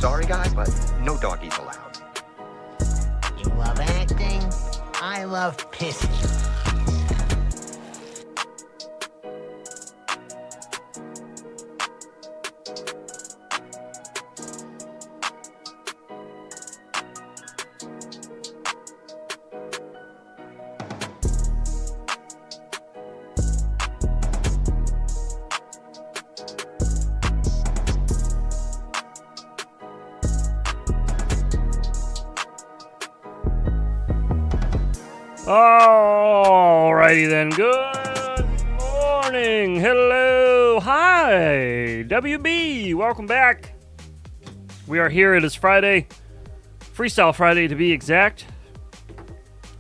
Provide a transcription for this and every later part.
sorry, guy, but no doggies allowed. You love acting? I love pissing. Alrighty then, good morning, hello, hi, WB, welcome back. We are here, it is Friday, Freestyle Friday to be exact.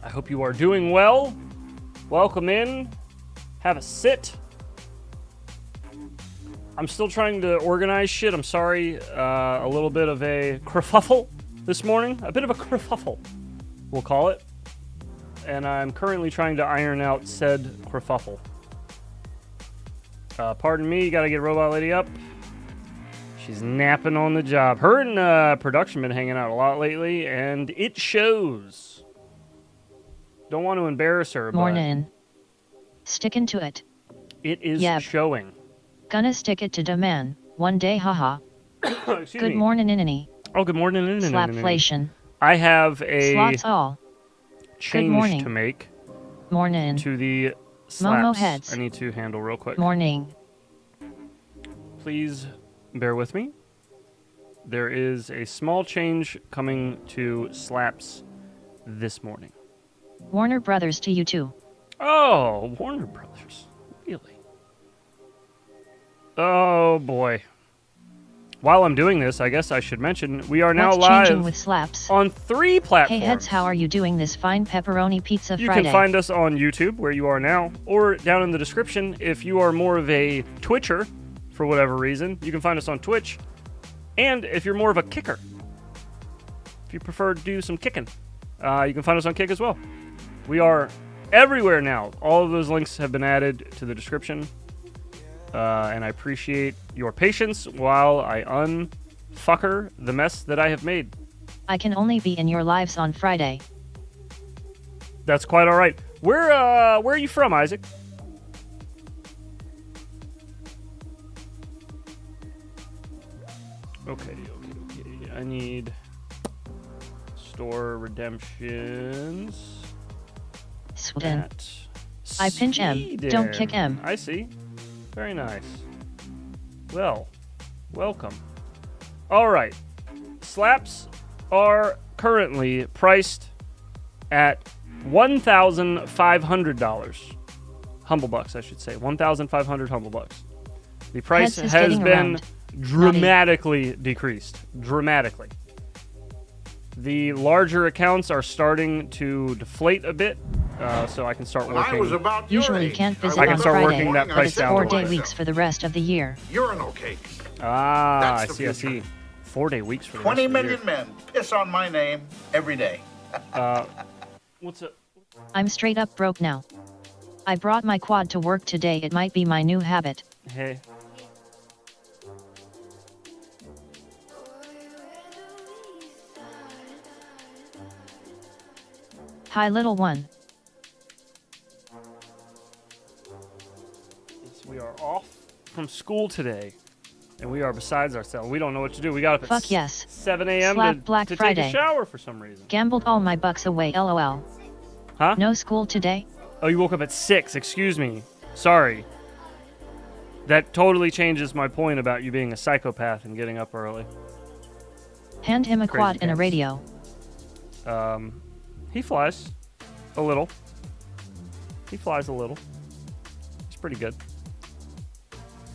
I hope you are doing well. Welcome in, have a sit. I'm still trying to organize shit, I'm sorry, a little bit of a kerfuffle this morning, a bit of a kerfuffle, we'll call it. And I'm currently trying to iron out said kerfuffle. Pardon me, gotta get Robot Lady up. She's napping on the job. Her and production been hanging out a lot lately, and it shows. Don't want to embarrass her, but Morning. Sticking to it. It is showing. Gonna stick it to the man. One day, haha. Good morning, Inini. Oh, good morning, Inini. Slapflation. I have a slots all. change to make. Morning. To the slaps. Momo heads. I need to handle real quick. Morning. Please bear with me. There is a small change coming to slaps this morning. Warner Brothers to you too. Oh, Warner Brothers. Really? Oh, boy. While I'm doing this, I guess I should mention, we are now live with slaps? On 3 platforms. Hey heads, how are you doing this fine pepperoni pizza You Friday? can find us on YouTube, where you are now, or down in the description, if you are more of a Twitcher, for whatever reason, you can find us on Twitch. And if you're more of a kicker, if you prefer to do some kicking, you can find us on Kick as well. We are everywhere now. All of those links have been added to the description. And I appreciate your patience while I unfucker the mess that I have made. I can only be in your lives on Friday. That's quite all right. Where are you from, Isaac? Okay. I need store redemptions. Sweden. I pinch M, don't kick M. I see. Very nice. Well, welcome. All right. Slaps are currently priced at $1,500. Humble bucks, I should say. 1,500 humble bucks. The price has been dramatically decreased. Dramatically. The larger accounts are starting to deflate a bit. So I can start working. Usually can't visit I can on start Friday, working that price down. 4-day weeks for the rest of the year. Urinal cake. Ah, I see. 4-day weeks for the rest 20 of the million year. men piss on my name every day. What's up? I'm straight up broke now. I brought my quad to work today. It might be my new habit. Hey. Hi, little one. We are off from school today, and we are besides ourselves. We don't know what to do. We got up at 7 a.m. to take a shower for some reason. Gambled all my bucks away, lol. Huh? No school today? Oh, you woke up at 6. Excuse me. Sorry. That totally changes my point about you being a psychopath and getting up early. Hand him a quad and a radio. He flies a little. He flies a little. It's pretty good.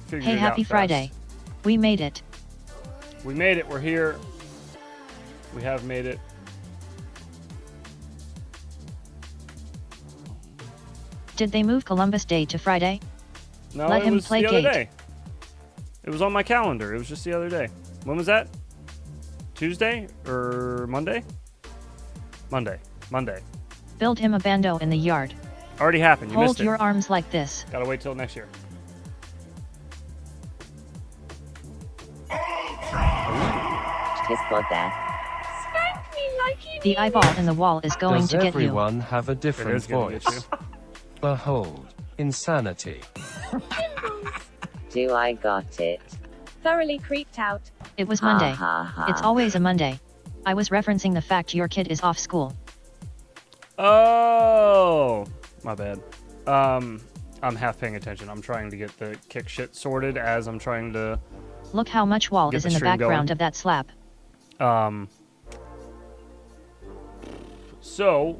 Hey, happy Friday. We made it. We made it. We're here. We have made it. Did they move Columbus Day to Friday? No, Let him play the other Gate. day. It was on my calendar. It was just the other day. When was that? Tuesday or Monday? Monday. Build him a bando in the yard. Already happened. You Hold missed it. your arms like this. Gotta wait till next year. kiss bugbear. Spank me like you The eyeball in the wall is going Does to get you. everyone have a different is gonna voice? get you. Behold, insanity. Do I got it? thoroughly creeped out. It was Monday. Ha, ha, ha. It's always a Monday. I was referencing the fact your kid is off school. Oh, my bad. I'm half paying attention. I'm trying to get the kick shit sorted as I'm trying to. Look how much wall Get is the in the stream background going. of that slab. So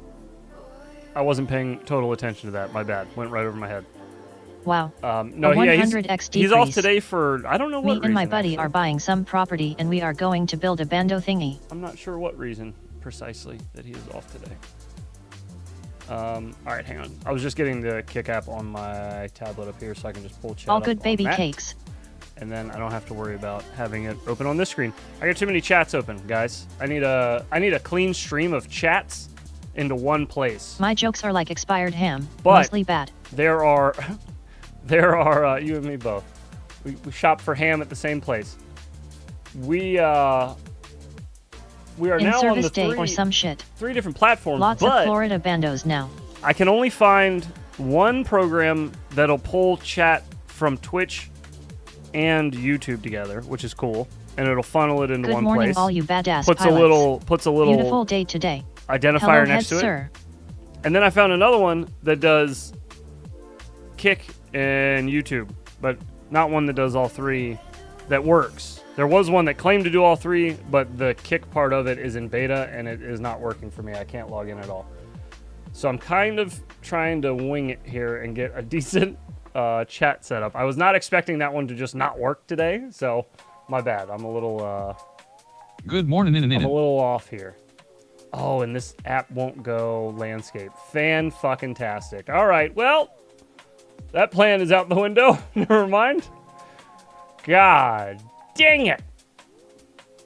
I wasn't paying total attention to that. My bad. Went right over my head. Wow. No, A yeah, 100x he's off decrease. today for I don't know what Me reason. and my buddy actually. are buying some property and we are going to build a bando thingy. I'm not sure what reason precisely that he is off today. All right, hang on. I was just getting the Kick app on my tablet up here so I can just pull chat All up good on baby that, cakes. and then I don't have to worry about having it open on this screen. I got too many chats open, guys. I need a clean stream of chats into one place. My jokes are like expired ham, But- mostly bad. There are you and me both. We shop for ham at the same place. We are In now on service the day or some shit. three different platforms, Lots but of Florida bandos now. I can only find one program that'll pull chat from Twitch and YouTube together, which is cool, and it'll funnel it into Good one morning, place. all you badass puts pilots. a little Beautiful day today. identifier Hello, next head to it. sir. And then I found another one that does Kick and YouTube, but not one that does all three that works. There was one that claimed to do all three, but the Kick part of it is in beta and it is not working for me. I can't log in at all. So I'm kind of trying to wing it here and get a decent chat setup. I was not expecting that one to just not work today, so my bad. I'm a little Good morning, I'm a little off here. Oh, and this app won't go landscape. Fan-fucking-tastic. All right, well, that plan is out the window. Never mind. God dang it.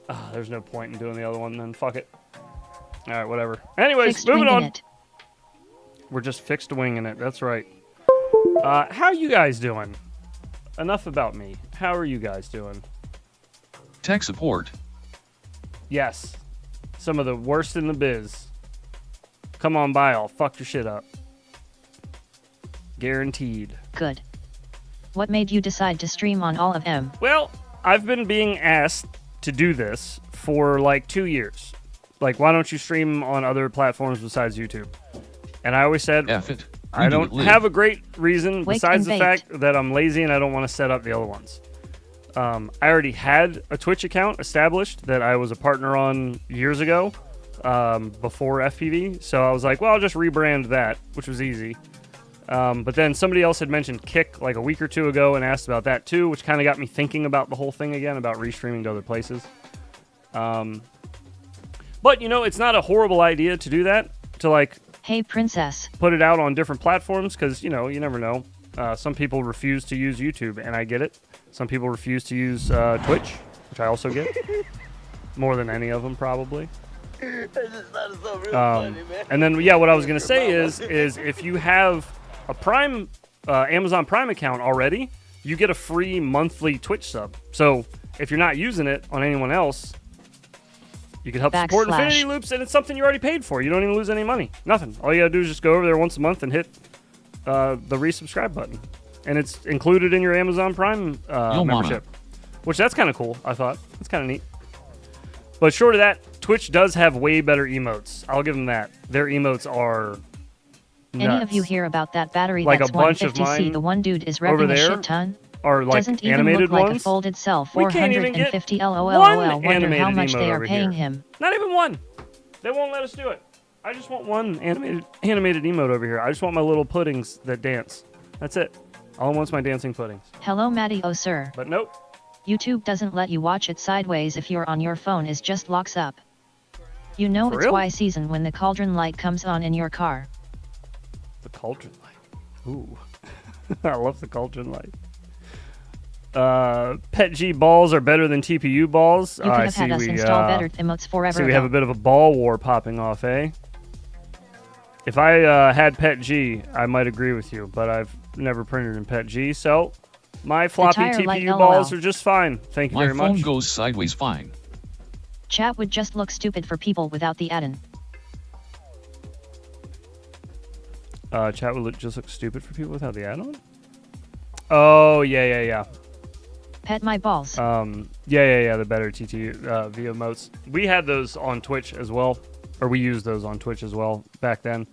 Oh, there's no point in doing the other one then. Fuck it. All right, whatever. Anyways, Fixed moving winging on. it. We're just fixed winging it. That's right. How you guys doing? Enough about me. How are you guys doing? Tech support. Yes. Some of the worst in the biz. Come on by, I'll fuck your shit up. Guaranteed. Good. What made you decide to stream on all of them? Well, I've been being asked to do this for like 2 years. Like, why don't you stream on other platforms besides YouTube? And I always said, F it. I We do don't it live. have a great reason Wake besides and the bake. fact that I'm lazy and I don't want to set up the other ones. I already had a Twitch account established that I was a partner on years ago, before FPV. So I was like, well, I'll just rebrand that, which was easy. But then somebody else had mentioned Kick like a week or two ago and asked about that too, which kind of got me thinking about the whole thing again, about restreaming to other places. But, you know, it's not a horrible idea to do that, to like Hey princess. put it out on different platforms, because, you know, you never know. Some people refuse to use YouTube, and I get it. Some people refuse to use Twitch, which I also get. More than any of them, probably. And then, yeah, what I was going to say is if you have a Prime, Amazon Prime account already, you get a free monthly Twitch sub. So if you're not using it on anyone else, you can help support Backslash. Infinity Loops, and it's something you already paid for. You don't even lose any money. Nothing. All you got to do is just go over there once a month and hit the resubscribe button. And it's included in your Amazon Prime Yo, membership. Which, that's kind of cool, I thought. That's kind of neat. But short of that, Twitch does have way better emotes. I'll give them that. Their emotes are nuts. Any of you hear about that battery Like that's a bunch of 150C? mine The one dude is over revving a there shit ton. Are like Doesn't even animated look like ones. a folded cell. We can't even get 450 LOL. one Wonder how animated much emote they are over paying here. him. Not even one. They won't let us do it. I just want one animated emote over here. I just want my little puddings that dance. That's it. All I want's my dancing puddings. Hello Maddie, oh sir. But nope. YouTube doesn't let you watch it sideways if you're on your phone, is just locks up. You know For it's real? Y season when the cauldron light comes on in your car. The cauldron light. Ooh. I love the cauldron light. Pet G balls are better than TPU balls. You could I have see had us we install better emotes forever see we have a ago. bit of a ball war popping off, eh? If I had Pet G, I might agree with you, but I've never printed in Pet G, so my floppy tire light, TPU LOL. balls are just fine. Thank you My very phone much. goes sideways fine. Chat would just look stupid for people without the add-in. Chat would just look stupid for people without the add-on? Oh, yeah. Pet my balls. Yeah, the better TT via emotes. We had those on Twitch as well, or we used those on Twitch as well back then.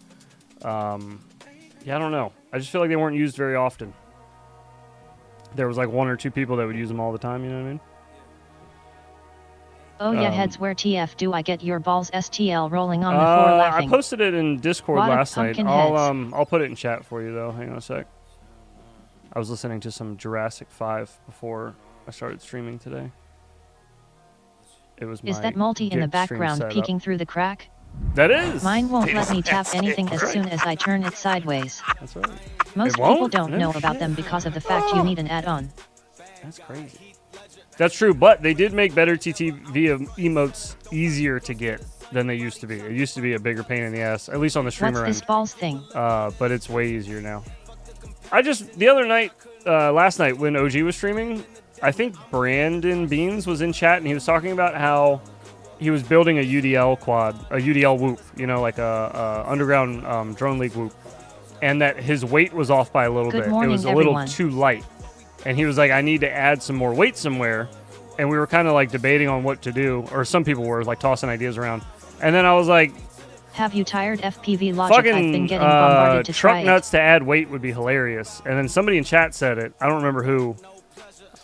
Yeah, I don't know. I just feel like they weren't used very often. There was like 1 or 2 people that would use them all the time, you know what I mean? Oh yeah, heads where TF do I get your balls STL rolling on the floor laughing. I posted it in Discord Lot of last night. pumpkin heads. I'll put it in chat for you though. Hang on a sec. I was listening to some Jurassic 5 before I started streaming today. It was Is that multi in the background peeking through the crack? That is. Mine won't let me tap anything as soon as I turn it sideways. That's right. Most It won't? people don't No know about shit. them because of the fact you need an add-on. That's crazy. That's true, but they did make better TT via emotes easier to get than they used to be. It used to be a bigger pain in the ass, at least on the streamer What's this end. balls thing? But it's way easier now. The other night, last night when OG was streaming, I think Brandon Beans was in chat and he was talking about how he was building a UDL quad, a UDL whoop, you know, like a underground drone league whoop, and that his weight was off by a little Good bit. morning, It was a little everyone. too light. And he was like, I need to add some more weight somewhere. And we were kind of like debating on what to do, or some people were like tossing ideas around. And then I was like, Have you tired FPV logic? I've been fucking getting bombarded to try truck it. nuts to add weight would be hilarious. And then somebody in chat said it. I don't remember who.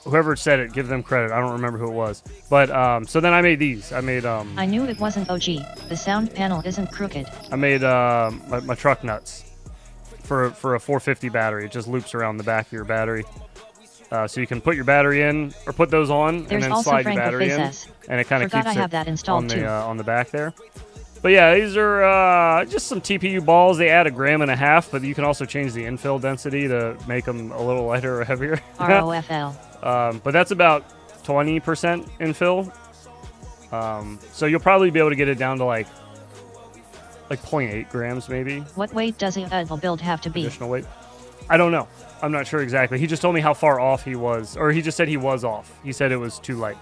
Whoever said it, give them credit. I don't remember who it was. But so then I made these. I made I knew it wasn't OG. The sound panel isn't crooked. I made my truck nuts for a 450 battery. It just loops around the back of your battery. So you can put your battery in, or put those on, There's and then also slide Frank your the battery Face in, S. and it kind of Forgot keeps I have it that installed on the too. on the back there. But yeah, these are just some TPU balls. They add 1.5 grams, but you can also change the infill density to make them a little lighter or heavier. ROFL. But that's about 20% infill. So you'll probably be able to get it down to like 0.8 grams maybe. What weight does a build have to be? Additional weight. I don't know. I'm not sure exactly. He just told me how far off he was, or he just said he was off. He said it was too light.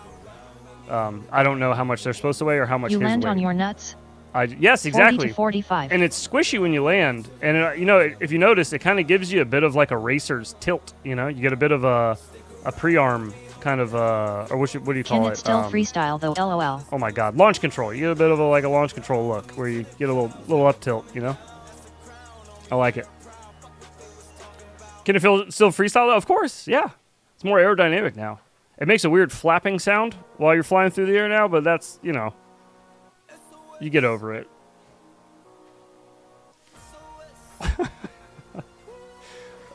I don't know how much they're supposed to weigh or how much You his land weight. on your nuts? Yes, 40 exactly. to 45. And it's squishy when you land. And, you know, if you notice, it kind of gives you a bit of like a racer's tilt, you know? You get a bit of a pre-arm kind of, or what do you call Can it? it still freestyle though? LOL. Oh my God, launch control. You get a bit of a launch control look where you get a little up tilt, you know? I like it. Can it still freestyle though? Of course, yeah. It's more aerodynamic now. It makes a weird flapping sound while you're flying through the air now, but that's, you know, you get over it.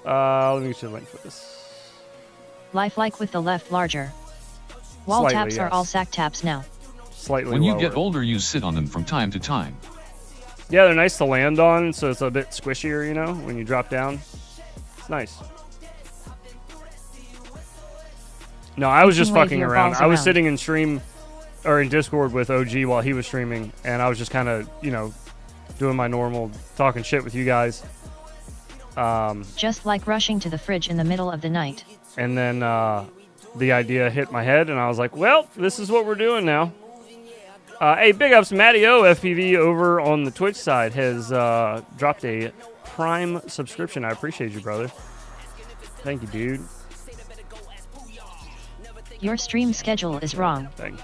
Let me get you a link for this. Lifelike with the left larger. Wall Slightly, taps are yes. all sack taps now. Slightly When you lower. get older, you sit on them from time to time. Yeah, they're nice to land on, so it's a bit squishier, you know, when you drop down. It's nice. No, I was You just can wave fucking your around. balls I was around. sitting in stream or in Discord with OG while he was streaming, and I was just kind of, you know, doing my normal talking shit with you guys. Just like rushing to the fridge in the middle of the night. And then the idea hit my head, and I was like, well, this is what we're doing now. Hey, big ups, Matty O FPV over on the Twitch side has dropped a Prime subscription. I appreciate you, brother. Thank you, dude. Your stream schedule is wrong. Thank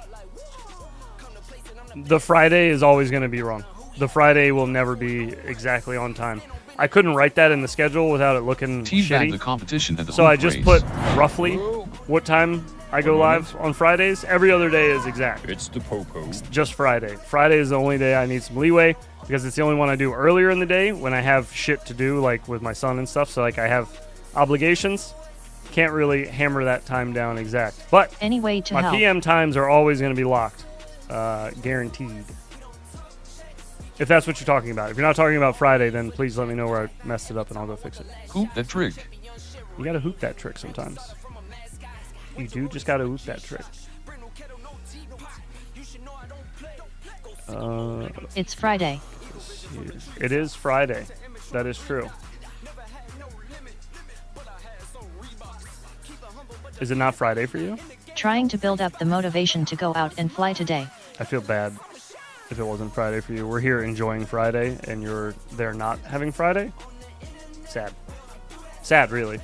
you. The Friday is always going to be wrong. The Friday will never be exactly on time. I couldn't write that in the schedule without it looking Teabag the shitty. competition at the So I hoop just race. put roughly what time I go live on Fridays. Every other day is exact. It's the Popo. Just Friday. Friday is the only day I need some leeway because it's the only one I do earlier in the day when I have shit to do, like with my son and stuff. So like I have obligations. Can't really hammer that time down exact. But Any way to my help. PM times are always going to be locked. Guaranteed. If that's what you're talking about. If you're not talking about Friday, then please let me know where I messed it up and I'll go fix it. Hoop that trick. You got to hoop that trick sometimes. You do just got to hoop that trick. It's Friday. It is Friday. That is true. Is it not Friday for you? Trying to build up the motivation to go out and fly today. I feel bad if it wasn't Friday for you. We're here enjoying Friday, and you're there not having Friday. Sad. Sad, really.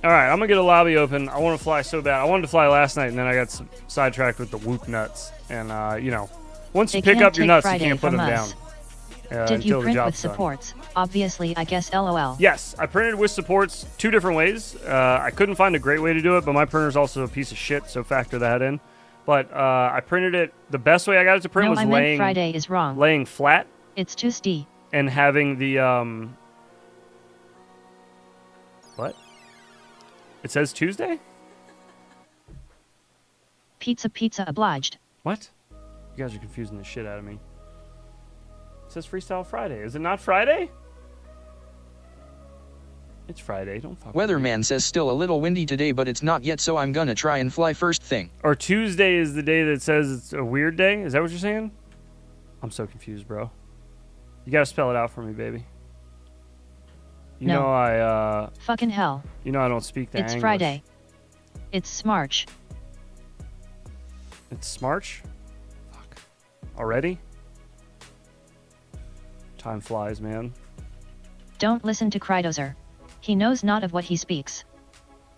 All right, I'm going to get a lobby open. I want to fly so bad. I wanted to fly last night, and then I got sidetracked with the whoop nuts. And, you know, once you They pick up your can't nuts, take you can't Friday put them from down. us. Did you until the print with job's done. supports? Obviously, I guess LOL. Yes, I printed with supports 2 different ways. I couldn't find a great way to do it, but my printer's also a piece of shit, so factor that in. But I printed it. The best way I got it to print No, was I meant Friday is wrong. laying flat It's Tuesday. and having the what? It says Tuesday? Pizza obliged. What? You guys are confusing the shit out of me. It says Freestyle Friday. Is it not Friday? It's Friday. Don't fuck with me. Weatherman says still a little windy today, but it's not yet, so I'm gonna try and fly first thing. Or Tuesday is the day that says it's a weird day? Is that what you're saying? I'm so confused, bro. You gotta spell it out for me, baby. You No. know I, Fucking hell. you know I don't speak the It's English. Friday. It's Smarch. It's Smarch? Fuck. Already? Time flies, man. Don't listen to Krydozer. He knows not of what he speaks.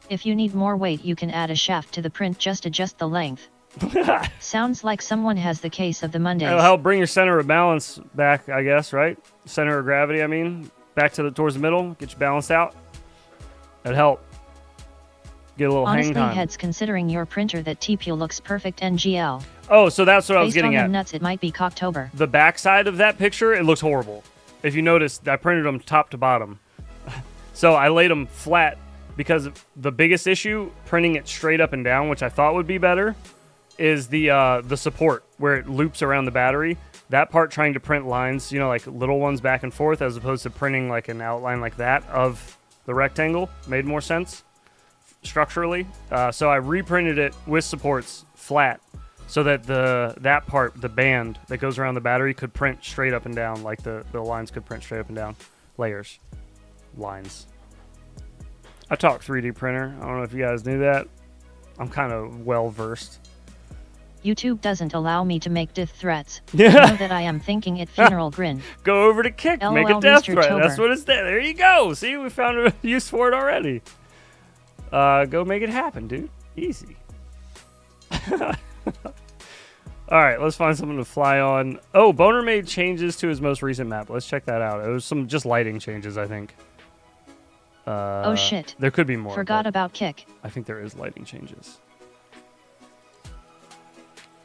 If you need more weight, you can add a shaft to the print, just adjust the length. Sounds like someone has the case of the Mondays. It'll help bring your center of balance back, I guess, right? Center of gravity, I mean. Back to towards the middle. Get you balanced out. That'd help. Get a little Honestly, hang time. heads, considering your printer, that TPU looks perfect NGL. Oh, so that's what I was Based getting on at. them nuts, it might be Cocktober. The backside of that picture, it looks horrible. If you notice, I printed them top to bottom. So I laid them flat because the biggest issue, printing it straight up and down, which I thought would be better, is the support where it loops around the battery. That part, trying to print lines, you know, like little ones back and forth, as opposed to printing like an outline like that of the rectangle, made more sense structurally. So I reprinted it with supports flat, so that that part, the band that goes around the battery, could print straight up and down, like the lines could print straight up and down. Layers. Lines. I talk 3D printer. I don't know if you guys knew that. I'm kind of well versed. YouTube doesn't allow me to make death threats. Yeah. Know that I am thinking it funeral grin. Go over to Kick, make a LOL, death Mr. threat. Tober. That's what it's there. There you go. See, we found a use for it already. Go make it happen, dude. Easy. All right, let's find something to fly on. Oh, Boner made changes to his most recent map. Let's check that out. It was some just lighting changes, I think. Oh shit. There could be more. Forgot but about Kick. I think there is lighting changes.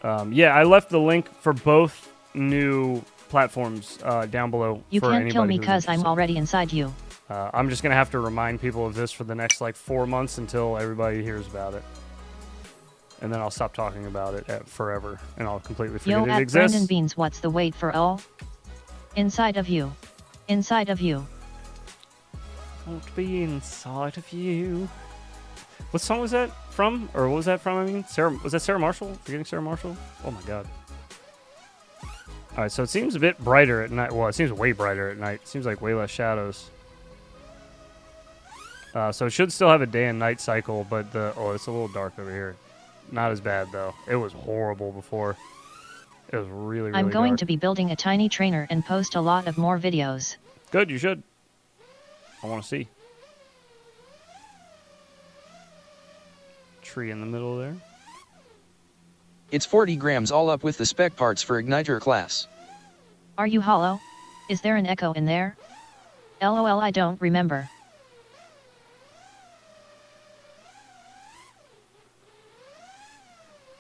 Yeah, I left the link for both new platforms down below. You for can't anybody kill me who's cause I'm interested. already inside you. I'm just going to have to remind people of this for the next, 4 months until everybody hears about it. And then I'll stop talking about it forever, and I'll completely forget Yo, it at exists. Brandon Beans, what's the wait for all? Inside of you. Inside of you. Won't be inside of you. What song was that from? Or what was that from, I mean? Was that Sarah Marshall? Forgetting Sarah Marshall? Oh my god. Alright, so it seems a bit brighter at night. Well, it seems way brighter at night. It seems like way less shadows. So it should still have a day and night cycle, but it's a little dark over here. Not as bad, though. It was horrible before. It was really, really I'm going dark. to be building a tiny trainer and post a lot of more videos. Good, you should. I want to see. Tree in the middle there. It's 40 grams all up with the spec parts for Igniter class. Are you hollow? Is there an echo in there? LOL, I don't remember.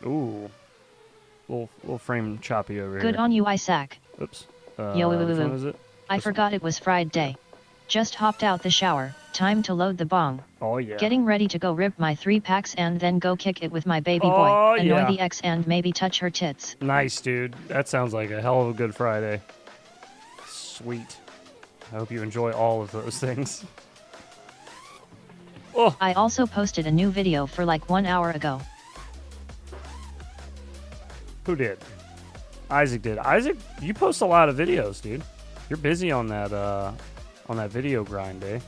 Ooh. Little frame choppy over Good here. on you, Isaac. Oops. Yo, Which one is it? I This one? forgot it was Friday. Just hopped out the shower. Time to load the bong. Oh, yeah. Getting ready to go rip my 3 packs and then go kick it with my baby Oh, boy. Annoy yeah. the ex and maybe touch her tits. Nice, dude. That sounds like a hell of a good Friday. Sweet. I hope you enjoy all of those things. Oh, I also posted a new video for like 1 hour ago. who did? Isaac did. Isaac, you post a lot of videos, dude. You're busy on that video grind, eh?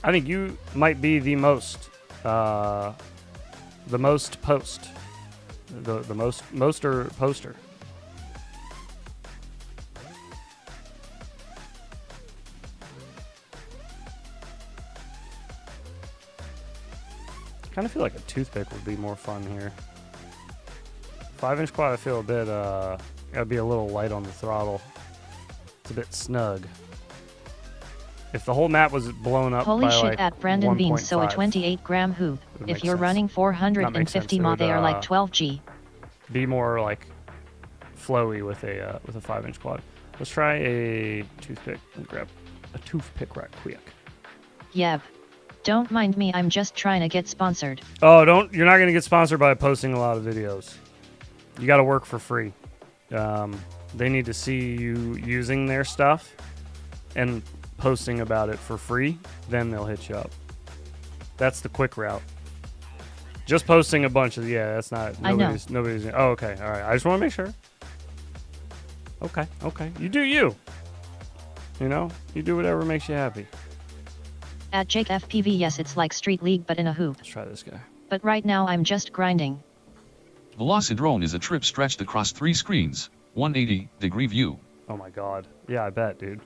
I think you might be the most The most post. The moster poster. I kind of feel like a toothpick would be more fun here. 5-inch quad, I feel a bit, gotta be a little light on the throttle. It's a bit snug. If the whole map was blown up Holy by shit like at Brandon Beans, so a 1.5, 28-gram hoop. would If make you're sense. running Not make 450 sense. ma, It they would, are like 12G. be more like flowy with a 5-inch quad. Let's try a toothpick and grab a toothpick right quick. Yep. Don't mind me, I'm just trying to get sponsored. Oh, you're not gonna get sponsored by posting a lot of videos. You got to work for free. They need to see you using their stuff and posting about it for free. Then they'll hit you up. That's the quick route. Just posting a bunch of that's not. Nobody's. Oh, okay. All right. I just want to make sure. Okay. You do you. You know, you do whatever makes you happy. At Jake FPV, yes, it's like Street League but in a hoop. Let's try this guy. But right now I'm just grinding. Velocidrone is a trip stretched across 3 screens, 180-degree view. Oh my god. Yeah, I bet, dude.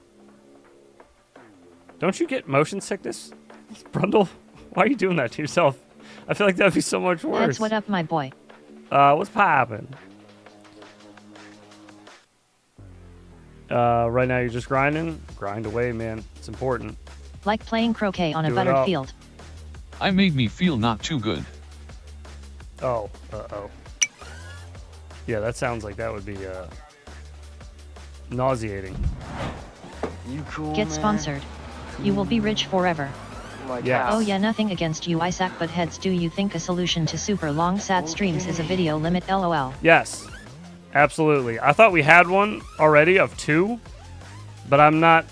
Don't you get motion sickness, Brundle? Why are you doing that to yourself? I feel like that'd be so much worse. That's what up, my boy. What's poppin'? Right now you're just grinding? Grind away, man. It's important. Like playing croquet on a Do it buttered up. field. I made me feel not too good. Oh, uh-oh. Yeah, that sounds like that would be, nauseating. You cool, Get man? sponsored. You will be rich forever. Yes. Oh yeah, nothing against you, Isaac, but heads, do you think a solution to super long sat streams is a video limit, lol? Yes. Absolutely. I thought we had one already of 2, but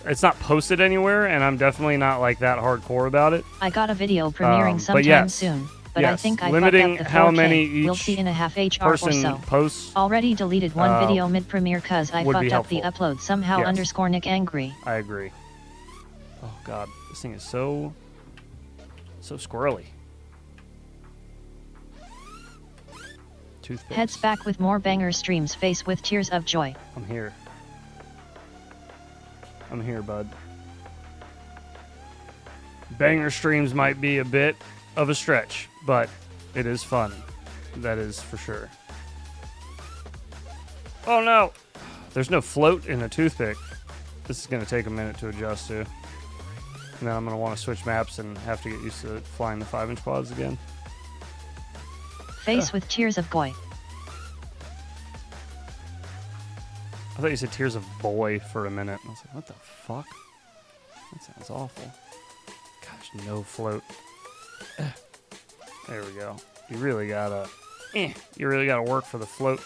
it's not posted anywhere, and I'm definitely not like that hardcore about it. I got a video premiering But sometime yes. soon. But I Yes. think I Limiting fucked up the 4K. how many We'll each see in a half HR or person so. posts. Already deleted one video mid-premiere cause I would be fucked up the helpful. upload somehow. Yes. Underscore Nick Angry. I agree. Oh god, this thing is so squirrely. Toothpicks. Heads back with more banger streams, face with tears of joy. I'm here. I'm here, bud. Banger streams might be a bit of a stretch, but it is fun. That is for sure. Oh no! There's no float in a toothpick. This is going to take a minute to adjust to. And then I'm going to want to switch maps and have to get used to flying the 5-inch quads again. Face with tears of joy. I thought you said tears of boy for a minute. I was like, what the fuck? That sounds awful. Gosh, no float. There we go. You really gotta work for the float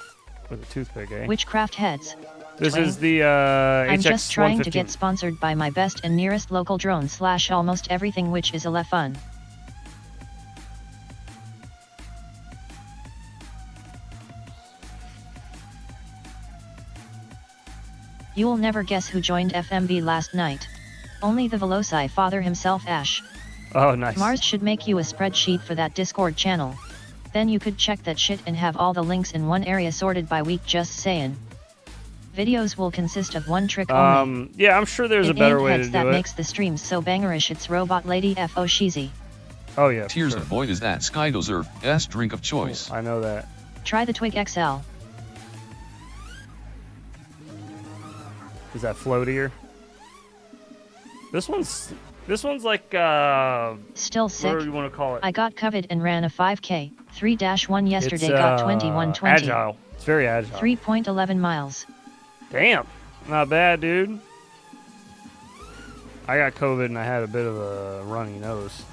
with a toothpick, eh? Witchcraft heads. This Twang. is the I'm HX just trying to 115. get sponsored by my best and nearest local drone / almost everything, which is a lot fun. You'll never guess who joined FMB last night. Only the Veloci father himself, Ash. Oh, nice. Mars should make you a spreadsheet for that Discord channel. Then you could check that shit and have all the links in one area sorted by week, just saying. Videos will consist of one trick only. Yeah, I'm sure there's a better way to do that it. makes the streams so bangerish, it's Robot Lady F.O. Sheezy. Oh yeah. Tears sure. of Boy is that Skydozer S drink of choice. I know that. Try the Twig XL. Is that floatier? This one's like Still sick. what do you want to call it? I got COVID and ran a 5K. 3-1 yesterday, It's, got 21:20. agile. It's very agile. 3.11 miles. Damn. Not bad, dude. I got COVID and I had a bit of a runny nose.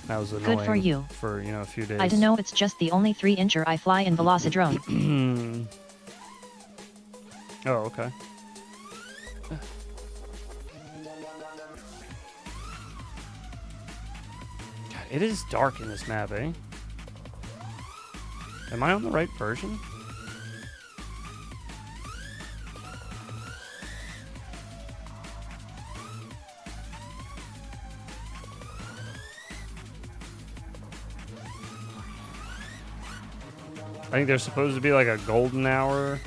That was annoying. Good for you. For, a few days. I don't know, it's just the only 3-incher I fly in Velocidrone. Oh, okay. God, it is dark in this map, eh? Am I on the right version? I think there's supposed to be like a golden hour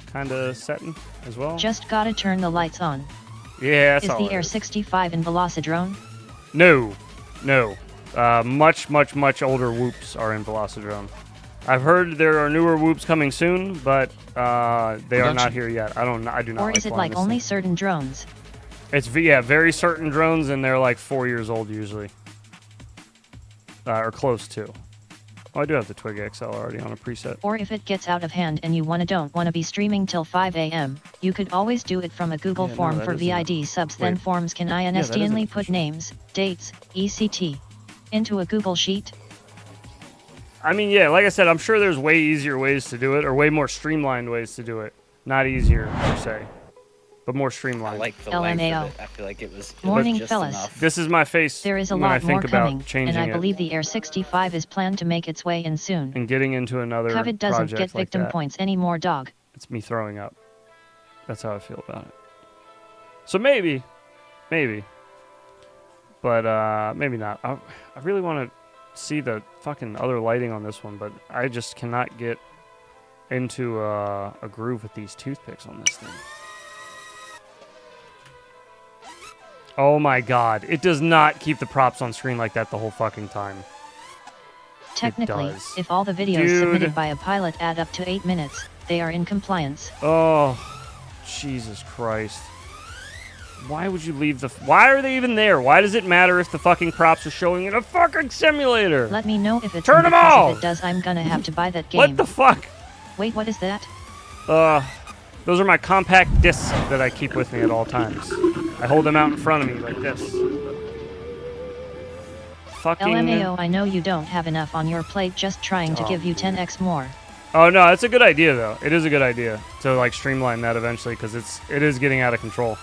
kind of setting as well. Just gotta turn the lights on. Yeah, that's Is all the it Air is. 65 in Velocidrone? No. Much older whoops are in Velocidrone. I've heard there are newer whoops coming soon, but they are not here yet. I do not. Or is it like only certain drones? It's very certain drones, and they're like 4 years old usually, or close to. Oh, I do have the Twig XL already on a preset. Or if it gets out of hand and you don't want to be streaming till 5 a.m., you could always do it from a Google form for VID subs. Then forms can instantly put names, dates, etc. into a Google sheet. I mean, yeah, like I said, I'm sure there's way easier ways to do it, or way more streamlined ways to do it. Not easier, per se, but more streamlined. I like the length LMAO. of it. I feel like it was Morning, just fellas. enough. This is my face There is a when I lot think more about coming, changing and I it believe the Air 65 is planned to make its way in soon. and getting into another Covet doesn't project get like victim that. points anymore, dog. It's me throwing up. That's how I feel about it. So maybe, but maybe not. I really want to see the fucking other lighting on this one, but I just cannot get into a groove with these toothpicks on this thing. Oh my god, it does not keep the props on screen like that the whole fucking time. Technically, does. if all the videos Dude. submitted by a pilot add up to 8 minutes, they are in compliance. Oh, Jesus Christ. Why would you leave why are they even there? Why does it matter if the fucking props are showing in a fucking simulator? Let me know if it's Turn in, them because off! if it does, I'm gonna have to buy that game. What the fuck? Wait, what is that? Those are my compact discs that I keep with me at all times. I hold them out in front of me like this. Fucking... LMAO, I know you don't have enough on your plate, just trying to give you 10x more. Oh no, it's a good idea though. It is a good idea to like streamline that eventually, because it is getting out of control.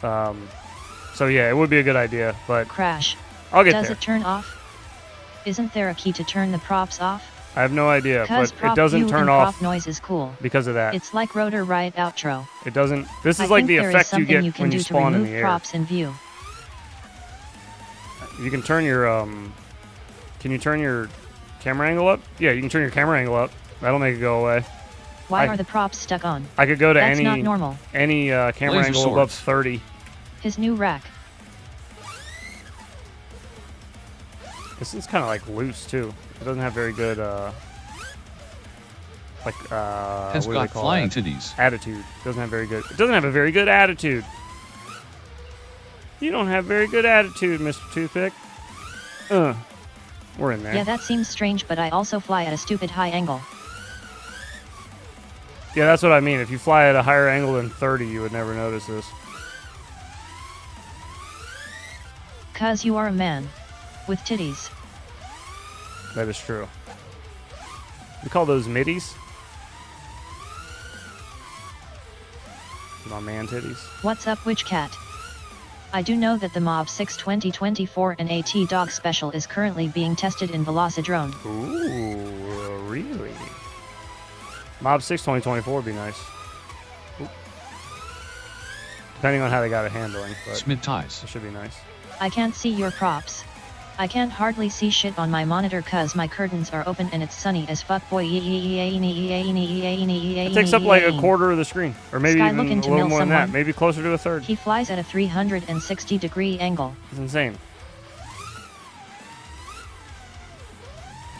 So yeah, it would be a good idea, but Crash. I'll get Does there. it turn off? Isn't there a key to turn the props off? I have no idea, Cause but prop it doesn't view turn and off prop noise is cool. because of that. It's like Rotor Riot outro. It doesn't. This is I like think the there is effect you something get you can when do you to spawn in remove the air. props in view. You can turn your Can you turn your camera angle up? Yeah, you can turn your camera angle up. That'll make it go away. Why are the props stuck on? I could go to That's any not normal. camera Laser angle swords. above 30. His new rack. This is kind of like loose too. It doesn't have very good Has what do they got call flying that? titties. Attitude. Doesn't have very good. It doesn't have a very good attitude. You don't have very good attitude, Mr. Toothpick. We're in there. Yeah, that seems strange, but I also fly at a stupid high angle. Yeah, that's what I mean. If you fly at a higher angle than 30, you would never notice this. Cause you are a man. With titties. That is true. We call those middies. My man titties. What's up, Witch Cat? I do know that the Mob 6 2024 and AT Dog Special is currently being tested in Velocidrone. Ooh, really? Mob 6 2024 would be nice. Ooh. Depending on how they got it handling, but Smith ties. it should be nice. I can't see your props. I can't hardly see shit on my monitor cause my curtains are open and it's sunny as fuck, boy. It takes up like a quarter of the screen, or maybe Sky even looking a to little mill more than that. someone. Maybe closer to a third. He flies at a 360-degree angle. It's insane.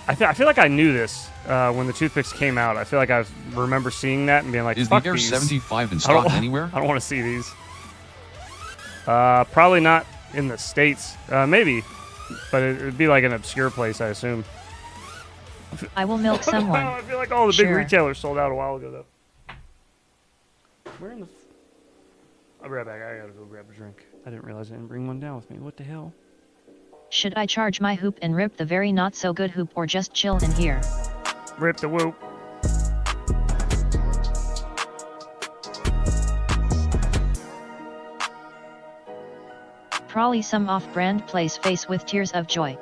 I feel like I knew this when the toothpicks came out. I feel like I remember seeing that and being like, Is the "Fuck Air these." 75 in I don't- stock anywhere? I don't want to see these. Probably not in the States. Maybe, but it would be like an obscure place, I assume. I will milk someone. I feel like all the big Sure. retailers sold out a while ago, though. Where in the? I'll be right back. I gotta go grab a drink. I didn't realize I didn't bring one down with me. What the hell? Should I charge my hoop and rip the very not so good hoop or just chill in here? Rip the whoop. Probably some off-brand place face with tears of joy.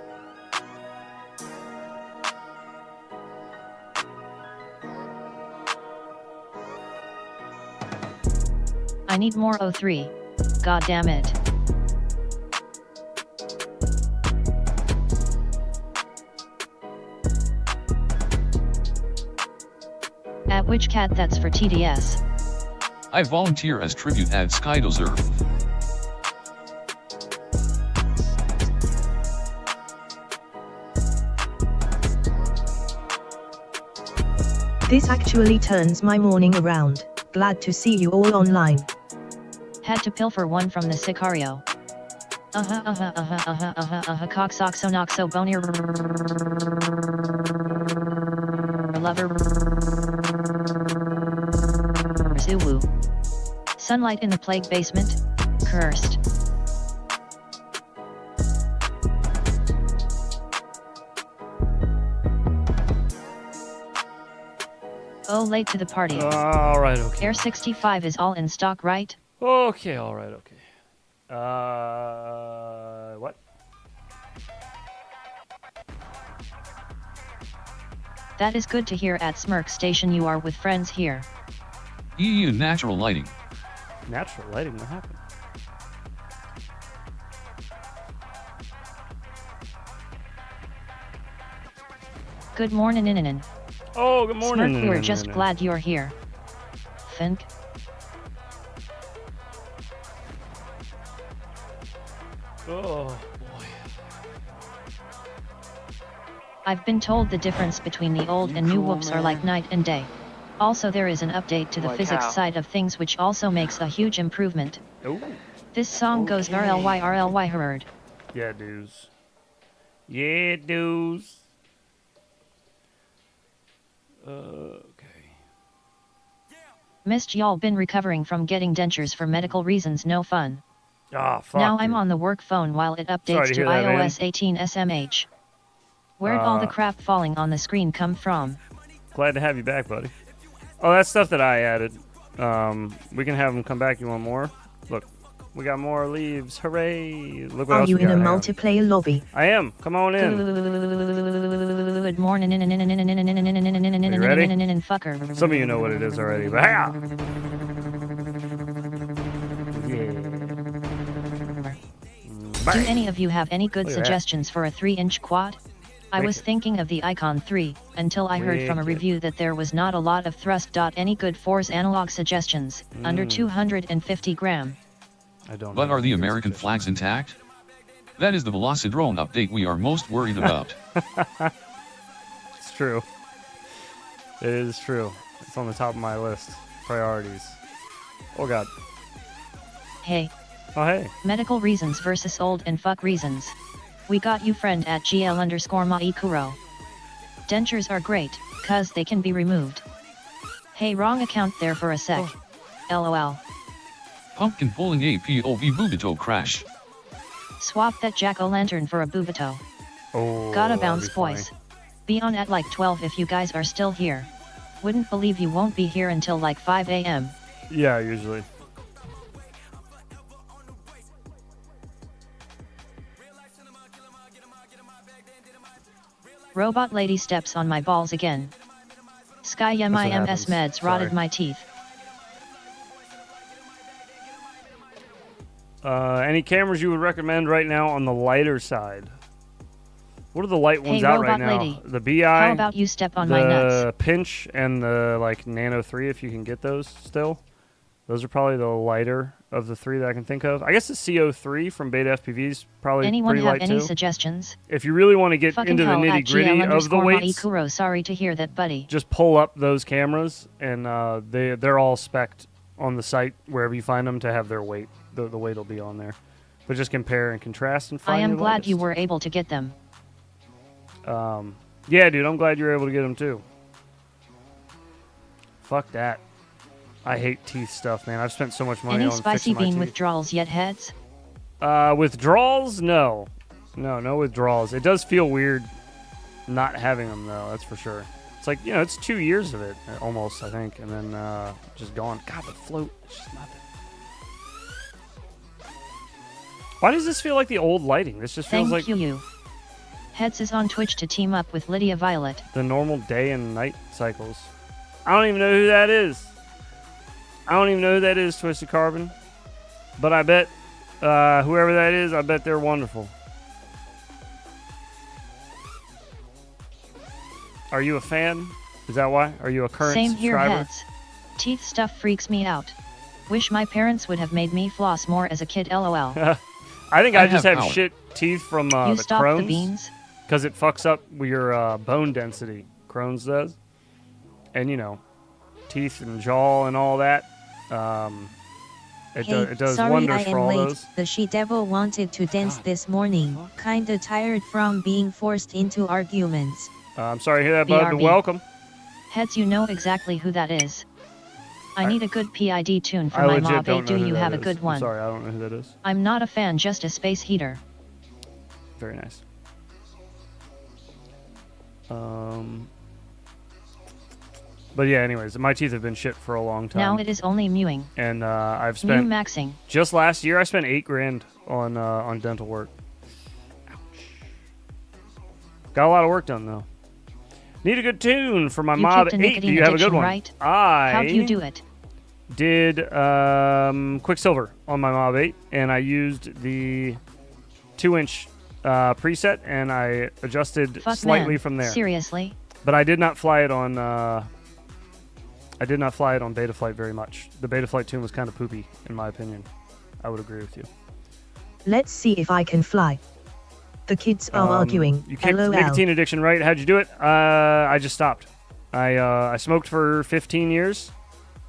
I need more O3. God damn it. That witch cat, that's for TDS. I volunteer as tribute at Skydozer. This actually turns my morning around. Glad to see you all online. Had to pilfer one from the Sicario. Coxoxo noxo bonier lover Zuwu. Sunlight in the plague basement? Cursed. Oh, late to the party. Alright, okay. Air 65 is all in stock, right? Okay, alright, okay. What? That is good to hear. At Smirk Station you are with friends here. EU natural lighting. Natural lighting, what happened? Good morning, Inin. Oh, good morning. Smirk, we're just glad you're here. Think? Oh, boy. I've been told the difference between the old and new whoops are like night and day. Also, there is an update to the Like physics how? side of things which also makes a huge improvement. Oh. This song goes Okay. RLY heard. Yeah, dudes. Yeah, dudes. Okay. Missed y'all, been recovering from getting dentures for medical reasons, no fun. Ah, fuck. Now I'm dude. on the work phone while it Sorry updates to to hear that, man. iOS 18 SMH. Where'd all the crap falling on the screen come from? Glad to have you back, buddy. Oh, that's stuff that I added. We can have them come back. You want more? Look, we got more leaves. Hooray! Look what Are else you we in got. a Hang on. multiplayer lobby? I am. Come on in. Good morning, fucker. Some of you know what it is already, but yeah. Do any of you have any good Look at that. suggestions for a 3-inch quad? I was Wicked. thinking of the Icon 3, until I heard from a Wicked. review that there was not a lot of thrust. Any good 4's analog suggestions, under 250 gram. I don't. But know. are the American flags intact? That is the Velocidrone update we are most worried about. It's true. It is true. It's on the top of my list. Priorities. Oh God. Hey, Oh hey. medical reasons versus old and fuck reasons. We got you friend at GL_Maikuro. Dentures are great, cause they can be removed. Hey, wrong account there for a sec. LOL. Pumpkin pulling APOV Bubito crash. Swap that jack-o'-lantern for a Bubito. Oh. Gotta that'd bounce, be funny. boys. Be on at like 12 if you guys are still here. Wouldn't believe you won't be here until like 5 a.m. Yeah, usually. Robot lady steps on my balls again. Sky what MIMS happens. meds rotted Sorry. my teeth. Any cameras you would recommend right now on the lighter side? What are the light ones Hey, out robot right now? lady. The BI, How about you step on the my nuts? Pinch, and the like Nano 3 if you can get those still. Those are probably the lighter of the three that I can think of. I guess the CO3 from Beta FPV is probably Anyone pretty have light any too. suggestions? If you really want to get Fucking into the hell at nitty gritty of the weights, GL_Maikuro, sorry to hear that, buddy. just pull up those cameras and they're all spec'd on the site wherever you find them to have their weight. The weight will be on there. But just compare and contrast and find I am your glad you lightest. were able to get them. Yeah, dude, I'm glad you were able to get them too. Fuck that. I hate teeth stuff, man. I've spent so much money Any on spicy fixing my bean teeth. withdrawals yet, heads? Withdrawals? No. No withdrawals. It does feel weird not having them, though, that's for sure. It's like, it's 2 years of it, almost, I think, and then just gone. God, the float, it's just nothing. Why does this feel like the old lighting? This just feels Thank like you. Heads is on Twitch to team up with Lydia Violet. the normal day and night cycles. I don't even know who that is. I don't even know who that is, Twisted Carbon. But I bet whoever that is, I bet they're wonderful. Are you a fan? Is that why? Are you a current Same here, subscriber? heads. Teeth stuff freaks me out. Wish my parents would have made me floss more as a kid, lol. I think I just have have power. shit teeth from You the stop the Crohn's. beans? Because it fucks up your bone density. Crohn's does. And, you know, teeth and jaw and all that. It does sorry wonders I am for all late. those. The she-devil wanted to dance this morning. Kinda tired from being forced into arguments. I'm sorry to hear that, bud, but BRB. welcome. Heads, you know exactly who that is. I need a good PID tune for I my legit mob. don't Do know who you that have a is. good I'm one? sorry, I don't know who that is. I'm not a fan, just a space heater. Very nice. But yeah, anyways, my teeth have been shit for a long time. Now it is only mewing. And I've Mew spent maxing. just last year I spent $8,000 on dental work. Ouch. Got a lot of work done though. Need a good tune for my You Mob kicked a 8. nicotine Do you have a good addiction, one? right? I How'd you do it? did Quicksilver on my Mob 8, and I used the 2-inch preset, and I adjusted Fuck, slightly man. from there. Seriously? But I did not fly it on. I did not fly it on Betaflight very much. The Betaflight tune was kind of poopy, in my opinion. I would agree with you. Let's see if I can fly. The kids are arguing. You kicked LOL. nicotine addiction, right? How'd you do it? I just stopped. I smoked for 15 years,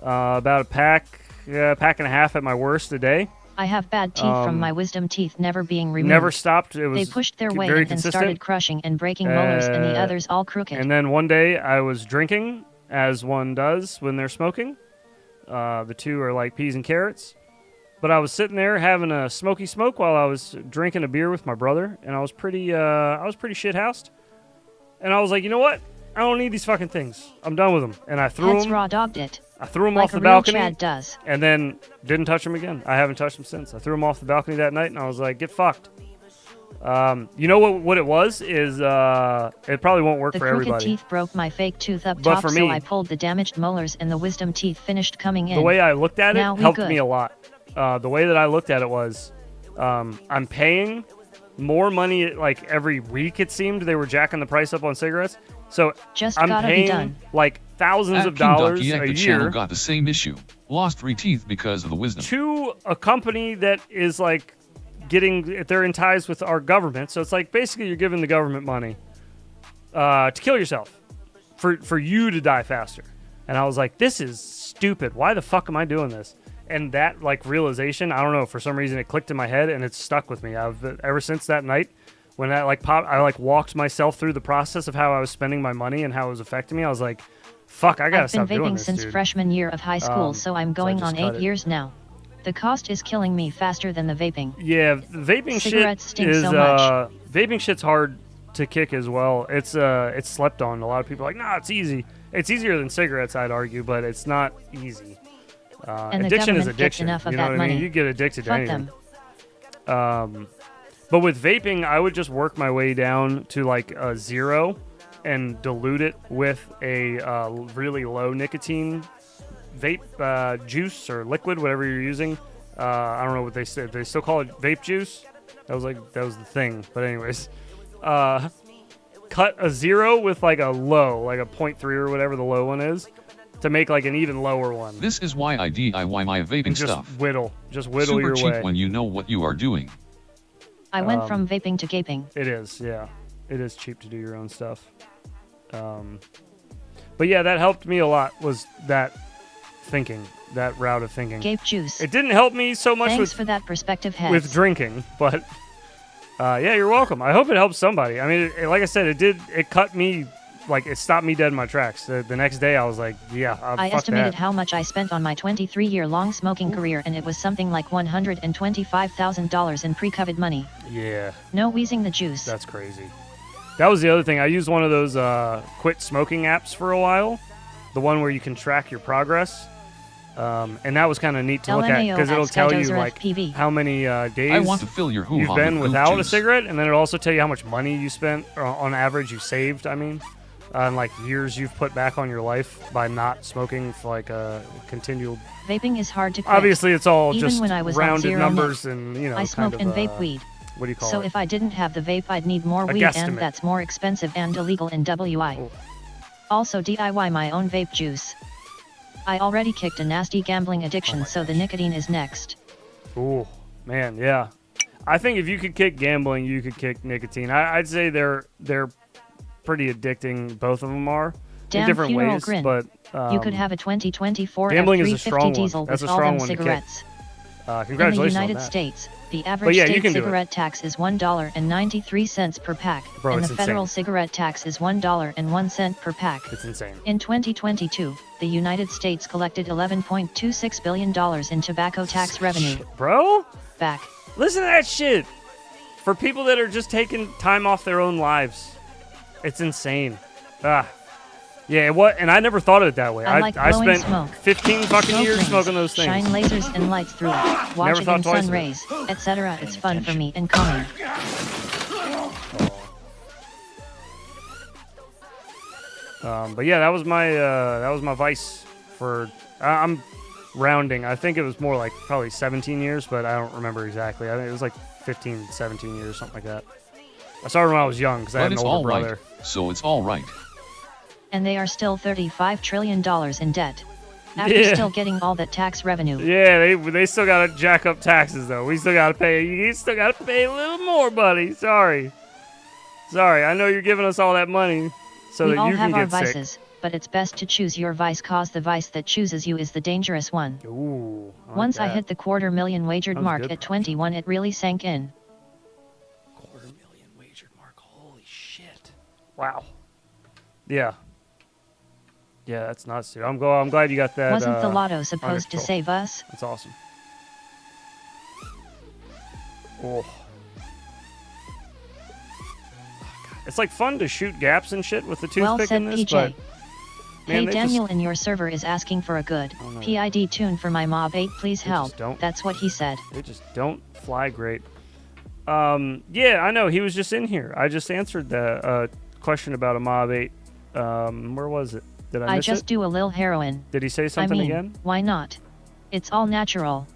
about a pack and a half at my worst a day. I have bad teeth from my wisdom teeth never being removed. Never stopped. It was They pushed their way very in and consistent. started crushing and breaking molars, and the others all crooked. And then one day I was drinking, as one does when they're smoking. The two are like peas and carrots. But I was sitting there having a smoky smoke while I was drinking a beer with my brother, and I was pretty shit-housed. And I was like, you know what? I don't need these fucking things. I'm done with them. And I threw Heads them. raw dogged it. I threw them Like off the a real balcony, Chad does. and then didn't touch them again. I haven't touched them since. I threw them off the balcony that night, and I was like, get fucked. You know what it was is it probably won't work The for crooked everybody. teeth broke my fake tooth up But top, for so me- I pulled the damaged molars, and the wisdom teeth finished coming in. The way I looked at it Now we helped good. me a lot. The way that I looked at it was, I'm paying more money like every week. It seemed they were jacking the price up on cigarettes, so Just I'm gotta be paying done. like thousands At of dollars King.EX, a the channel year got the same issue. Lost 3 teeth because of the wisdom. to a company that is like they're in ties with our government. So it's like basically you're giving the government money to kill yourself for you to die faster. And I was like, this is stupid. Why the fuck am I doing this? And that like realization, I don't know, for some reason it clicked in my head and it's stuck with me. Ever since that night when that like popped, I like walked myself through the process of how I was spending my money and how it was affecting me. I was like, fuck, I gotta I've been stop doing vaping this, since dude. freshman year of high school, so I'm going just on cut 8 it. years now. The cost is killing me faster than the vaping. Yeah, vaping Cigarettes shit stink is so much. vaping shit's hard to kick as well. It's slept on. A lot of people are like, nah, it's easy. It's easier than cigarettes, I'd argue, but it's not easy. And the Addiction is government gets addiction. enough of You know that what I mean? money. You get addicted to Fuck anything. them. But with vaping, I would just work my way down to like a 0 and dilute it with a really low nicotine vape juice or liquid, whatever you're using. I don't know what they said. They still call it vape juice. That was the thing. But anyways, cut a 0 with like a low, like a 0.3 or whatever the low one is, to make like an even lower one. This is why I DIY my vaping And just stuff. whittle Super your cheap way. when you know what you are doing. I went from vaping to gaping. It is, yeah. It is cheap to do your own stuff. But yeah, that helped me a lot, was that thinking, that route of thinking. Gape juice. It didn't help me so much Thanks for that perspective, heads. with drinking, but yeah, you're welcome. I hope it helps somebody. I mean, like I said, it cut me, like it stopped me dead in my tracks. The next day I was like, yeah, I fuck estimated that. how much I spent on my 23-year-long smoking career, and it was something like $125,000 in pre-COVID money. Yeah, No wheezing the juice. that's crazy. That was the other thing. I used one of those quit smoking apps for a while, the one where you can track your progress. And that was kind of neat to look at LMAO because it'll at tell you Skydozer like FPV. how many days I want to fill your hoo-ha you've been with without goop a juice. cigarette, and then it'll also tell you how much money you spent, or on average you saved, I mean, and like years you've put back on your life by not smoking for like a continual. Vaping is hard to quit. Obviously, it's all Even just when I was on rounded zero numbers, net, and you know, I smoke kind and of, vape weed. What do you call So it? if I didn't have the vape, I'd need more A weed, guesstimate. and that's more expensive and illegal in WI. Oh. Also DIY my own vape juice. I already kicked a nasty gambling addiction, so the nicotine is next. Ooh, man, yeah. I think if you could kick gambling, you could kick nicotine. I'd say they're pretty addicting. Both of them are Damn in different funeral ways. grin. But You could have a 2024 gambling is a F350 strong diesel one. That's with a all strong them one to kick. cigarettes. Congratulations In the United on that. States, the average yeah, you state can do it. cigarette tax is $1.93 per pack, Bro, and it's the federal insane. cigarette tax is $1.01 per pack. It's insane. In 2022, the United States collected $11.26 billion in tobacco tax revenue. Bro, Back. listen to that shit. For people that are just taking time off their own lives, it's insane. Yeah, what? And I never thought of it that way. I like I blowing spent smoke. 15 fucking Smoke years rings, smoking those things. Shine lasers and lights through it. Watch Never it thought in twice sun of it. rays, etc. It's fun for me and calming. But yeah, that was my vice for. I'm rounding. I think it was more like probably 17 years, but I don't remember exactly. I think it was like 15, 17 years, something like that. I started when I was young because I But had an it's older all brother. right. So it's all right. And they are still $35 trillion in debt. After Yeah. still getting all that tax revenue. Yeah, they still gotta jack up taxes though. We still gotta pay. You still gotta pay a little more, buddy. Sorry. I know you're giving us all that money so We that all you have can our get sick. vices, but it's best to choose your vice, cause the vice that chooses you is the dangerous one. Ooh. like Once I that. hit the $250,000 wagered That was mark good. at 21, it really sank in. $250,000 wagered mark. Holy shit. Wow. Yeah. Yeah, that's nuts, dude. I'm glad you got that. Wasn't the lotto under supposed to control. save us? That's awesome. Oh. It's like fun to shoot gaps and shit with the toothpick Well said, in this, PJ. but man, Hey they Daniel, in your server is asking for a good Oh, no. PID tune for my Mob 8, please They help. just don't. That's what he said. They just don't fly great. Yeah, I know. He was just in here. I just answered the question about a Mob 8. Where was it? Did I I miss just it? do a lil heroin. Did he say something I mean, again? why not? It's all natural.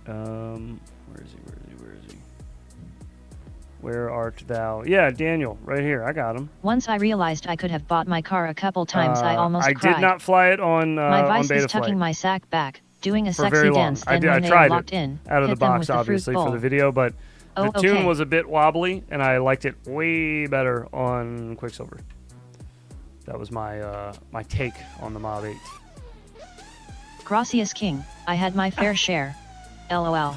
Where is he? Where art thou? Yeah, Daniel, right here. I got him. Once I realized I could have bought my car a couple times, I almost I cried. did not fly it on My on vice beta is tucking flight my sack back, doing a for sexy very long. dance, I then did. I when they are tried locked it in, out of the hit them box, with the fruit obviously, for bowl. the video, but the Oh, tune okay. was a bit wobbly, and I liked it way better on Quicksilver. That was my my take on the Mob 8. Gracias King, I had my fair share. LOL.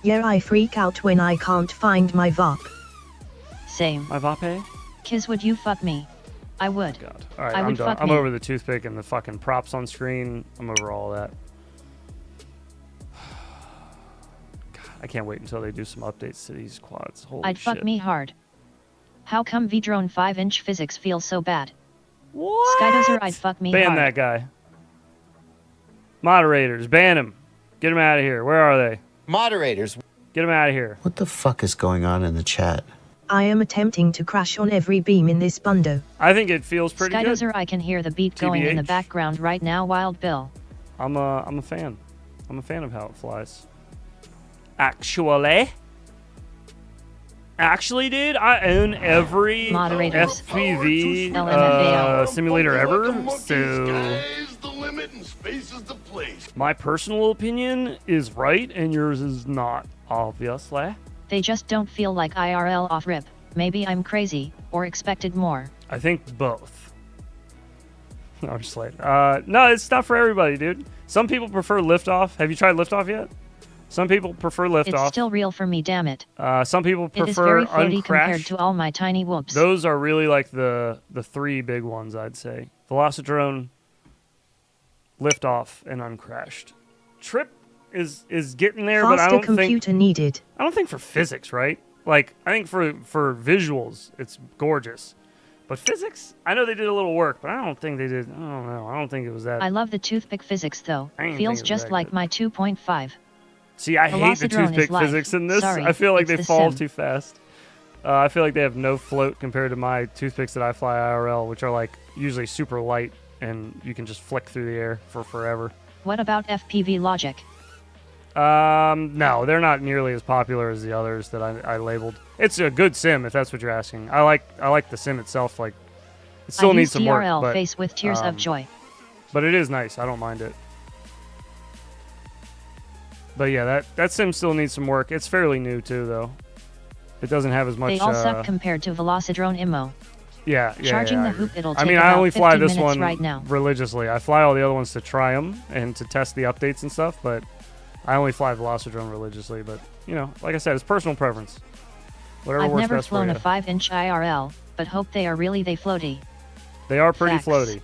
Yeah, I freak out when I can't find my VOP. Same. My Vape? Kiz, would you fuck me? I would. God. All right, I I'm would done. fuck I'm me. over the toothpick and the fucking props on screen. I'm over all that. God, I can't wait until they do some updates to these quads. Holy I'd shit. fuck me hard. How come V-Drone 5-inch physics feels so bad? What? Skydozer, I'd fuck me Ban hard. that guy. Moderators, ban him. Get him out of here. Where are they? Moderators. Get him out of here. What the fuck is going on in the chat? I am attempting to crash on every beam in this bundo. I think it feels pretty good. Skydozer, I can hear the beat going in the TBH. background right now, Wild Bill. I'm a fan. I'm a fan of how it flies. Actually, dude, I own every Moderators. FPV LMFAO. simulator ever. So my personal opinion is right, and yours is not, obviously. They just don't feel like IRL off rip. Maybe I'm crazy, or expected more. I think both. No, I'm just like, no, it's not for everybody, dude. Some people prefer liftoff. Have you tried liftoff yet? Some people prefer It's liftoff. still real for me, damn it. Some people It is prefer very floaty compared uncrashed. to all my tiny whoops. Those are really like the three big ones, I'd say. Velocidrone, liftoff, and uncrashed. Trip is getting there, but I Faster don't think computer needed. I don't think for physics, right? Like I think for visuals, it's gorgeous. But physics, I know they did a little work, but I don't think they did. I don't know. I don't think it was that. I love the toothpick physics though. I didn't Feels think it was just that like good. my 2.5. See, I hate the Velocidrone is toothpick life. physics in this. Sorry, I feel like it's they the fall sim. too fast. I feel like they have no float compared to my toothpicks that I fly IRL, which are like usually super light and you can just flick through the air for forever. What about FPV logic? No, they're not nearly as popular as the others that I labeled. It's a good sim if that's what you're asking. I like the sim itself. Like, it still needs some work. But, face with tears of joy. But it is nice. I don't mind it. But yeah, that sim still needs some work. It's fairly new too, though. It doesn't have as much. They all suck compared to Velocidrone Immo. Yeah. Charging the hoop, it'll take I mean, about I only fly 50 this one right now. religiously. I fly all the other ones to try them and to test the updates and stuff, but I only fly Velocidrone religiously. But, you know, like I said, it's personal preference. Whatever I've works never best flown for a you. 5-inch IRL, but hope they are really floaty. They are pretty Facts. floaty.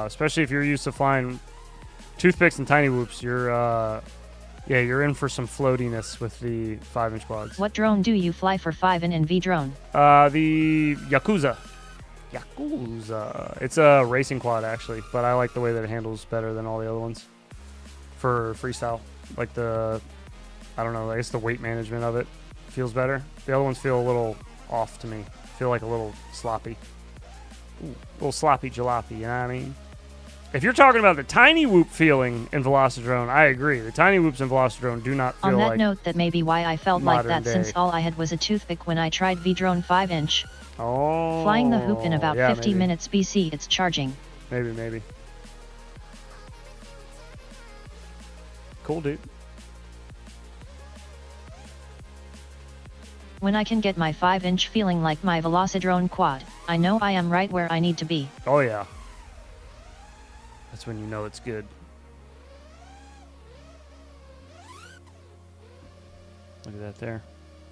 Especially if you're used to flying toothpicks and tiny whoops, you're in for some floatiness with the 5-inch quads. What drone do you fly for 5 in V drone? The Yakuza. It's a racing quad, actually, but I like the way that it handles better than all the other ones for freestyle. Like I don't know, I guess the weight management of it feels better. The other ones feel a little off to me. Feel like a little sloppy. Ooh, a little sloppy jalopy, you know what I mean? If you're talking about the tiny whoop feeling in Velocidrone, I agree. The tiny whoops in Velocidrone do not feel On that like note, that may be why I felt like that, day. since all I had was a toothpick when I tried V-Drone 5-inch. Oh. Flying the hoop in about 50 maybe. minutes BC, it's charging. Maybe. Cool, dude. When I can get my 5-inch feeling like my Velocidrone quad, I know I am right where I need to be. Oh, yeah. That's when you know it's good. Look at that there.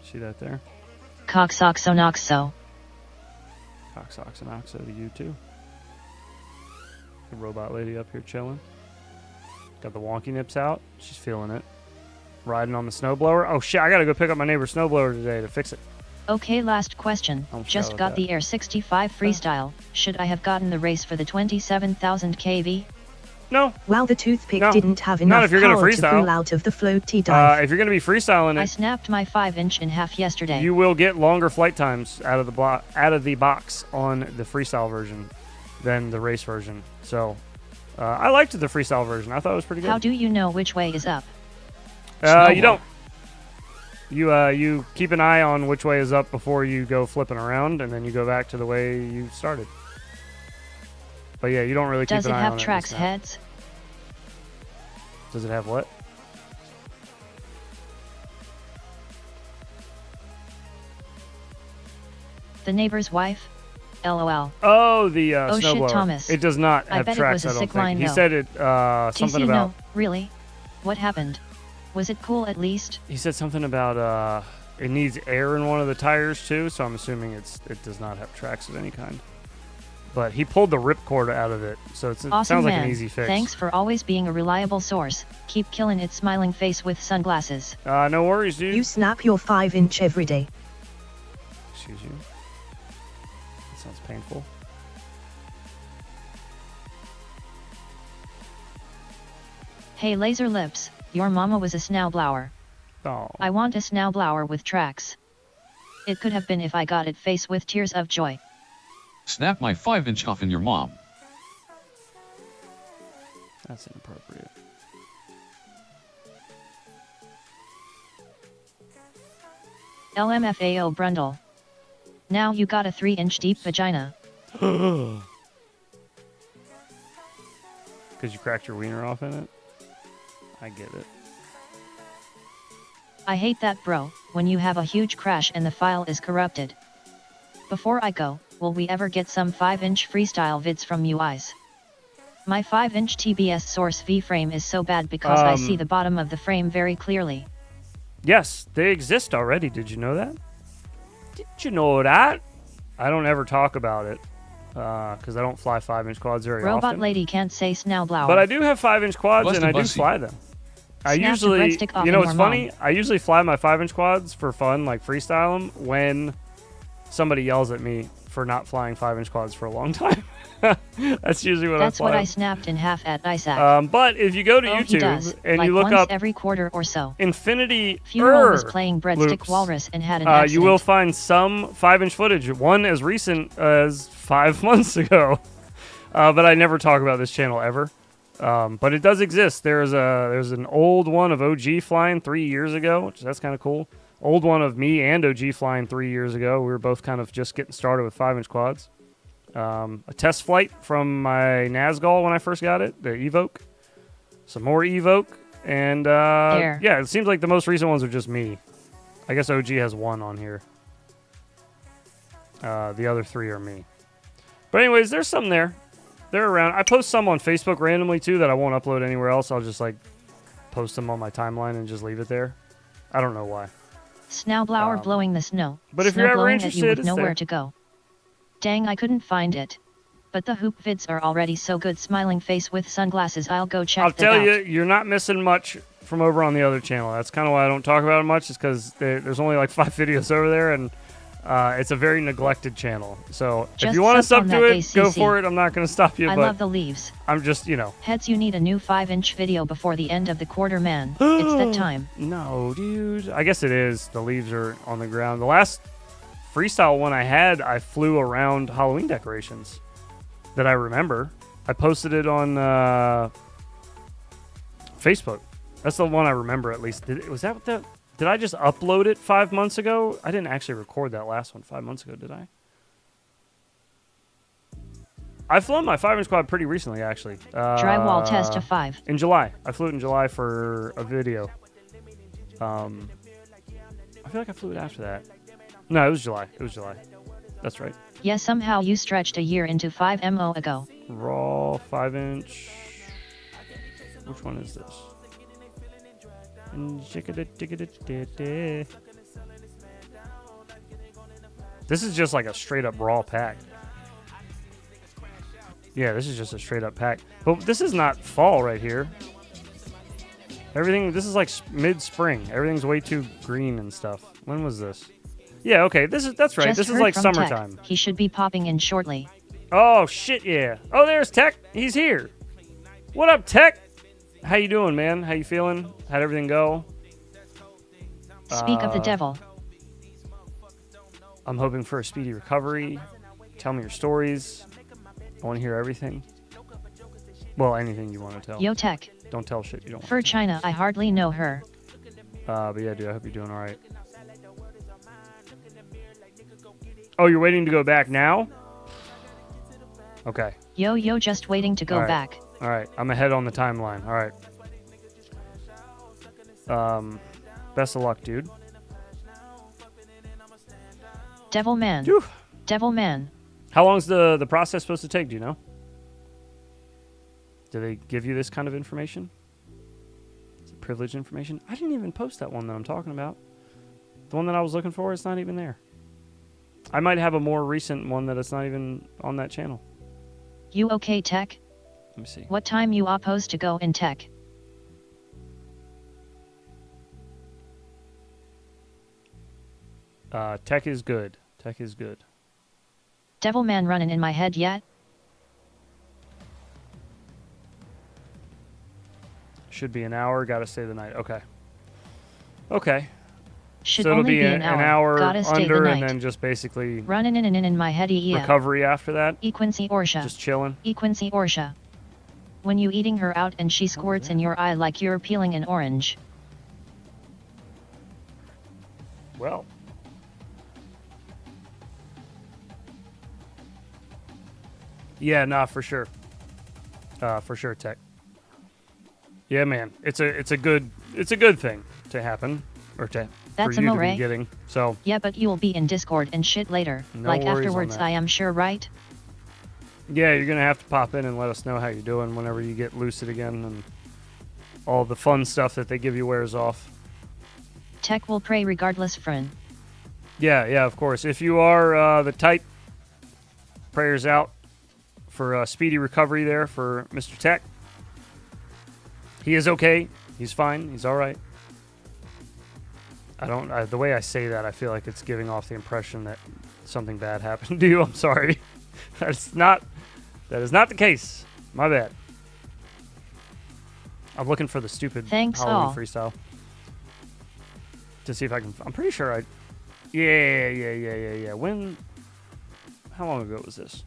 See that there? Coxoxonoxo. Coxoxonoxo to you too. The robot lady up here chilling. Got the wonky nips out. She's feeling it. Riding on the snowblower. Oh shit, I gotta go pick up my neighbor's snowblower today to fix it. Okay, last question. Just got the Air 65 Freestyle. Should I have gotten the race for the 27,000 kV? No. Well, the toothpick No. didn't have Not enough if you're gonna power to freestyle. pull out of the floaty dive. If you're gonna be freestyling I it, snapped my 5-inch in half yesterday. you will get longer flight times out of the box on the freestyle version than the race version. So, I liked the freestyle version. I thought it was pretty good. How do you know which way is up? You don't. You keep an eye on which way is up before you go flipping around, and then you go back to the way you started. But yeah, you don't really keep Does an it eye on have it. tracks heads? Does it have what? The neighbor's wife? LOL. Oh, the Oh snowblower. shit, Thomas. It does not I have bet tracks. it was a I don't sick think. line, He though. said it something TC, about. no, really? What happened? Was it cool at least? He said something about it needs air in one of the tires too. So I'm assuming it does not have tracks of any kind. But he pulled the ripcord out of it, so it Awesome, sounds like man. an easy fix. Thanks for always being a reliable source. Keep killing it, smiling face with sunglasses. No worries, dude. You snap your 5-inch every day. Excuse you. That sounds painful. Hey Laser Lips, your mama was a snowblower. Oh. I want a snowblower with tracks. It could have been if I got it face with tears of joy. Snap my 5-inch off in your mom. That's inappropriate. LMFAO Brundle. Now you got a 3-inch deep vagina. Because you cracked your wiener off in it? I get it. I hate that, bro, when you have a huge crash and the file is corrupted. Before I go, will we ever get some 5-inch freestyle vids from you guys? My 5-inch TBS source V-frame is so bad because I see the bottom of the frame very clearly. Yes, they exist already. Did you know that? Did you know that? I don't ever talk about it because I don't fly 5-inch quads very Robot often. lady can't say snowblower. But I do have 5-inch quads Busted and I do bussy. fly them. I Snap the usually, breadstick off you know in what's your funny? mom. I usually fly my 5-inch quads for fun, like freestyle them, when somebody yells at me for not flying 5-inch quads for a long time. That's usually what That's I fly. what I snapped in half at Isaac. But if you go to Oh, he does, YouTube and like you look once up every quarter or so. Infinity Funeral was playing Breadstick loops, Walrus and had an accident. you will find some 5-inch footage, one as recent as 5 months ago. But I never talk about this channel ever. But it does exist. There's an old one of OG flying 3 years ago, which that's kind of cool. Old one of me and OG flying 3 years ago. We were both kind of just getting started with 5-inch quads. A test flight from my Nazgul when I first got it, the Evoke. Some more Evoke. And yeah, it seems like the most recent ones are just me. I guess OG has one on here. The other 3 are me. But anyways, there's some there. They're around. I post some on Facebook randomly too that I won't upload anywhere else. I'll just like post them on my timeline and just leave it there. I don't know why. Snowblower blowing the snow. But if you're ever Snowblowing interested, at you with it's nowhere there. to go. Dang, I couldn't find it. But the hoop vids are already so good. Smiling face with sunglasses. I'll go check I'll them tell out. you, you're not missing much from over on the other channel. That's kind of why I don't talk about it much. Is because there's only like 5 videos over there, and it's a very neglected channel. So if Just you want to suck sub on to that it, go ACC. for it. I'm not going to stop you. I but love the leaves. I'm just, you know. Heads, you need a new 5-inch video before the end of the quarter, man. It's that time. No, dude. I guess it is. The leaves are on the ground. The last freestyle one I had, I flew around Halloween decorations that I remember. I posted it on Facebook. That's the one I remember at least. Did I just upload it 5 months ago? I didn't actually record that last one 5 months ago, did I? I've flown my 5-inch quad pretty recently, actually. Drywall test to 5. In July. I flew it in July for a video. I feel like I flew it after that. No, it was July. It was July. That's right. Yeah, somehow you stretched a year into 5MO ago. Raw 5-inch. Which one is this? This is just like a straight up raw pack. Yeah, this is just a straight up pack. But this is not fall right here. Everything, this is like mid-spring. Everything's way too green and stuff. When was this? Yeah, okay, that's right. Just this is heard like from Tech. summertime. He should be popping in shortly. Oh, shit, yeah. Oh, there's Tech. He's here. What up, Tech? How you doing, man? How you feeling? How'd everything go? Speak of the devil. I'm hoping for a speedy recovery. Tell me your stories. I want to hear everything. Well, anything you want to tell. Yo, Tech. Don't tell shit you don't want. For China, I hardly know her. But yeah, dude, I hope you're doing all right. Oh, you're waiting to go back now? Okay. Yo, just waiting to go All right. back. All right, I'm ahead on the timeline. All right. Best of luck, dude. Devil man. Phew. Devil man. How long's the process supposed to take, do you know? Do they give you this kind of information? Is it privileged information? I didn't even post that one that I'm talking about. The one that I was looking for, it's not even there. I might have a more recent one that it's not even on that channel. You okay, Tech? Let me see. What time you opposed to go in Tech? Tech is good. Tech is good. Devil man running in my head yet? Should be an hour. Gotta stay the night. Okay. Okay. Should so it'll only be an hour Gotta stay under, the and night. then just basically Running in my head, yeah. recovery after that. Equincy Orsha. Just chilling. Equincy Orsha. When you eating her out and she squirts in your eye like you're peeling an orange. Well. Yeah, nah, for sure. For sure, Tech. Yeah, man, it's a good thing to happen, or That's for you to amore. be getting. So Yeah, but you'll be in Discord and shit later. No like worries on afterwards, that. I am sure, right? yeah, you're gonna have to pop in and let us know how you're doing whenever you get lucid again, and all the fun stuff that they give you wears off. Tech will pray regardless, friend. Yeah, of course. If you are the type, prayers out for speedy recovery there for Mr. Tech. He is okay. He's fine. He's all right. The way I say that, I feel like it's giving off the impression that something bad happened to you. I'm sorry. That is not the case. My bad. I'm looking for the stupid Thanks Halloween all. freestyle to see if I can. I'm pretty sure I. Yeah. How long ago was this?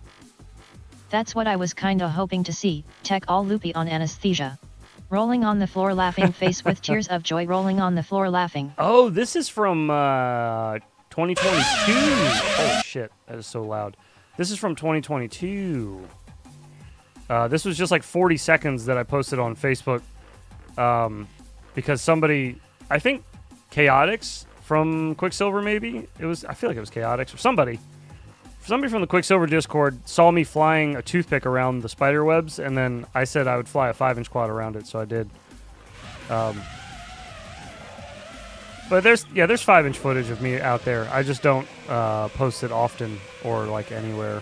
That's what I was kinda hoping to see, tech all loopy on anesthesia. Rolling on the floor laughing face with tears of joy rolling on the floor laughing. Oh, this is from 2022. Holy shit, that is so loud. This is from 2022. This was just like 40 seconds that I posted on Facebook because somebody, I think Chaotix from Quicksilver maybe? I feel like it was Chaotix or somebody from the Quicksilver Discord saw me flying a toothpick around the spider webs, and then I said I would fly a 5-inch quad around it, so I did. But there's 5-inch footage of me out there. I just don't post it often or like anywhere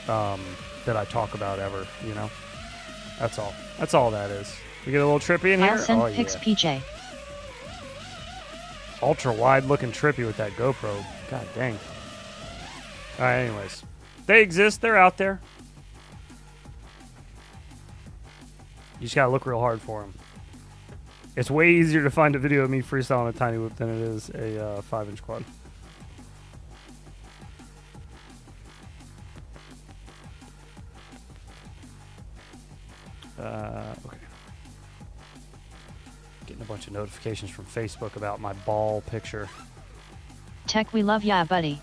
that I talk about ever, you know? That's all. That's all that is. We get a little trippy in here? I'll send pics, PJ. Ultra wide looking trippy with that GoPro. God dang. Alright, anyways. They exist. They're out there. You just gotta look real hard for them. It's way easier to find a video of me freestyling a tiny whoop than it is a 5-inch quad. Okay. Getting a bunch of notifications from Facebook about my ball picture. Tech, we love ya, buddy.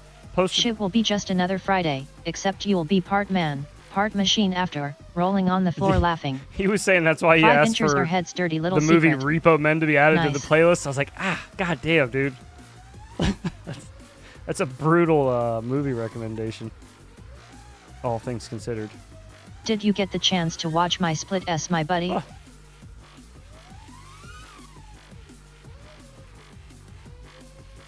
Shit will be just another Friday, except you'll be part man, part machine after, rolling on the floor laughing. He was saying that's why he 5 asked inches for or heads, dirty little the movie secret. Repo Men to be added to Nice. the playlist. I was like, god damn, dude. That's a brutal movie recommendation, all things considered. Did you get the chance to watch my split S, my buddy? Are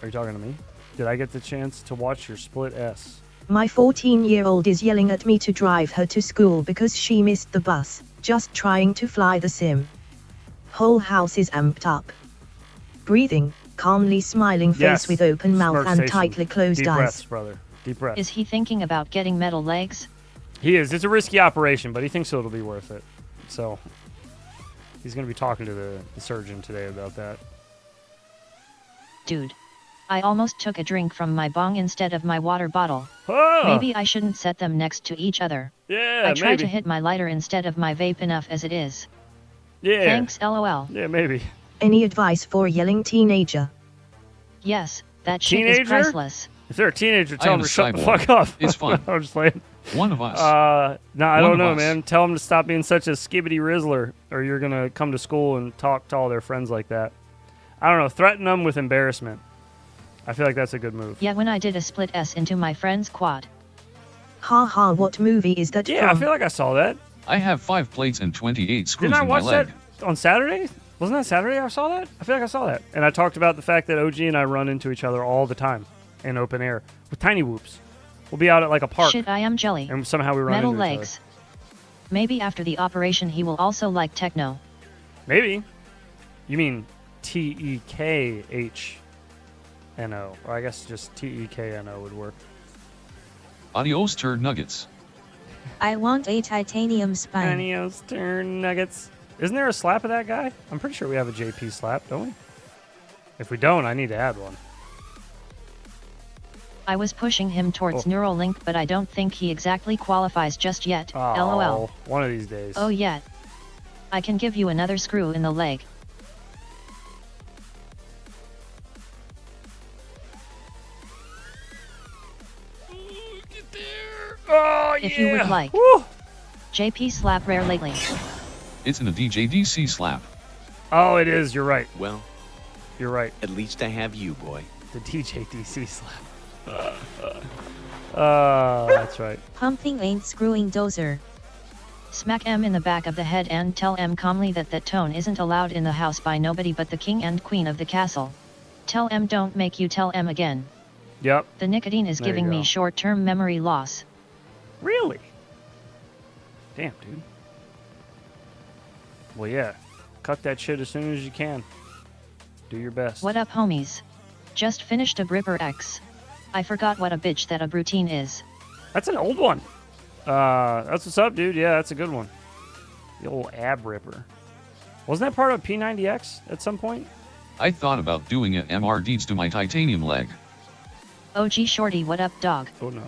you talking to me? Did I get the chance to watch your split S? My 14-year-old is yelling at me to drive her to school because she missed the bus, just trying to fly the sim. Whole house is amped up. Breathing, calmly smiling face Yes. with open mouth Smirk and station. tightly closed Deep eyes. breaths, brother. Deep breaths. Is he thinking about getting metal legs? He is. It's a risky operation, but he thinks it'll be worth it. So he's going to be talking to the surgeon today about that. Dude. I almost took a drink from my bong instead of my water bottle. Oh! Maybe I shouldn't set them next to each other. Yeah, I try maybe. to hit my lighter instead of my vape enough as it is. Yeah. Thanks, LOL. Yeah, maybe. Any advice for yelling teenager? Yes, that shit Teenager? is priceless. If they're a teenager, I tell am them a to shut the cyborg. fuck up. It's fun. I'm just playing. One of us. No, I One don't of know, us. man. Tell them to stop being such a skibbity rizzler, or you're going to come to school and talk to all their friends like that. I don't know. Threaten them with embarrassment. I feel like that's a good move. Yeah, when I did a split S into my friend's quad. Ha ha, what movie is that Yeah, from? I feel like I saw that. I have 5 plates and 28 screws Didn't I in my watch leg. that on Saturday? Wasn't that Saturday I saw that? I feel like I saw that. And I talked about the fact that OG and I run into each other all the time in open air with tiny whoops. We'll be out at like a park. Shit, I am jelly. And somehow we run Metal into each legs. Maybe after the operation he will also like techno. other. Maybe. You mean TEKHNO. Or I guess just TEKNO would work. Adios, turd nuggets. I want a titanium spine. Adios, turn nuggets. Isn't there a slap of that guy? I'm pretty sure we have a JP slap, don't we? If we don't, I need to add one. I was pushing him towards Neuralink, but I don't think he exactly qualifies just yet. Oh, LOL. one of these days. Oh yeah. I can give you another screw in the leg. Oh, If you would like. Woo! JP slap rare lately. It's in a DJDC slap. Oh, it is. You're right. Well, You're right. at least I have you, boy. The DJ DC slap. That's right. Pumping ain't screwing dozer. Smack M in the back of the head and tell M calmly that that tone isn't allowed in the house by nobody but the king and queen of the castle. Tell M don't make you tell M again. Yep. The nicotine is There you giving me go. short-term memory loss. Really? Damn, dude. Well, yeah. Cut that shit as soon as you can. Do your best. What up, homies? Just finished a Bripper X. I forgot what a bitch that a routine is. That's an old one. That's what's up, dude. Yeah, that's a good one. The old ab ripper. Wasn't that part of P90X at some point? I thought about doing an MR deeds to my titanium leg. OG Shorty, what up, dog? Oh no.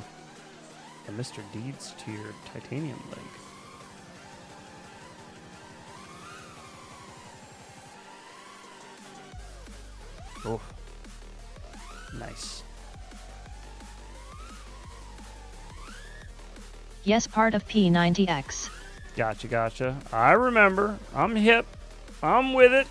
from Mr. Deeds to your titanium leg. Oh, nice. Yes, part of P90X. Gotcha, gotcha. I remember. I'm hip. I'm with it.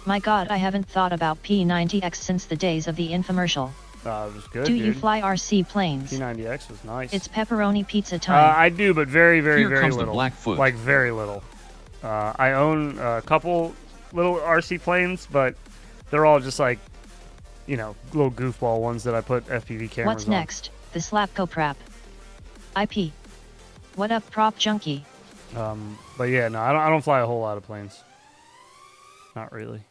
My god, I haven't thought about P90X since the days of the infomercial. It was good, Do dude. you fly RC planes? P90X was nice. It's pepperoni pizza time. I do, but very, very, Here very comes the little. Blackfoot. Like, very little. I own a couple little RC planes, but they're all just like, you know, little goofball ones that I put FPV cameras What's on. next? The Slapco Prap. IP. What up, prop junkie? But yeah, no, I don't fly a whole lot of planes. Not really.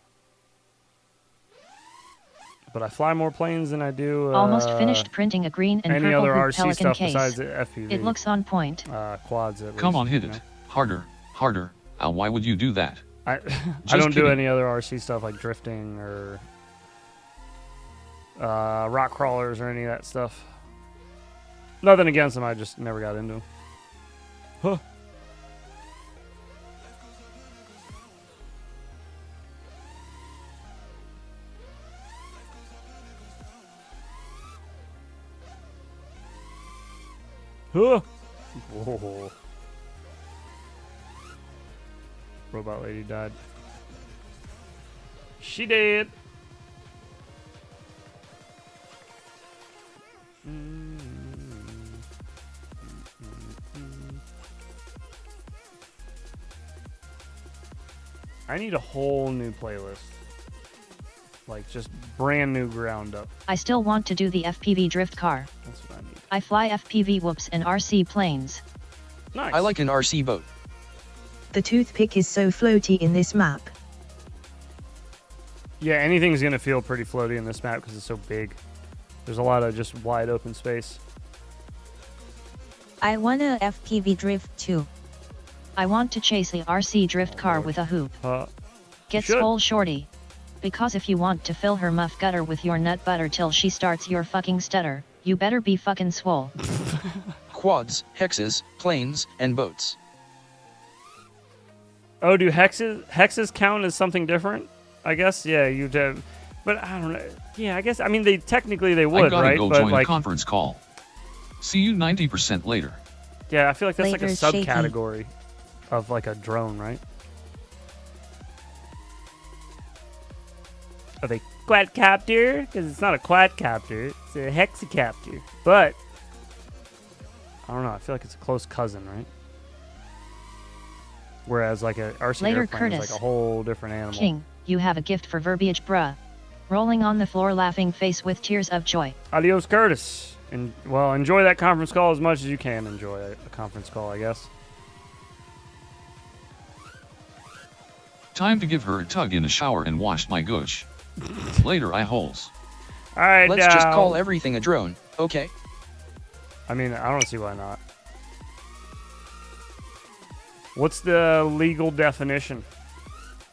But I fly more planes than I do. Almost finished printing a green and any purple other hoop RC Pelican stuff case. besides the FPV. It looks on point. Quads at Come least, on, hit you it. know? Harder, harder. Why would you do that? I Just don't do kidding. any other RC stuff like drifting or rock crawlers or any of that stuff. Nothing against them, I just never got into them. Huh. Huh. Whoa. Robot lady died. She did. I need a whole new playlist. Like, just brand new ground up. I still want to do the FPV drift car. That's what I need. I fly FPV whoops and RC planes. Nice. I like an RC boat. The toothpick is so floaty in this map. Yeah, anything's going to feel pretty floaty in this map because it's so big. There's a lot of just wide open space. I wanna FPV drift too. I want to chase the RC drift car with a hoop. Get should. swole shorty. Because if you want to fill her muff gutter with your nut butter till she starts your fucking stutter, you better be fucking swole. Quads, hexes, planes, and boats. Oh, do hexes count as something different? I guess, yeah, you'd have, but I don't know. Yeah, I guess, I mean, they technically they I would, gotta right? go But join like, a conference call. See you 90% later. yeah, I feel like that's like a Later, shaky. subcategory of like a drone, right? Are they quadcopter? Because it's not a quadcopter, it's a hexacopter. But I don't know. I feel like it's a close cousin, right? Whereas like a RC Later, airplane is Curtis. like a whole different animal. King, you have a gift for verbiage, bruh. Rolling on the floor, laughing face with tears of joy. Adios, Curtis. And well, enjoy that conference call as much as you can enjoy a conference call, I guess. Time to give her a tug in the shower and wash my gooch. Later, I holes. All right, Let's just call everything a drone, okay? I mean, I don't see why not. What's the legal definition,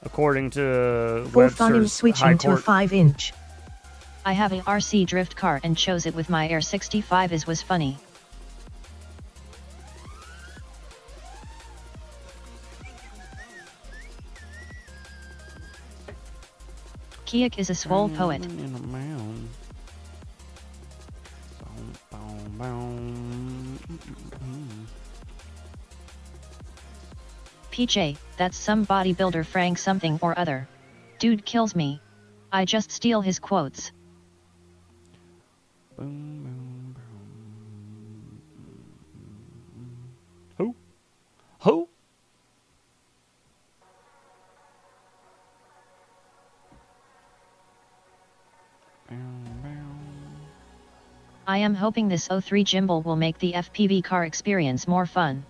according to For fun, I'm Webster's switching High to a Court? 5-inch. I have a RC drift car and chose it with my Air 65 is was funny. Kiak is a swole poet. In a mound. Boom, boom, boom. PJ, that's some bodybuilder Frank something or other. Dude kills me. I just steal his quotes. Boom, boom, boom. Who? Who? I am hoping this O3 gimbal will make the FPV car experience more fun.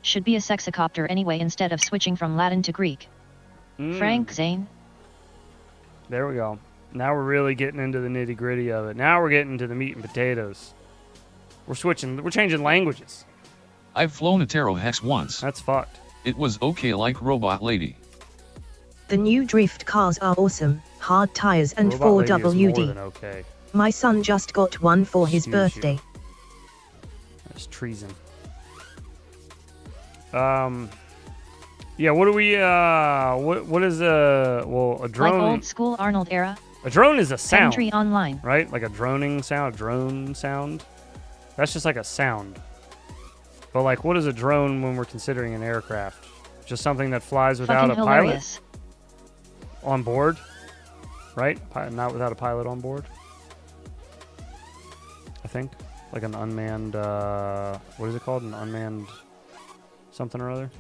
Should be a sexicopter anyway instead of switching from Latin to Greek. Frank Zane? There we go. Now we're really getting into the nitty gritty of it. Now we're getting into the meat and potatoes. We're changing languages. I've flown a Taro Hex once. That's fucked. It was okay like Robot Lady. The new drift cars are awesome. hard tires and Robot 4 lady is more WD. than okay. My son just got one for his Huge. birthday. That's treason. Yeah, what do we, what is a drone? Like old school Arnold era. A drone is a sound, Entry online. right? Like a droning sound, a drone sound. That's just like a sound. But like, what is a drone when we're considering an aircraft? Just something that flies without Fucking a pilot hilarious. on board, right? Not without a pilot on board. I think like an unmanned, what is it called? An unmanned something or other?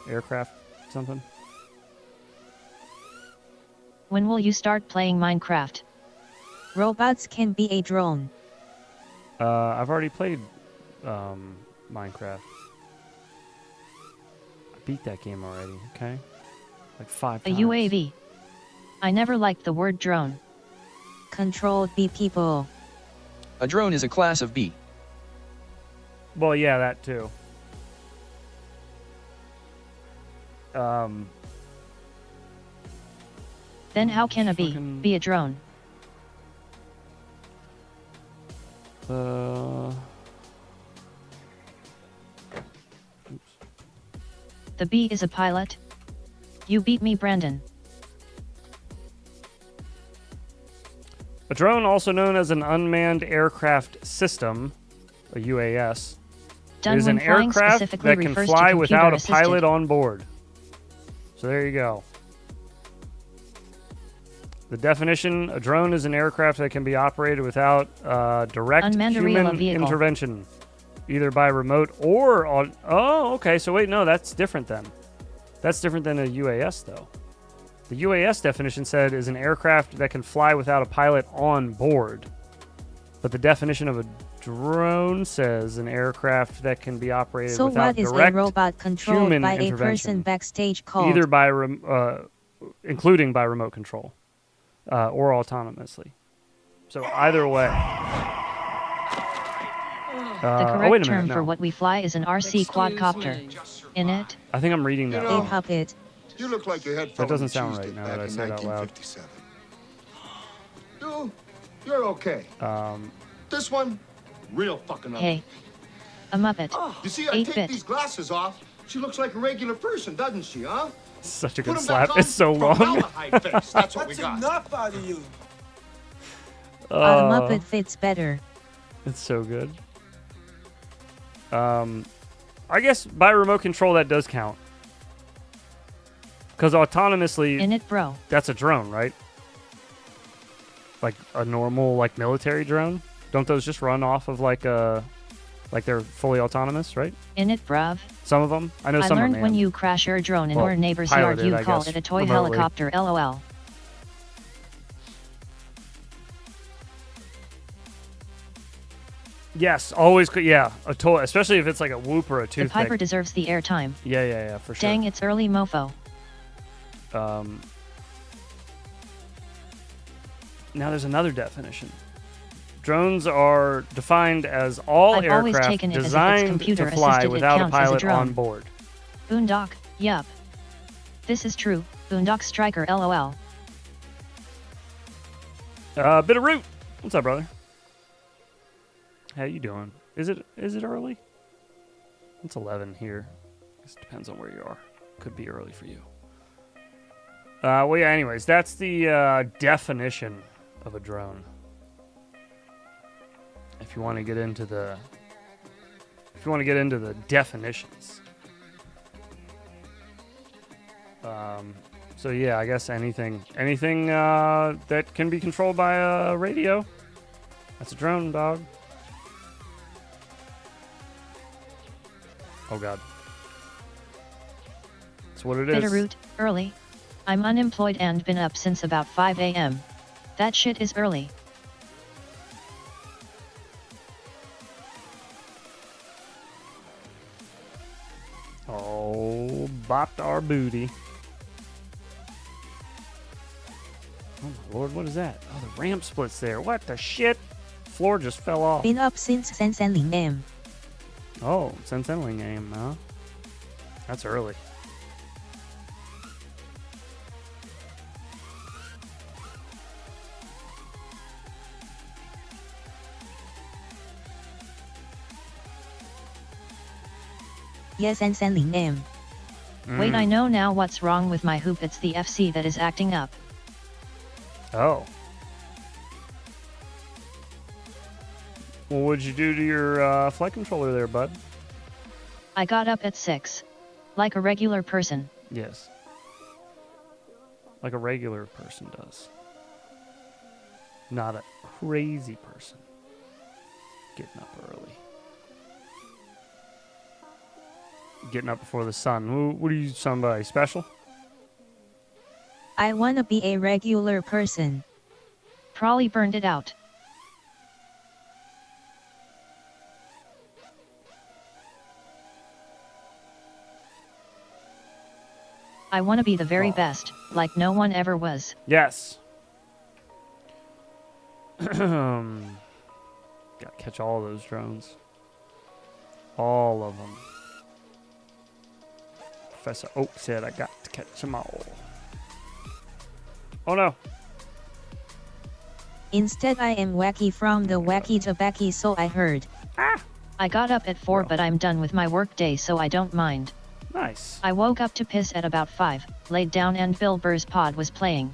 Aircraft something? When will you start playing Minecraft? Robots can be a drone. I've already played Minecraft. I beat that game already, okay? Like 5 A times. UAV. I never liked the word drone. Controlled by people. A drone is a class of bee. Well, yeah, that too. Then how can a bee Fucking- be a drone? The bee is a pilot? You beat me, Brandon. A drone, also known as an unmanned aircraft system, a UAS, Done is when an flying aircraft specifically that can refers to fly without a computer-assisted. pilot on board. So there you go. The definition, a drone is an aircraft that can be operated without direct Unmanned aerial human vehicle. intervention, either by remote or on... Oh, okay, so wait, no, that's different then. That's different than a UAS, though. The UAS definition said is an aircraft that can fly without a pilot on board. But the definition of a drone says an aircraft that can be operated So without what is a direct robot controlled human by a intervention, person backstage called? either by including by remote control or autonomously. So either way. The correct wait a term minute, for no. what we fly is an RC quadcopter. In it, I think I'm reading that. A wrong. puppet. You look like your head That fell doesn't on sound Tuesday right now back that I in say it out loud. 1957. You're okay. This one, real fucking ugly. hey, a Muppet. You see, I 8-bit. take these glasses off. She looks like a regular person, doesn't she, huh? Such a Put good 'em back slap. on, It's so long. formaldehyde face. That's what we got. enough out of you? A Muppet fits better. It's so good. I guess by remote control that does count. Because autonomously, In it, bro. that's a drone, right? Like a normal, like military drone. Don't those just run off of like they're fully autonomous, right? In it, bruv. Some of them. I know I some are learned manned. when you crash your drone in Well, your neighbor's yard, piloted, you I call guess, it a toy remotely. helicopter, lol. Yes, always. Yeah, a toy, especially if it's like a whoop or a The toothpick. Piper deserves the airtime. Yeah, for sure. Dang, it's early, mofo. Now there's another definition. Drones are defined as all I've always aircraft taken it as if it's designed to computer fly assisted, it without a counts as a pilot drone. on board. Boondock, yup. This is true. Boondock Striker, lol. Bit of root. What's up, brother? How you doing? Is it early? It's 11 here. It depends on where you are. Could be early for you. Well, yeah. Anyways, that's the definition of a drone. If you want to get into the definitions. So yeah, I guess anything that can be controlled by a radio, that's a drone, dog. Oh god. That's what it is. Bitterroot, early. I'm unemployed and been up since about 5 a.m. That shit is early. Oh, bopped our booty. Oh my lord, what is that? Oh, the ramp splits there. What the shit? Floor just fell off. Been up since Sensenling M. Oh, Sensenling game, huh? That's early. Yes, and sending them. Wait, I know now what's wrong with my hoop. It's the FC that is acting up. Oh. Well, what'd you do to your flight controller there, bud? I got up at 6. Like a regular person. Yes. Like a regular person does. Not a crazy person. Getting up early. Getting up before the sun. What are you, somebody special? I wanna be a regular person. Probably burned it out. I want to be the very best, like no one ever was. Yes. Gotta catch all those drones. All of them. Professor Oak said I got to catch them all. Oh no. Instead I am wacky from the wacky tobacco, so I heard. I got up at 4, but I'm done with my work day, so I don't mind. Nice. I woke up to piss at about 5, laid down and Bill Burr's pod was playing.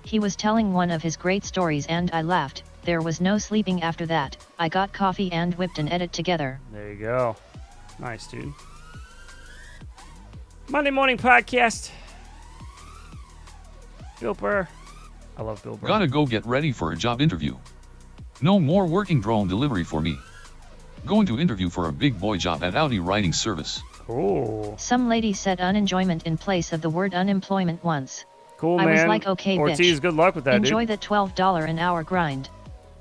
He was telling one of his great stories and I laughed. There was no sleeping after that. I got coffee and whipped an edit together. There you go. Nice, dude. Monday morning podcast. Bill Burr. I love Bill Burr. Gotta go get ready for a job interview. No more working drone delivery for me. Going to interview for a big boy job at Audi Writing Service. Cool. Some lady said unenjoyment in place of the word unemployment once. Cool, I man. was like, okay, Ortiz, bitch. good luck with that, Enjoy dude. the $12 an hour grind.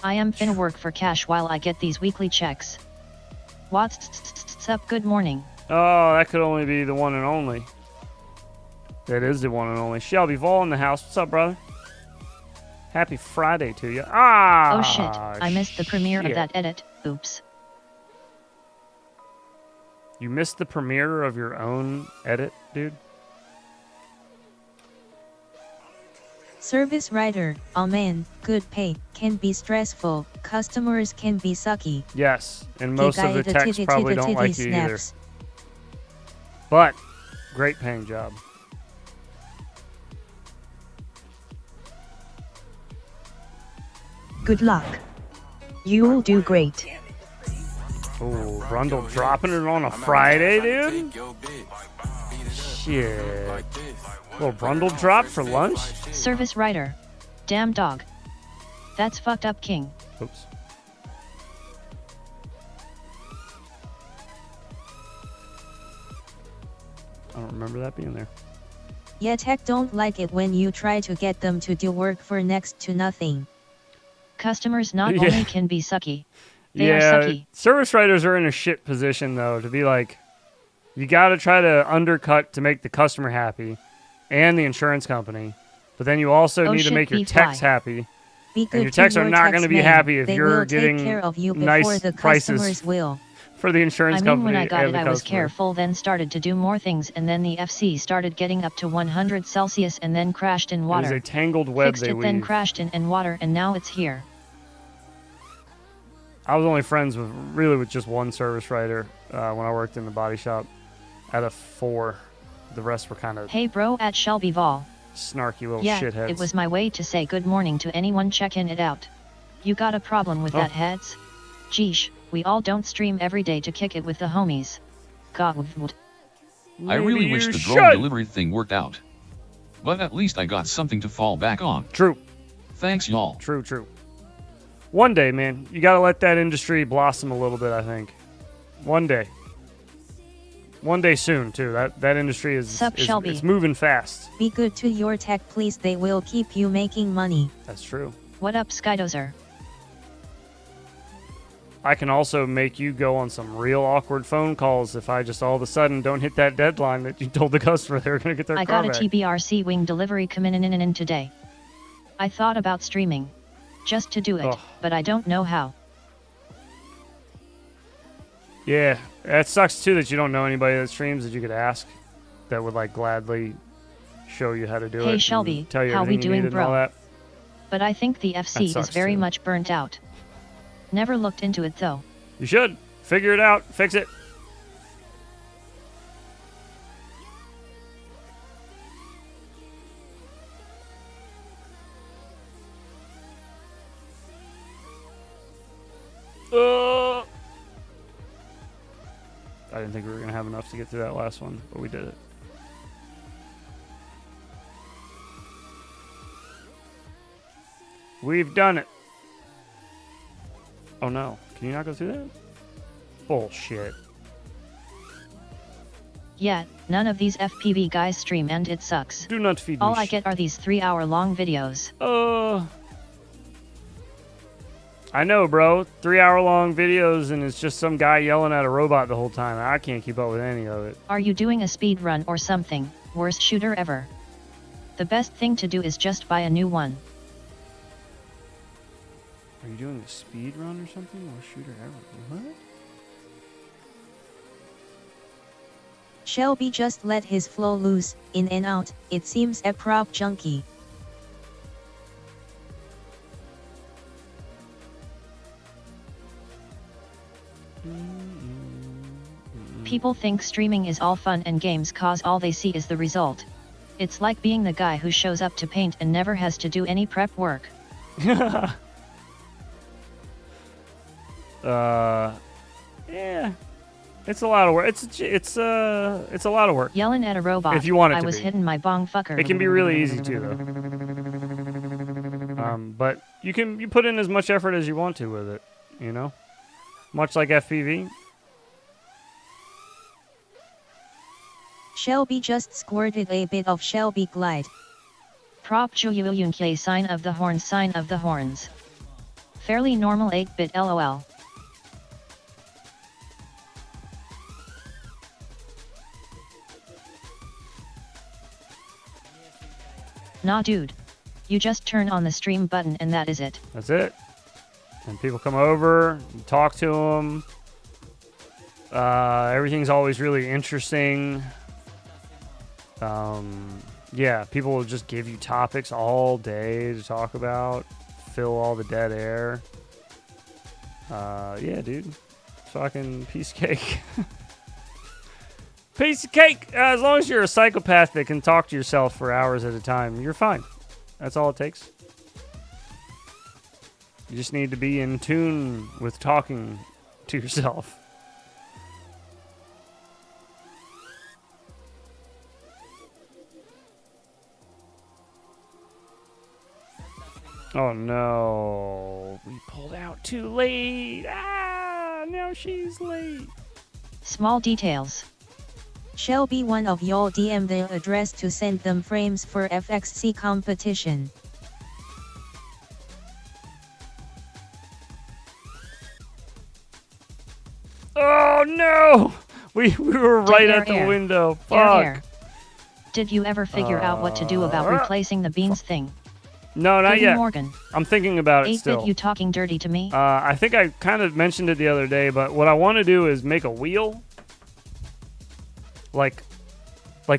I am finna work for cash while I get these weekly checks. What's up? Good morning. Oh, that could only be the one and only. That is the one and only. Shelby Vol in the house. What's up, brother? Happy Friday to you. Oh shit, I missed the premiere of shit. that edit. Oops. You missed the premiere of your own edit, dude? Service writer, amen, good pay, can be stressful, customers can be sucky. Yes, and most of the techs probably don't like you either. Snaps. But, great paying job. Good luck. You'll do great. Oh, Brundle dropping it on a Friday, dude? Shit. Little Brundle drop for lunch? Service writer. Damn dog. That's fucked up, king. Oops. I don't remember that being there. Yeah, tech don't like it when you try to get them to do work for next to nothing. Customers not Yeah. only can be sucky, they are sucky. Service writers are in a shit position, though, to be like, you got to try to undercut to make the customer happy and the insurance company, but then you also need to make your techs happy. Be And good your to techs are your not techs, going to be man. happy if They you're will getting take care of you before nice the prices customers will. for the insurance I mean, company when I got and it, the I was customer. careful, then started to do more things, and then the FC started getting up to 100 Celsius and then crashed in It water. was a tangled web Fixed they it, then weave. crashed in water, and now it's here. I was only friends with just one service writer when I worked in the body shop. Out of 4, the rest were kind of Hey bro, at Shelby Vol. snarky little Yeah, shitheads. it was my way to say good morning to anyone checking it out. You got a problem with that, heads? Geesh, we all don't stream every day to kick it with the homies. God. I really Maybe wish you the should. drone delivery thing worked out. But at least I got something to fall back on. True. Thanks, y'all. True. One day, man, you got to let that industry blossom a little bit, I think. One day. One day soon, too. That industry is Shelby. it's moving fast. Be good to your tech, please. They will keep you making money. That's true. What up, Skydozer? I can also make you go on some real awkward phone calls if I just all of a sudden don't hit that deadline that you told the customer they were going to get their I car got a back. TBRC wing delivery coming in today. I thought about streaming. Just to do it, Ugh. but I don't know how. Yeah, that sucks too that you don't know anybody that streams that you could ask that would like gladly show you how to do it. Hey and Shelby, tell you how we everything you doing, needed and all bro? that. But I think the FC is sucks, very too. much burnt out. Never looked into it though. You should figure it out, fix it. I didn't think we were going to have enough to get through that last one, but we did it. We've done it. Oh no. Can you not go through that? Bullshit. Yeah, none of these FPV guys stream and it sucks. Do not feed me. All I get are these 3-hour-long videos. I know, bro. 3-hour-long videos and it's just some guy yelling at a robot the whole time. I can't keep up with any of it. Are you doing a speed run or something? Worst shooter ever. The best thing to do is just buy a new one. Are you doing a speed run or something? Worst shooter ever. What? Shelby just let his flow loose, in and out, it seems a prop junkie. People think streaming is all fun and games cause all they see is the result. It's like being the guy who shows up to paint and never has to do any prep work. Yeah. It's a lot of work. It's a lot of work. Yelling at a robot. If you want it I to was be. hitting my bong fucker. It can be really easy too, though. But you put in as much effort as you want to with it, you know? Much like FPV. Shelby just squirted a bit of Shelby Glide. Prop Chuyuyunkye sign of the horns, sign of the horns. Fairly normal 8-bit LOL. Nah dude. You just turn on the stream button and that is it. That's it. And people come over, you talk to them. Everything's always really interesting. Yeah, people will just give you topics all day to talk about. Fill all the dead air. Yeah, dude. Fucking piece of cake. Piece of cake! As long as you're a psychopath that can talk to yourself for hours at a time, you're fine. That's all it takes. You just need to be in tune with talking to yourself. Oh no. We pulled out too late. Ah, now she's late. Small details. Shelby, one of y'all DM the address to send them frames for FXC competition. Oh no! We were right at the window. Fuck. Did you ever figure out what to do about replacing the beans thing? No, not Vivi yet. Morgan. I'm thinking about it 8-bit still. you talking dirty to me? I think I kind of mentioned it the other day, but what I want to do is make a wheel. Like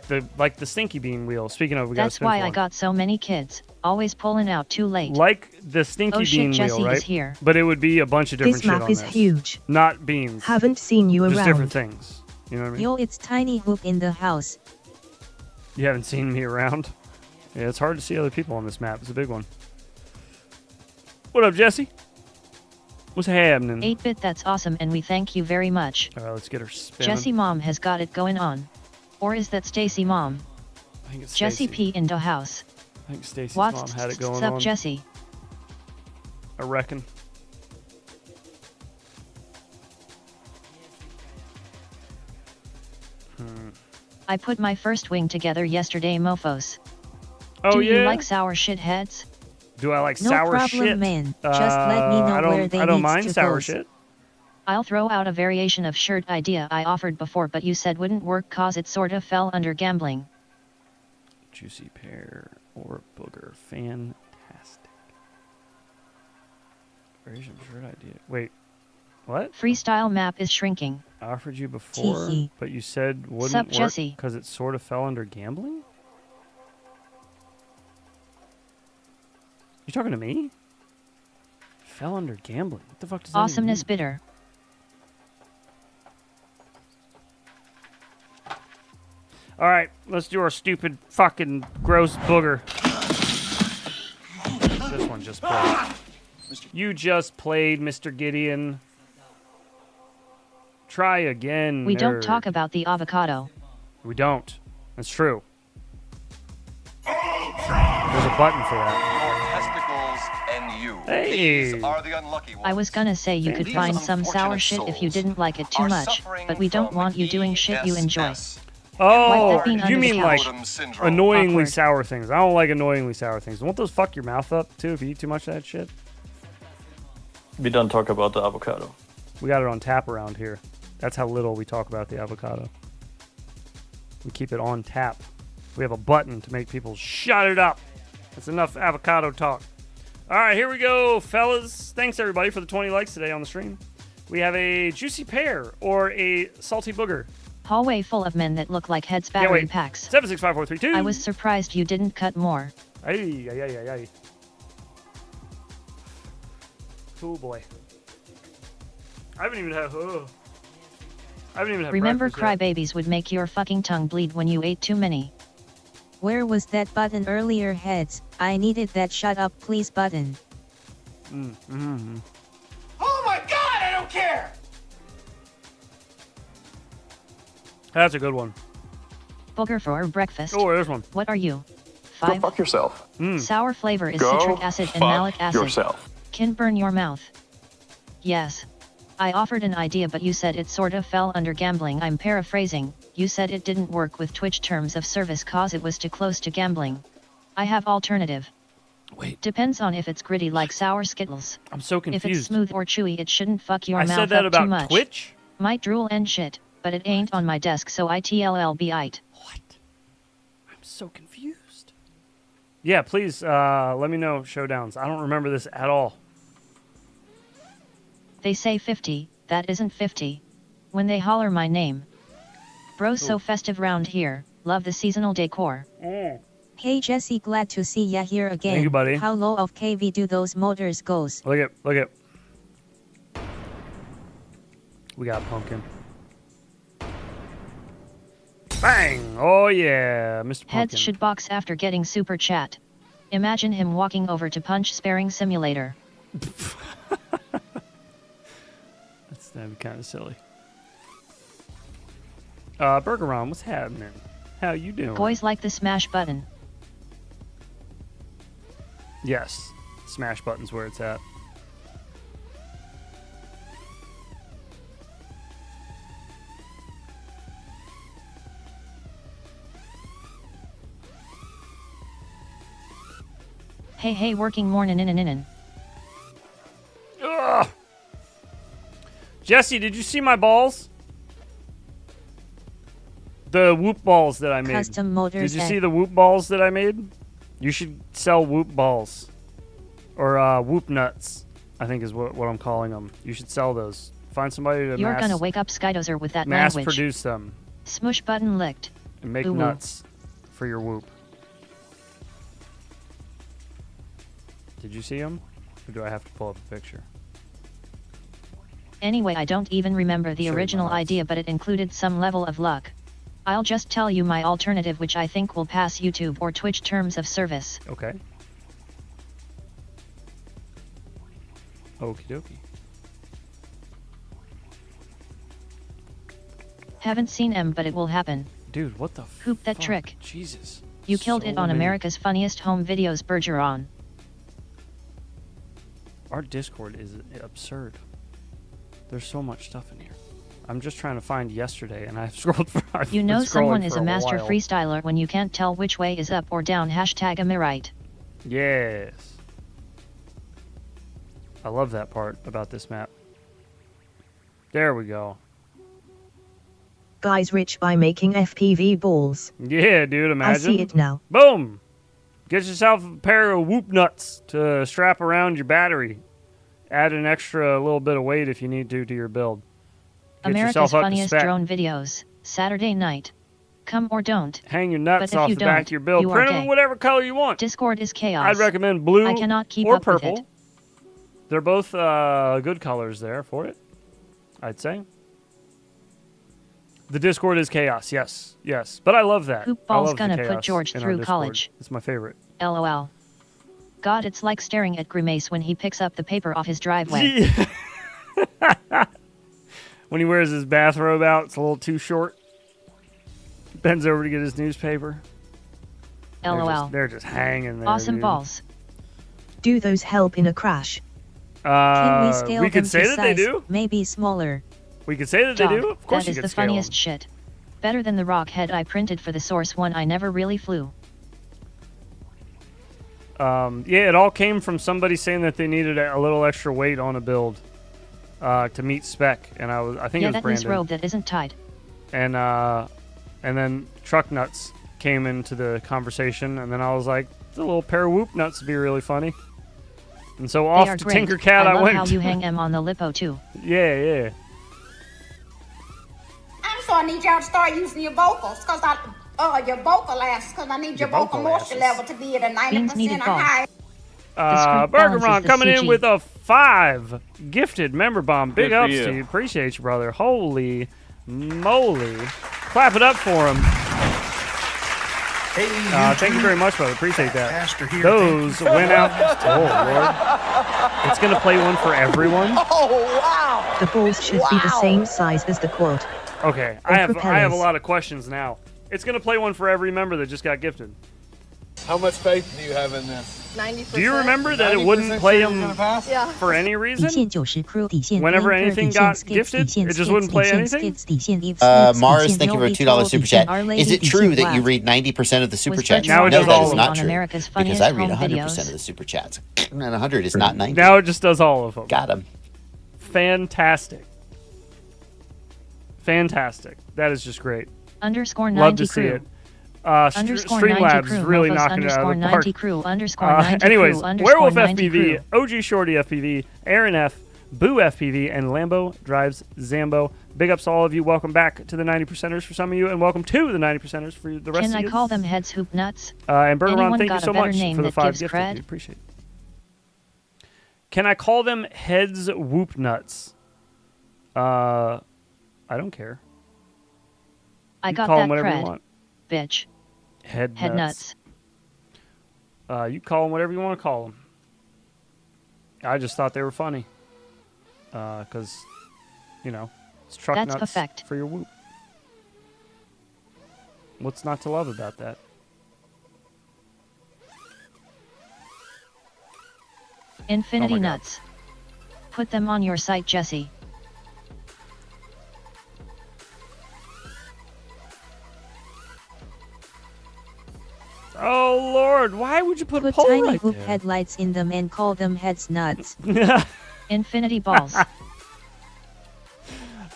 the stinky bean wheel. Speaking of, we got That's why I got so many kids. Always pulling out too late. Like the stinky bean Jesse wheel, right? is here. But it would be a bunch of different This shit map on is this. huge. Not beans. Haven't seen you Just around. different things. You know what I mean? Yo, it's tinywhoop in the house. You haven't seen me around? Yeah, it's hard to see other people on this map. It's a big one. What up, Jesse? What's happening? 8-bit, that's awesome, and we thank you very much. All right, let's get her spinning. Jesse Mom has got it going on. Or is that Stacy Mom? I think it's Jesse Stacy. P in the house. I think Stacy's What's mom had it going up, on. Jesse? I reckon. I put my first wing together yesterday, mofos. Oh, Do yeah? you like sour shitheads? Do I like No sour problem, shit? man. Just let me know where they I don't needs mind to sour go. shit. I'll throw out a variation of shirt idea I offered before but you said wouldn't work cause it sorta fell under gambling. Juicy pear or booger. Fantastic. Variation of shirt idea. Wait. What? Freestyle map is shrinking. I offered you before, Tee-hee. but you said wouldn't Sup, work Jesse? because it sort of fell under gambling? You talking to me? Fell under gambling. What the fuck does that even Awesomeness mean? bitter. All right, let's do our stupid fucking gross booger. This one just played. You just played, Mr. Gideon. Try again. We don't nerd. talk about the avocado. We don't. That's true. There's a button for that. Testicles and you. Hey. These are the unlucky ones. I was gonna say you could These find some sour unfortunate shit if you souls didn't like it too are much, suffering but we don't from want you doing shit you enjoy. ESS. Oh, Wipe that bean you under the mean like couch. Syndrome. annoyingly Awkward. sour things. I don't like annoyingly sour things. Won't those fuck your mouth up too if you eat too much of that shit? We don't talk about the avocado. We got it on tap around here. That's how little we talk about the avocado. We keep it on tap. We have a button to make people shut it up. That's enough avocado talk. All right, here we go, fellas. Thanks, everybody, for the 20 likes today on the stream. We have a juicy pear or a salty booger. Hallway full of men that look like heads Yeah, battery wait. packs. 765432. I was surprised you didn't cut more. Ay, ay, ay, ay, ay. Cool boy. I haven't even had. Remember breakfast yet. crybabies would make your fucking tongue bleed when you ate too many. Where was that button earlier, heads? I needed that shut up please button. Oh my god, I don't care! That's a good one. Booger for breakfast. Oh, there's one. What are you? 5. Fuck yourself. Sour flavor is Go citric acid and fuck malic acid. yourself. Can burn your mouth. Yes. I offered an idea but you said it sort of fell under gambling. I'm paraphrasing. You said it didn't work with Twitch terms of service cause it was too close to gambling. I have alternative. Wait. Depends on if it's gritty like sour Skittles. I'm so If confused. it's smooth or chewy it shouldn't fuck your I mouth said that up too about much. Twitch? Might drool and shit, but it ain't on my desk so ITLLBite. What? I'm so confused. Yeah, please let me know showdowns. I don't remember this at all. They say 50, that isn't 50. When they holler my name. Bro's so festive round here, love the seasonal decor. Hey Jesse, glad to see ya here again. Thank you, buddy. How low of KV do those motors goes? Look at. We got pumpkin. Bang! Oh yeah, Mr. Pumpkin. Heads should box after getting super chat. Imagine him walking over to Punch Sparing Simulator. That'd be kind of silly. Burger Ron, what's happening? How you doing? Boys like the smash button. Yes, smash button's where it's at. Hey, working mornin' in. Ugh. Jesse, did you see my balls? The whoop balls that I made. Custom motors. Did you see the whoop balls that I made? You should sell whoop balls. Or whoop nuts, I think is what I'm calling them. You should sell those. Find somebody to You're gonna wake up Skydozer with that mass language. produce them. Smush button licked. And make Ooh. nuts for your whoop. Did you see them? Or do I have to pull up a picture? Anyway, I don't even remember the Show you my original nuts. idea, but it included some level of luck. I'll just tell you my alternative, which I think will pass YouTube or Twitch terms of service. Okay. Okie dokie. Haven't seen M, but it will happen. Dude, what the Hoop that fuck? trick. Jesus. You killed So it on many- America's Funniest Home Videos, Bergeron. Our Discord is absurd. There's so much stuff in here. I'm just trying to find yesterday, and I've scrolled for. I've You know been someone scrolling is for a master while. freestyler when you can't tell which way is up or down. Hashtag am I right? Yes. I love that part about this map. There we go. Guys rich by making FPV balls. Yeah, dude, imagine. I see it now. Boom! Get yourself a pair of whoop nuts to strap around your battery. Add an extra little bit of weight if you need to your build. Get America's yourself up to Funniest spec. Drone Videos, Saturday night. Come or don't. Hang your nuts But if off you the back of don't, your build. you are Print them gay. whatever color you want. Discord is chaos. I'd recommend blue I cannot keep or up with purple. it. They're both good colors there for it, I'd say. The Discord is chaos, yes. But I love that. Hoop I ball's love the gonna put chaos George in our through Discord. college. It's my favorite. LOL. God, it's like staring at Grimace when he picks up the paper off his driveway. When he wears his bathrobe out, it's a little too short. Bends over to get his newspaper. LOL. They're just hanging there. Awesome dude. balls. Do those help in a crash? Can we scale we them could say to that they size? do. Maybe smaller. We could say that Dog, they do. Of course, that is you the could scale funniest them. shit. Better than the rock head I printed for the source one I never really flew. Yeah, it all came from somebody saying that they needed a little extra weight on a build to meet spec, and I think it was that Brandon. loose robe that isn't tied. And then truck nuts came into the conversation, and then I was like, a little pair of whoop nuts would be really funny. And so They off are to great. Tinkercad I I love went. how you hang em on the lipo too. Yeah. So I need y'all to start using your vocals, cause your vocal asses, cause I need your vocal moisture level to be at a 90% or higher. Burger Ron the coming in CG. with a 5 gifted member bomb. Big Good for ups you. to you. Appreciate you, brother. Holy moly. Clap it up for him. Thank you very much, brother. Appreciate that. Those went out. Oh, Lord. It's going to play one for everyone. The balls should be the same size as the quad. Okay, Or I have a propellers. lot of questions now. It's going to play one for every member that just got gifted. How much faith do you have in this? 90%. Do you remember that it wouldn't play them Yeah. for any 底 reason?线90 crew 底线 Whenever blinker anything 底线got skids gifted, 底线 it just skids wouldn't play 底线 anything? skids 底线 if skids Mars, 底线thank you for a no $2 recall super 底线chat. Our Lady Is it 底线 true that you black. read 90% of the super Was chats? Now it No, does that all is of not them. true. America's Because Funniest I read Home 100% Videos. of the super chats. And 100 is not 90. Now it just does all of them. Got him. Fantastic. Fantastic. That is just great. Underscore 90 Love to see crew. it. Underscore 90 Streamlabs crew. is really Mofos knocking it out underscore of the 90 park. crew. Underscore 90 Anyways, crew. Underscore Werewolf 90 FPV, crew. OG Shorty FPV, Aaron F, Boo FPV, and Lambo Drives Zambo. Big ups to all of you. Welcome back to the 90%ers for some of you, and welcome to the 90%ers for the rest Can of I you. call them heads hoop nuts? And Burger Ron, Anyone thank you got a so better much name for the that 5 gives gifted. cred? We appreciate it. Can I call them heads whoop nuts? I don't care. I You got call that them whatever you cred. want. Bitch. Head Head nuts. nuts. You call them whatever you want to call them. I just thought they were funny. Because, it's truck That's nuts perfect. for your whoop. What's not to love about that? Infinity Oh my God. nuts. Put them on your site, Jesse. Oh, Lord. Why would you put a Put pole tiny right hoop there? headlights in them and call them heads nuts. Infinity balls.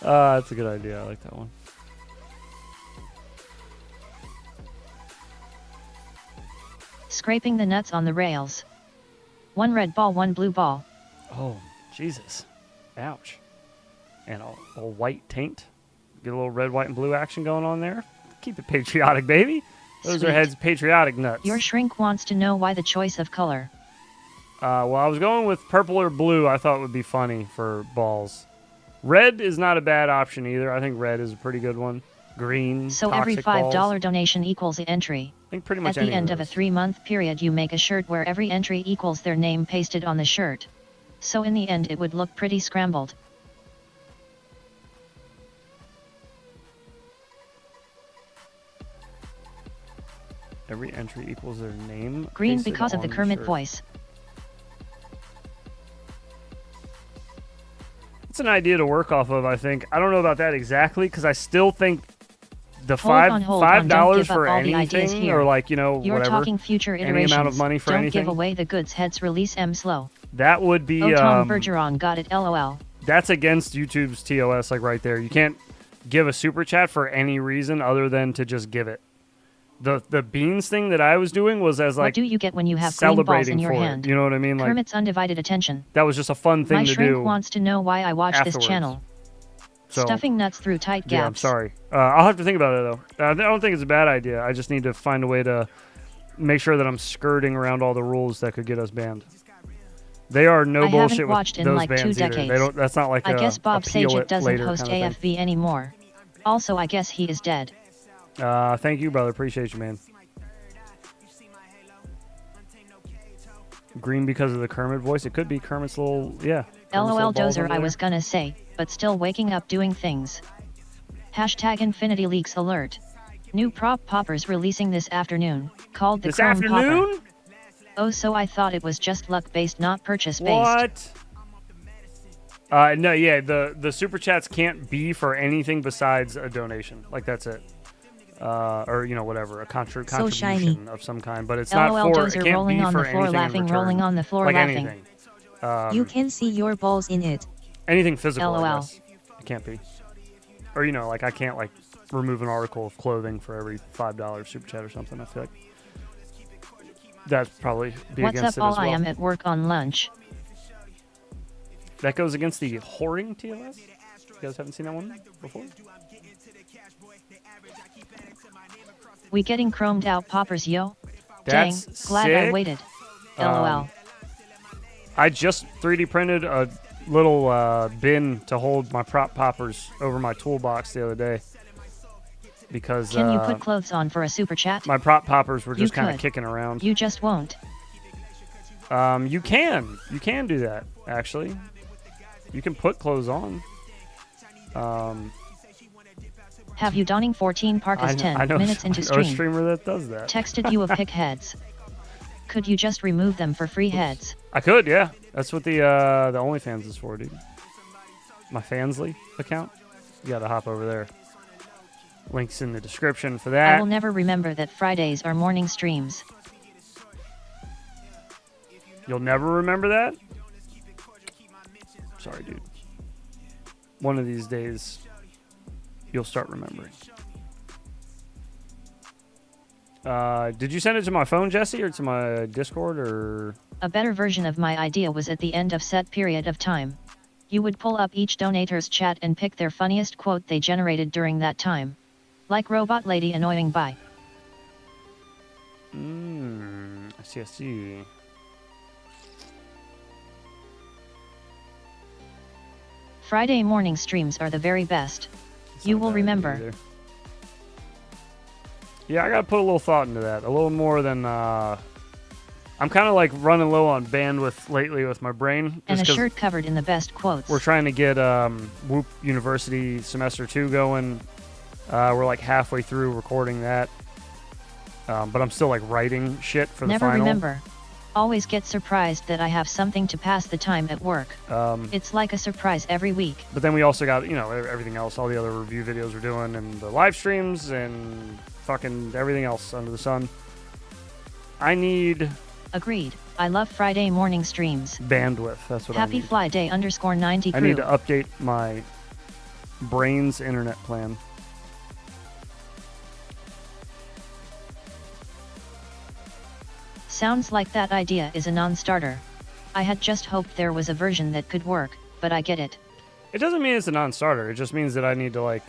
That's a good idea. I like that one. Scraping the nuts on the rails. One red ball, one blue ball. Oh, Jesus. Ouch. And a white taint. Get a little red, white, and blue action going on there. Keep it patriotic, baby. Those Sweet. are heads patriotic nuts. Your shrink wants to know why the choice of color. Well, I was going with purple or blue. I thought would be funny for balls. Red is not a bad option either. I think red is a pretty good one. Green, So every toxic $5 balls. donation equals an entry. I think pretty much At the any end of a those. 3-month period, you make a shirt where every entry equals their name pasted on the shirt. So in the end, it would look pretty scrambled. Every entry equals their name. Green pasted because of on the Kermit shirt. voice. It's an idea to work off of, I think. I don't know about that exactly, because I still think the Hold on, don't $5 give up for all the ideas anything, here. or like, You're whatever, talking future any iterations. amount of money for don't anything, give away the goods. Heads release M slow. that would be, Oh, Tom Bergeron got it. LOL. that's against YouTube's TOS, like right there. You can't give a super chat for any reason other than to just give it. The beans thing that I was doing was as What like do you get when you have green balls celebrating in your for hand? it. You know what I mean? Like Kermit's undivided attention. that was just a fun thing My to shrink do. wants to know why I watch afterwards. this channel. So, Stuffing nuts through tight gaps. yeah, I'm sorry. I'll have to think about it though. I don't think it's a bad idea. I just need to find a way to make sure that I'm skirting around all the rules that could get us banned. They are no I bullshit haven't with watched in those like 2 bans either. decades. They don't. That's not like I guess Bob appeal Saget it doesn't later host kind of thing. AFV anymore. Also, I guess he is dead. Thank you, brother. Appreciate you, man. Green because of the Kermit voice. It could be Kermit's little, yeah. Kermit's LOL little balls Dozer, over I there. was gonna say, but still waking up doing things. Hashtag Infinity Leaks alert. New prop poppers releasing this afternoon, called the This Chrome afternoon? Popper. Oh, so I thought it was just luck-based, not purchase-based. What? No, yeah, the super chats can't be for anything besides a donation. Like, that's it. Or, you know, whatever, a contribution of some kind. But it's not LOL for, Dozer it can't rolling be on for the floor anything in laughing, return. rolling on the floor like laughing. anything. You can see your balls in it. Anything physical, LOL. I guess. It can't be. Or, you know, like, I can't, like, remove an article of clothing for every $5 super chat or something. I feel like that's probably be What's against up, it all? as well. I am at work on lunch. That goes against the whoring TLS? You guys haven't seen that one before? We getting chromed out poppers, yo? That's Dang, glad I sick. waited. LOL. I just 3D printed a little bin to hold my prop poppers over my toolbox the other day. Because Can you put clothes on for a super chat? my prop poppers were You just kind of could. kicking around. You just won't. You can do that, actually. You can put clothes on. Have you donning 14 parkas 10 I know, minutes into I know a stream? streamer that does that. Texted you a pic heads. Could you just remove them for free heads? I could, yeah. That's what the OnlyFans is for, dude. My Fansly account. You gotta hop over there. Links in the description for that. I will never remember that Fridays are morning streams. You'll never remember that? Sorry, dude. One of these days, you'll start remembering. Did you send it to my phone, Jesse, or to my Discord, or...? A better version of my idea was at the end of set period of time. You would pull up each donator's chat and pick their funniest quote they generated during that time. Like Robot Lady annoying bye. I see. Friday morning streams are the very best. You will remember. Either. Yeah, I gotta put a little thought into that. A little more than, I'm kind of like running low on bandwidth lately with my brain. And a just 'cause shirt covered in the best quotes. we're trying to get Whoop University Semester 2 going. We're like halfway through recording that. But I'm still like writing shit for the Never final. remember. Always get surprised that I have something to pass the time at work. It's like a surprise every week. But then we also got, you know, everything else, all the other review videos we're doing, and the live streams, and fucking everything else under the sun. I need... Agreed. I love Friday morning streams. Bandwidth, that's what Happy I need. Fly Day _90 crew. I need to update my brain's internet plan. Sounds like that idea is a non-starter. I had just hoped there was a version that could work, but I get it. It doesn't mean it's a non-starter. It just means that I need to, like,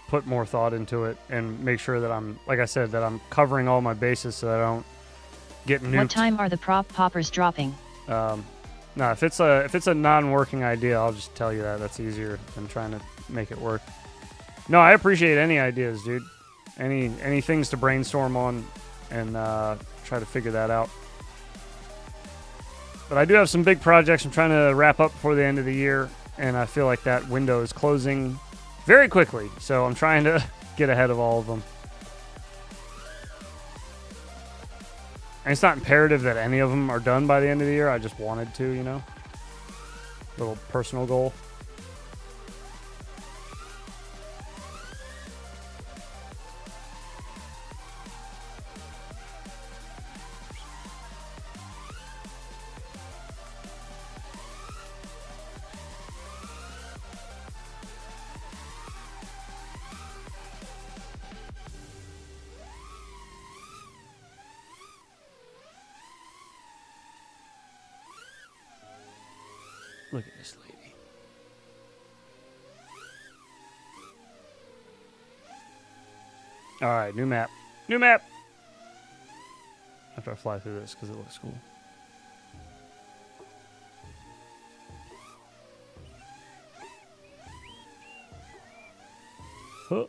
put more thought into it and make sure that I'm, like I said, that I'm covering all my bases so that I don't get nuked. What time are the prop poppers dropping? No, if it's a non-working idea, I'll just tell you that. That's easier than trying to make it work. No, I appreciate any ideas, dude. Any things to brainstorm on and try to figure that out. But I do have some big projects I'm trying to wrap up before the end of the year, and I feel like that window is closing very quickly. So I'm trying to get ahead of all of them. And it's not imperative that any of them are done by the end of the year. I just wanted to, you know. Little personal goal. Look at this lady. All right, new map. New map. After I fly through this because it looks cool. Huh.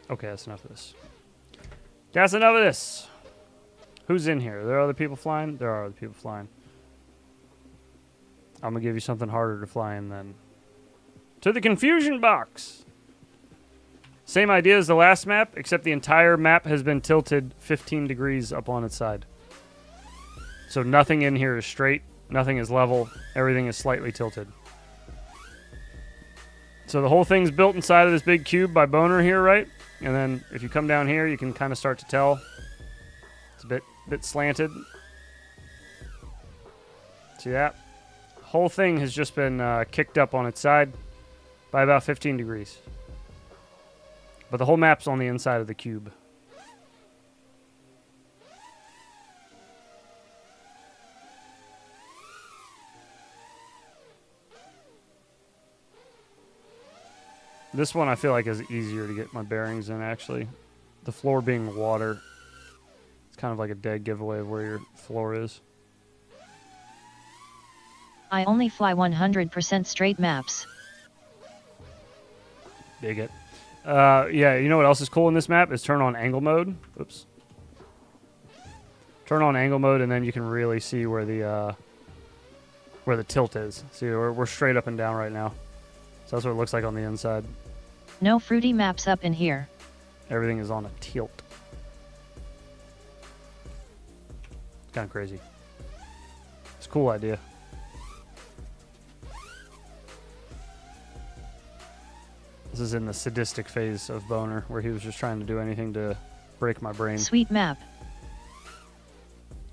Okay, that's enough of this. That's enough of this. Who's in here? Are there other people flying? There are other people flying. I'm going to give you something harder to fly in then. To the confusion box. Same idea as the last map, except the entire map has been tilted 15 degrees up on its side. So nothing in here is straight. Nothing is level. Everything is slightly tilted. So the whole thing's built inside of this big cube by Boner here, right? And then if you come down here, you can kind of start to tell. It's a bit slanted. See that? Whole thing has just been kicked up on its side by about 15 degrees. But the whole map's on the inside of the cube. This one I feel like is easier to get my bearings in, actually. The floor being water. It's kind of like a dead giveaway of where your floor is. I only fly 100% straight maps. Dig it. Yeah, you know what else is cool in this map? Is turn on angle mode. Oops. Turn on angle mode, and then you can really see where the tilt is. See, we're straight up and down right now. So that's what it looks like on the inside. No fruity maps up in here. Everything is on a tilt. It's kind of crazy. It's a cool idea. This is in the sadistic phase of Boner, where he was just trying to do anything to break my brain. Sweet map.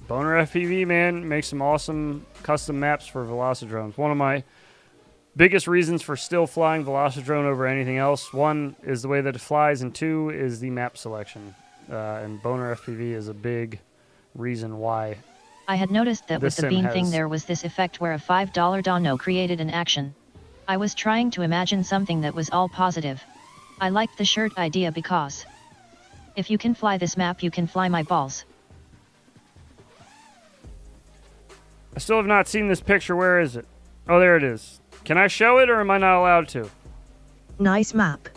Boner FPV, man, makes some awesome custom maps for Velocidrones. One of my biggest reasons for still flying Velocidrone over anything else. One is the way that it flies, and two is the map selection. And Boner FPV is a big reason why. I had noticed that with the bean thing has... there was this effect where a $5 dono created an action. I was trying to imagine something that was all positive. I liked the shirt idea because if you can fly this map, you can fly my balls. I still have not seen this picture. Where is it? Oh, there it is. Can I show it, or am I not allowed to? Nice map.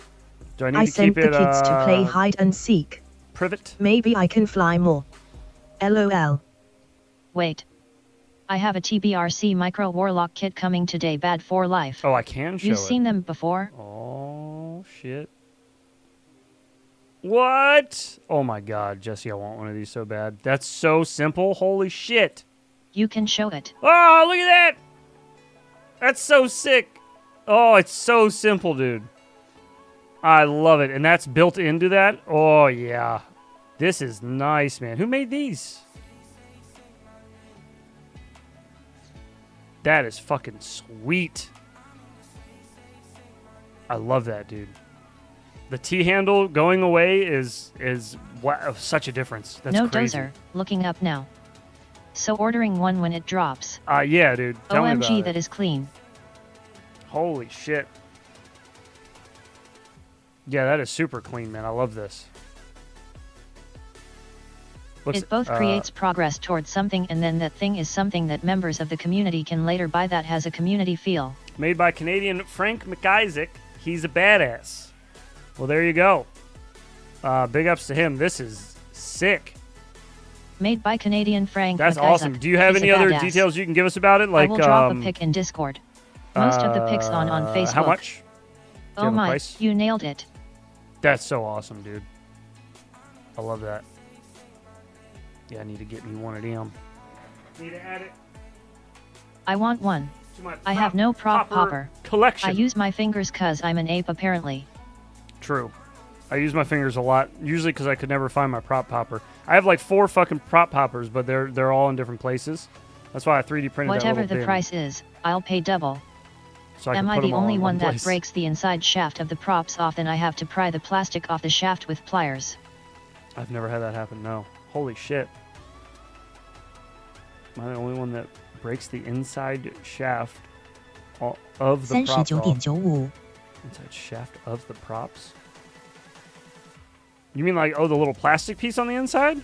Do I need I to sent keep the it, kids to play hide and seek. Privet? Maybe I can fly more. LOL. Wait. I have a TBRC Micro Warlock kit coming today, bad for life. Oh, I can show You've it. seen them before? Oh, shit. What? Oh my god, Jesse, I want one of these so bad. That's so simple. Holy shit. You can show it. Oh, look at that. That's so sick. Oh, it's so simple, dude. I love it. And that's built into that. Oh, yeah. This is nice, man. Who made these? That is fucking sweet. I love that, dude. The T-handle going away is wow, such a difference. That's no crazy. dozer, looking up now. So ordering one when it drops. Yeah, dude. Tell me about OMG, it. that is clean. Holy shit. Yeah, that is super clean, man. I love this. It both creates progress towards something, and then that thing is something that members of the community can later buy that has a community feel. Made by Canadian Frank McIsaac. He's a badass. Well, there you go. Big ups to him. This is sick. Made by Canadian Frank That's McIsaac. awesome. Do you have He's any a other badass. details you can give us about it? Like, I will drop a pic in Discord. Most of the pics on Facebook. How much? Do you Oh have a my, price? you nailed it. That's so awesome, dude. I love that. Yeah, I need to get me one of them. Need to add it I want one. to my I have no prop popper. collection. I use my fingers cause I'm an ape apparently. True. I use my fingers a lot, usually because I could never find my prop popper. I have like 4 fucking prop poppers, but they're all in different places. That's why I 3D printed Whatever that the little bin, price is, I'll pay double. so I Am can I put the them all only in one that place. breaks the inside shaft of the props off? Then I have to pry the plastic off the shaft with pliers. I've never had that happen, no. Holy shit. Am I the only one that breaks the inside shaft of the props off? 39.95 Inside shaft of the props? You mean like, oh, the little plastic piece on the inside?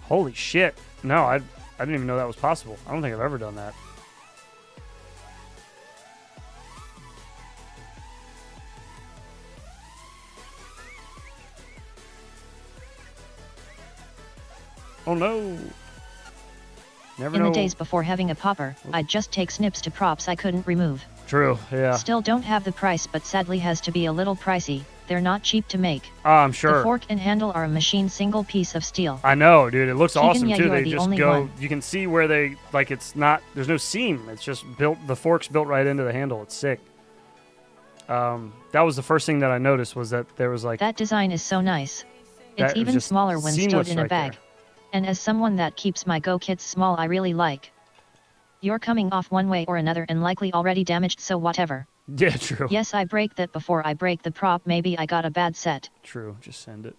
Holy shit. No, I didn't even know that was possible. I don't think I've ever done that. Oh no. Never In know. the days before having a popper, I'd just take snips to props I couldn't remove. True, yeah. Still don't have the price, but sadly has to be a little pricey. They're not cheap to make. I'm sure. The fork and handle are a machine single piece of steel. I know, dude. It looks Keegan, awesome yeah, too. you are They the just only go. one. You can see where they like. It's not. There's no seam. It's just built. The fork's built right into the handle. It's sick. That was the first thing that I noticed was that there was like that design is so nice. It's that even just smaller when seamless stowed in a right bag. there. And as someone that keeps my Go kits small, I really like. You're coming off one way or another and likely already damaged, so whatever. Yeah, true. Yes, I break that before I break the prop. Maybe I got a bad set. True. Just send it.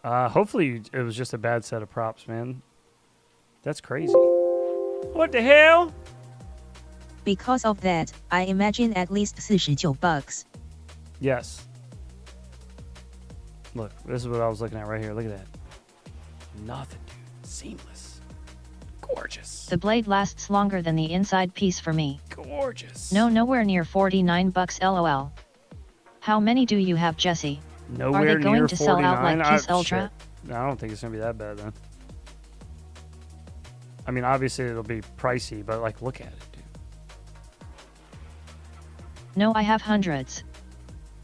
Hopefully it was just a bad set of props, man. That's crazy. What the hell? Because of that, I imagine at least $49. Yes. Look, this is what I was looking at right here. Look at that. Nothing, dude. Seamless. Gorgeous. The blade lasts longer than the inside piece for me. Gorgeous. No, nowhere near $49 LOL. How many do you have, Jesse? Nowhere Are they near going to sell out like 49? Kiss Ultra? Shit. No, I don't think it's going to be that bad then. I mean, obviously it'll be pricey, but like, look at it, dude. No, I have hundreds.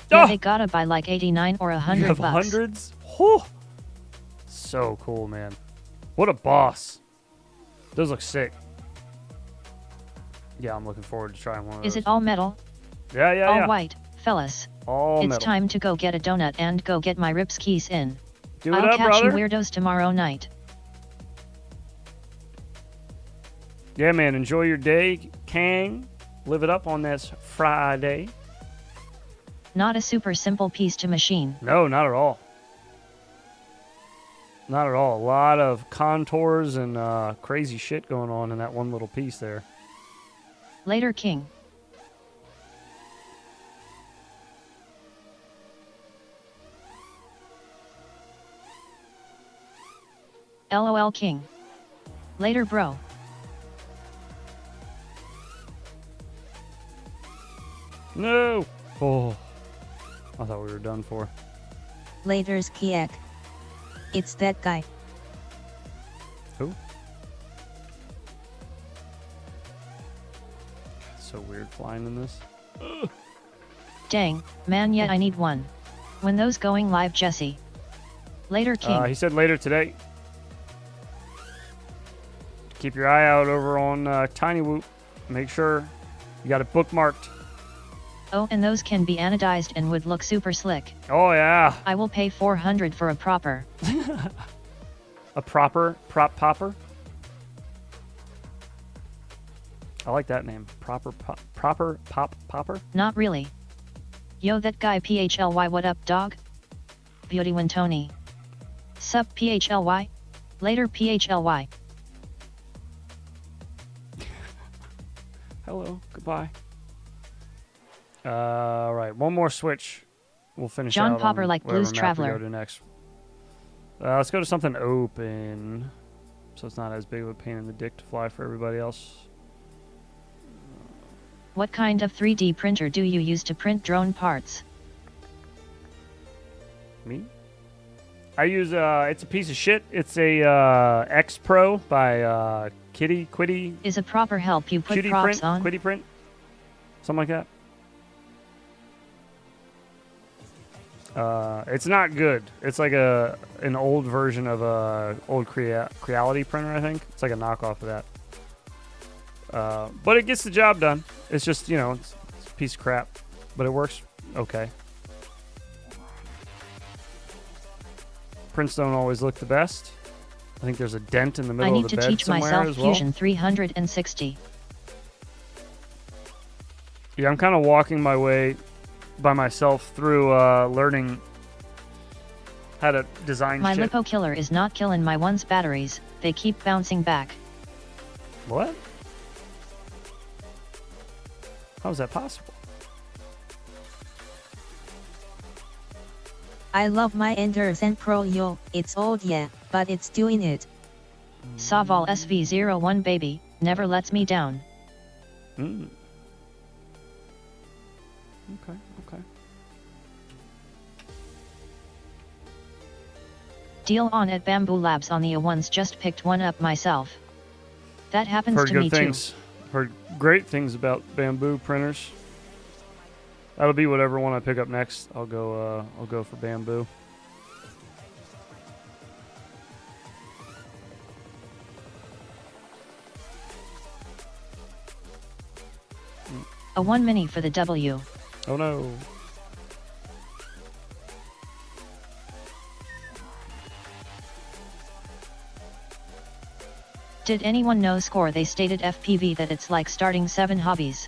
Yeah, Oh! they gotta buy like 89 or 100 You have bucks. hundreds? Whew. So cool, man. What a boss. Those look sick. Yeah, I'm looking forward to trying one of those. Is it all metal? Yeah, yeah, all yeah. white, fellas. All it's metal. time to go get a donut and go get my rips keys in. Do it I'll up, catch brother. you weirdos tomorrow night. Yeah, man. Enjoy your day, Kang. Live it up on this Friday. Not a super simple piece to machine. No, not at all. Not at all. A lot of contours and crazy shit going on in that one little piece there. Later, King. LOL, King. Later, bro. No. Oh. I thought we were done for. Later's Kiek. It's that guy. Who? So weird flying in this. Ugh. Dang, man, yeah, I need one. When those going live, Jesse? Later, King. He said later today. Keep your eye out over on tinywhoop. Make sure you got it bookmarked. Oh, and those can be anodized and would look super slick. Oh, yeah. I will pay 400 for a proper. A proper prop popper? I like that name. Proper pop popper? Not really. Yo, that guy PHLY, what up, dog? Beauty when Tony. Sup, PHLY? Later, PHLY. Hello, goodbye. Right, one more switch. We'll finish John out Popper on like whatever Blues map Traveler. we go to next. Let's go to something open, so it's not as big of a pain in the dick to fly for everybody else. What kind of 3D printer do you use to print drone parts? Me? I use it's a piece of shit. It's a X Pro by Quiddy. Is a proper help you put Cutie props print, on? Quiddy print, something like that. It's not good. It's like an old version of a old Creality printer, I think. It's like a knockoff of that. But it gets the job done. It's just, you know, it's a piece of crap, but it works okay. Prints don't always look the best. I think there's a dent in the I middle need of the to bed teach somewhere myself as well. Fusion 360. Yeah, I'm kind of walking my way by myself through learning how to design My shit. lipo killer is not killing my one's batteries. They keep bouncing back. What? How is that possible? I love my Ender Zen Pro, yo. It's old, yeah, but it's doing it. Saval SV01 baby, never lets me down. Mm. Okay. Deal on at Bamboo Labs on the A1s. Just picked one up myself. That happens Heard to good me things. too. Heard great things about Bamboo printers. That'll be whatever one I pick up next. I'll go for Bamboo. A 1 mini for the W. Oh no. Did anyone know score? They stated FPV that it's like starting 7 hobbies.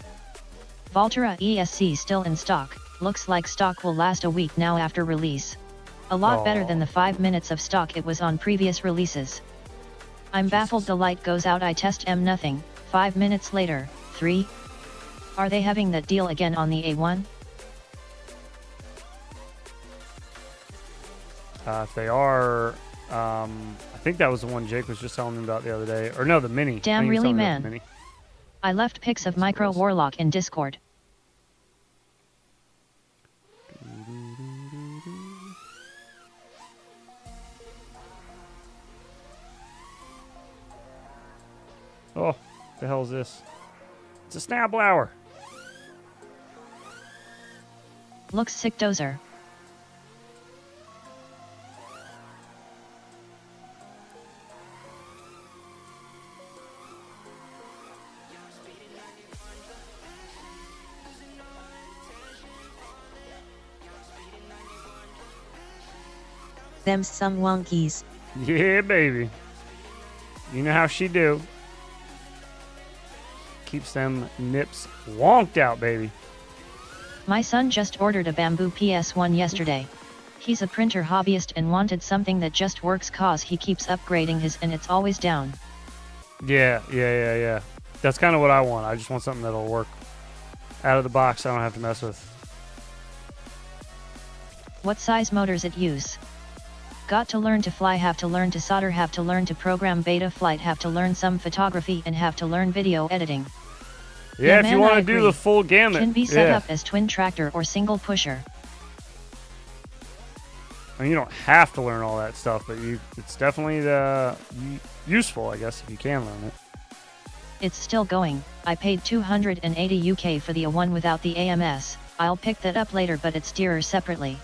Volterra ESC still in stock. Looks like stock will last a week now after release. A lot better than the 5 minutes of stock it was on previous releases. I'm baffled. The light goes out. I test M nothing. 5 minutes later, 3. Are they having that deal again on the A1? If they are, I think that was the one Jake was just telling me about the other day. Or no, the mini. Damn, really, man. I left pics of Micro Warlock in Discord. Oh, the hell is this? It's a snapblower. Looks sick, Dozer. Them's some wonkies. Yeah, baby. You know how she do. Keeps them nips wonked out, baby. My son just ordered a Bamboo PS1 yesterday. He's a printer hobbyist and wanted something that just works cause he keeps upgrading his and it's always down. Yeah. That's kind of what I want. I just want something that'll work out of the box. I don't have to mess with. What size motors it use? Got to learn to fly, have to learn to solder, have to learn to program beta flight, have to learn some photography, and have to learn video editing. Yeah, if man, you want I to do agree. the full gamut. Can be set up as twin tractor or single pusher. I mean, you don't have to learn all that stuff, but it's definitely useful, I guess, if you can learn it. It's still going. I paid 280 UK for the A1 without the AMS. I'll pick that up later, but it's dearer separately.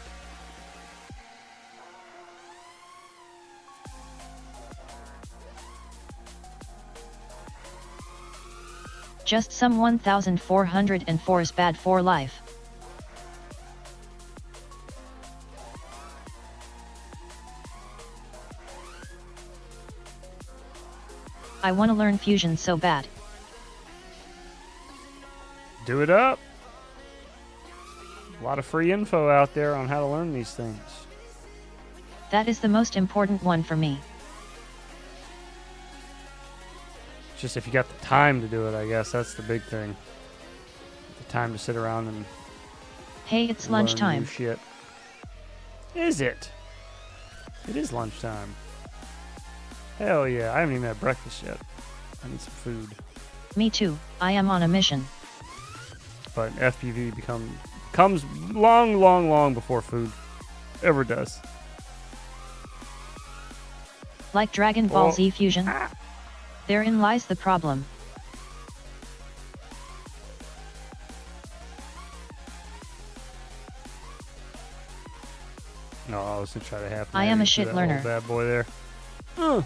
Just some 1404's bad for life. I want to learn fusion so bad. Do it up. A lot of free info out there on how to learn these things. That is the most important one for me. Just if you got the time to do it, I guess that's the big thing. The time to sit around and Hey, it's learn lunchtime. new shit. Is it? It is lunchtime. Hell yeah, I haven't even had breakfast yet. I need some food. Me too, I am on a mission. But FPV comes long before food ever does. Like Dragon Ball Z Fusion? Therein lies the problem. No, I was gonna try to have. I am a shit learner. Bad boy there. Oh.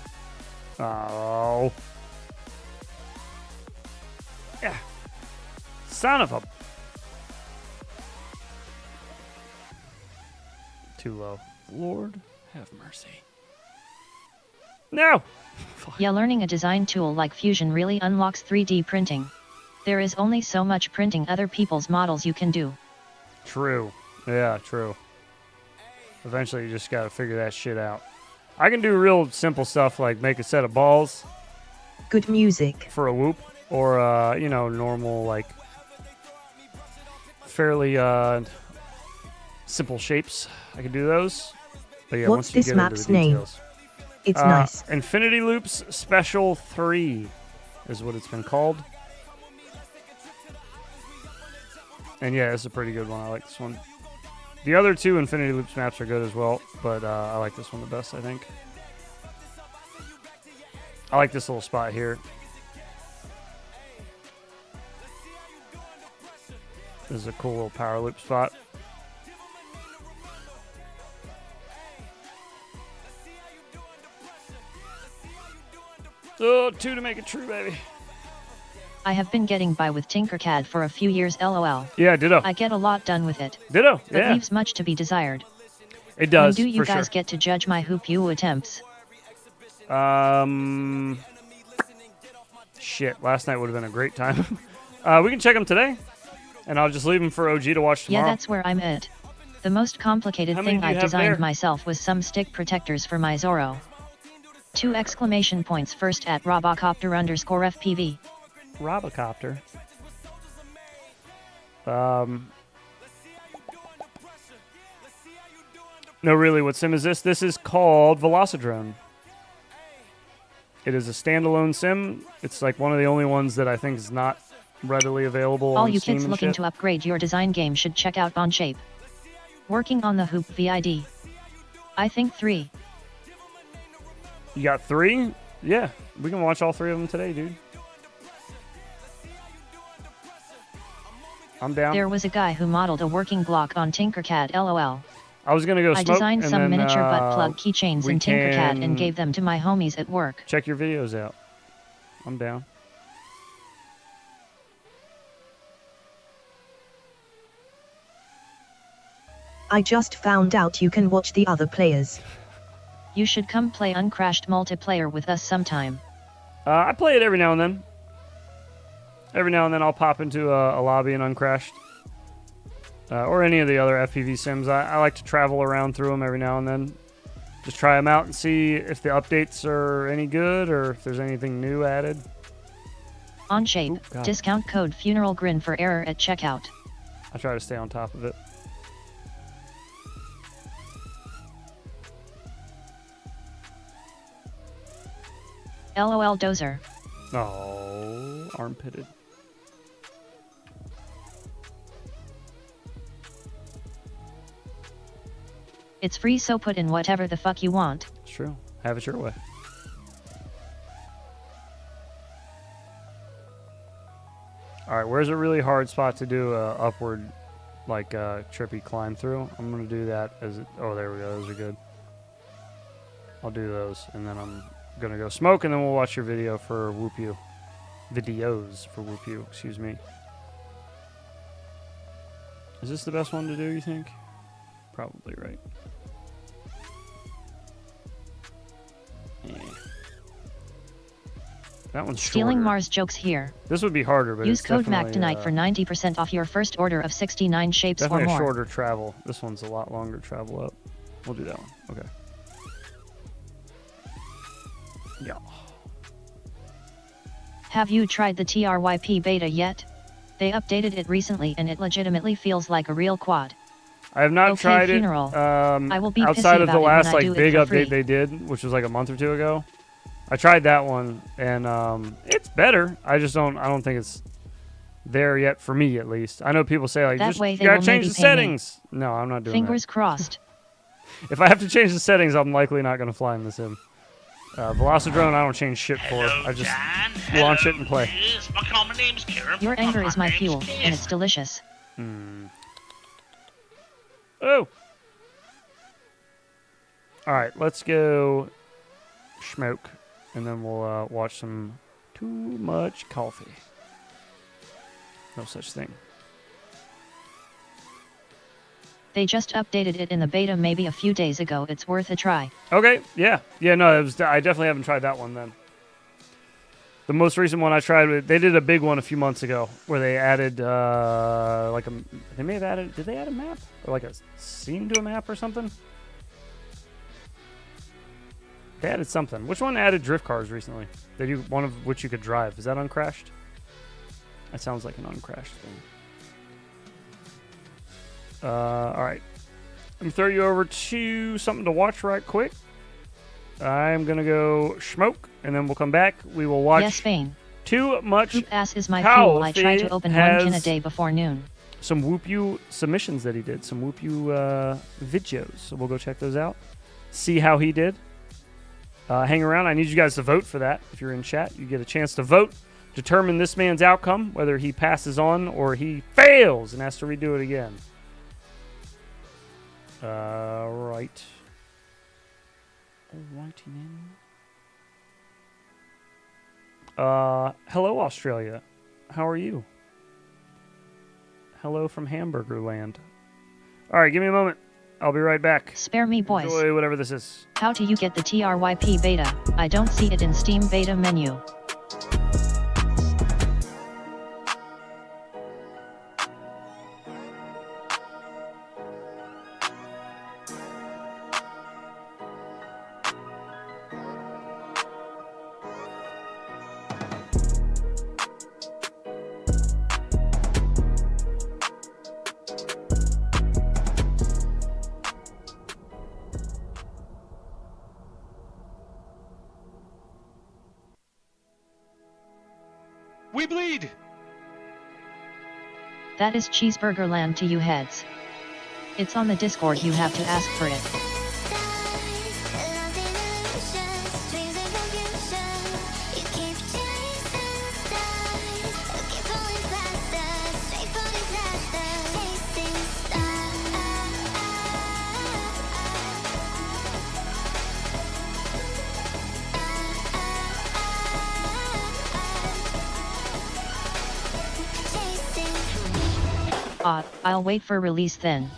Yeah. Son of a. Too low. Lord have mercy. No! Yeah, learning a design tool like Fusion really unlocks 3D printing. There is only so much printing other people's models you can do. True. Yeah, true. Eventually you just gotta figure that shit out. I can do real simple stuff like make a set of balls. Good music. For a whoop. Or, normal, like, fairly simple shapes. I can do those. But yeah, What's once you this get into map's the name? details. It's nice. Infinity Loops Special 3 is what it's been called. And yeah, it's a pretty good one. I like this one. The other two Infinity Loops maps are good as well, but I like this one the best, I think. I like this little spot here. This is a cool little power loop spot. Oh, 2 to make it true, baby. I have been getting by with Tinkercad for a few years, lol. Yeah, ditto. I get a lot done with it. Ditto, but yeah. leaves much to be desired. It does, When do you for guys sure. get to judge my hoop you attempts? Shit, last night would have been a great time. We can check them today, and I'll just leave them for OG to watch tomorrow. Yeah, that's where I'm at. The most complicated How many thing do you I've have designed there? myself was some stick protectors for my Zorro. 2 exclamation points first at Robocopter_FPV. Robocopter. No, really, what sim is this? This is called Velocidrone. It is a standalone sim. It's like one of the only ones that I think is not readily available All on you Steam kids and looking shit. to upgrade your design game should check out OnShape. Working on the hoop VID. I think 3. You got 3? Yeah, we can watch all 3 of them today, dude. I'm down. There was a guy who modeled a working block on Tinkercad, lol. I was gonna go I smoke. designed and some then, miniature butt plug keychains we in Tinkercad can and gave them to my homies at work. Check your videos out. I'm down. I just found out you can watch the other players. You should come play Uncrashed multiplayer with us sometime. I play it every now and then. Every now and then I'll pop into a lobby in Uncrashed. Or any of the other FPV sims. I like to travel around through them every now and then. Just try them out and see if the updates are any good or if there's anything new added. OnShape, God. discount code Funeral Grin for error at checkout. I try to stay on top of it. LOL Dozer. Oh, armpitted. It's free, so put in whatever the fuck you want. It's true. Have it your way. Alright, where's a really hard spot to do a upward, like, trippy climb through? I'm going to do that as it... Oh, there we go. Those are good. I'll do those, and then I'm going to go smoke, and then we'll watch your video for Whoop You. Videos for Whoop You, excuse me. Is this the best one to do, you think? Probably, right? Yeah. That one's Stealing shorter. Mars jokes here. This would be harder, but Use it's code MAC definitely, tonight for 90% off your first order of 69 shapes or definitely a more. shorter travel. This one's a lot longer travel up. We'll do that one. Okay. Yeah. Have you tried the TRYP beta yet? They updated it recently and it legitimately feels like a real quad. I have not Okay, tried Funeral. it. I will be Outside pissy of the about it when last I like do it big for update free. they did, which was like a month or two ago. I tried that one, and it's better. I don't think it's there yet for me, at least. I know people say like, That just way you they gotta will change maybe the pay me. settings. No, I'm not doing Fingers that. crossed. If I have to change the settings, I'm likely not going to fly in the sim. Velocidrone, I don't change shit for. I just launch it and play. Your anger is my fuel, and it's delicious. Oh! Alright, let's go smoke, and then we'll watch some Too Much Coffee. No such thing. They just updated it in the beta maybe a few days ago. It's worth a try. Okay, yeah. Yeah, no, I definitely haven't tried that one then. The most recent one I tried, they did a big one a few months ago where they added, they may have added, did they add a map? Or like a scene to a map or something? They added something. Which one added drift cars recently? They do one of which you could drive. Is that Uncrashed? That sounds like an Uncrashed thing. Alright. Let me throw you over to something to watch right quick. I'm going to go smoke, and then we'll come back. We will watch Yes, Spain. Too Much Poop ass is my Coffee fuel. I try to open one can a day before noon. some Whoop You submissions that he did, some Whoop You videos. So we'll go check those out, see how he did. Hang around. I need you guys to vote for that. If you're in chat, you get a chance to vote. Determine this man's outcome, whether he passes on or he fails and has to redo it again. Right. Alrighty then. Hello, Australia. How are you? Hello from Hamburger Land. All right, give me a moment. I'll be right back. Spare me, boys. Enjoy whatever this is. How do you get the TRYP beta? I don't see it in Steam beta menu. We bleed! That is Cheeseburger Land to you heads. It's on the Discord, you have to ask for it. I'll wait for release then.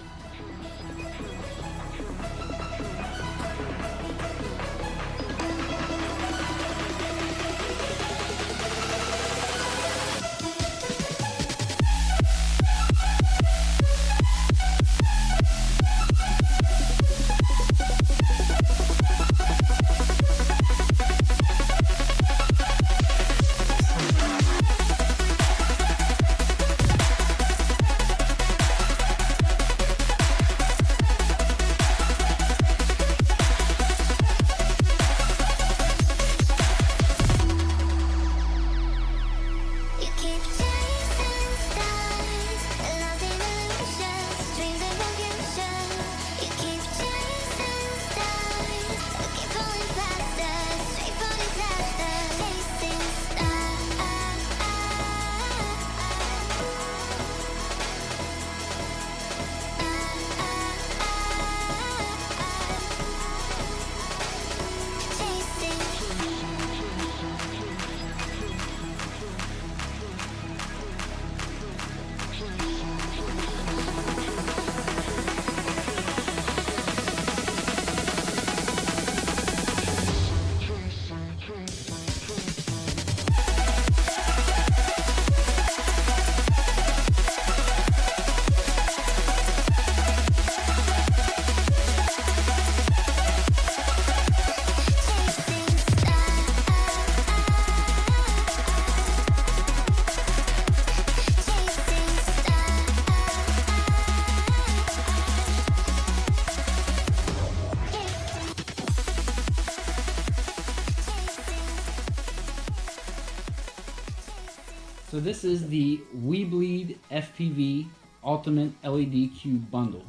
So this is the We Bleed FPV Ultimate LED Cube Bundle.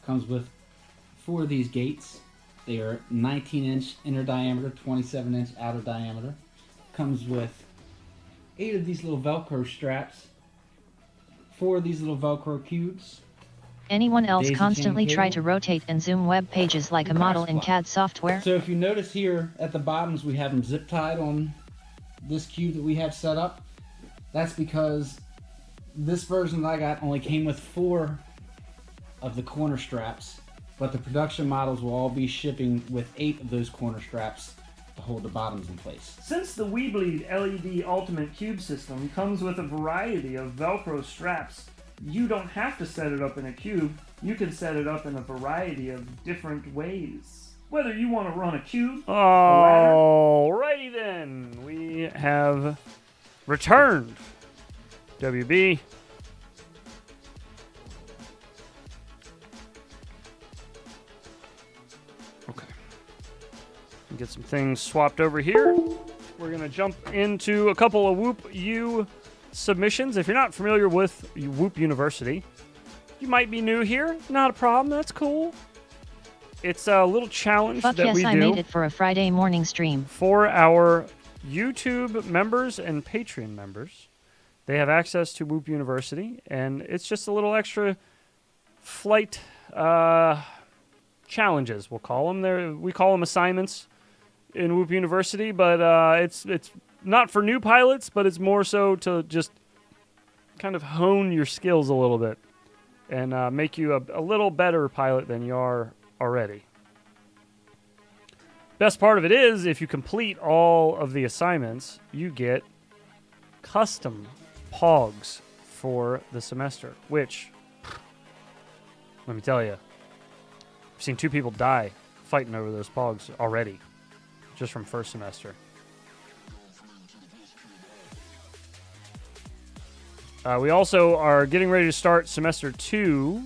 Comes with 4 of these gates. They are 19-inch inner diameter, 27-inch outer diameter. Comes with 8 of these little Velcro straps, 4 of these little Velcro cubes. Anyone else constantly try to rotate and zoom web pages like a model in CAD software? So if you notice here at the bottoms, we have them zip tied on this cube that we have set up. That's because this version that I got only came with 4 of the corner straps, but the production models will all be shipping with 8 of those corner straps to hold the bottoms in place. Since the We Bleed LED Ultimate Cube system comes with a variety of Velcro straps, you don't have to set it up in a cube. You can set it up in a variety of different ways. Whether you want to run a cube, alrighty then, we have returned. WB. Okay. Get some things swapped over here. We're going to jump into a couple of Whoop You submissions. If you're not familiar with Whoop University, you might be new here. Not a problem. That's cool. It's a little challenge Fuck that yes, we do. I made it for a Friday morning stream. For our YouTube members and Patreon members, they have access to Whoop University, and it's just a little extra flight challenges, we'll call them. We call them assignments in Whoop University, but it's not for new pilots, but it's more so to just kind of hone your skills a little bit and make you a little better pilot than you are already. Best part of it is, if you complete all of the assignments, you get custom pogs for the semester, which, let me tell you, I've seen 2 people die fighting over those pogs already, just from first semester. We also are getting ready to start semester 2,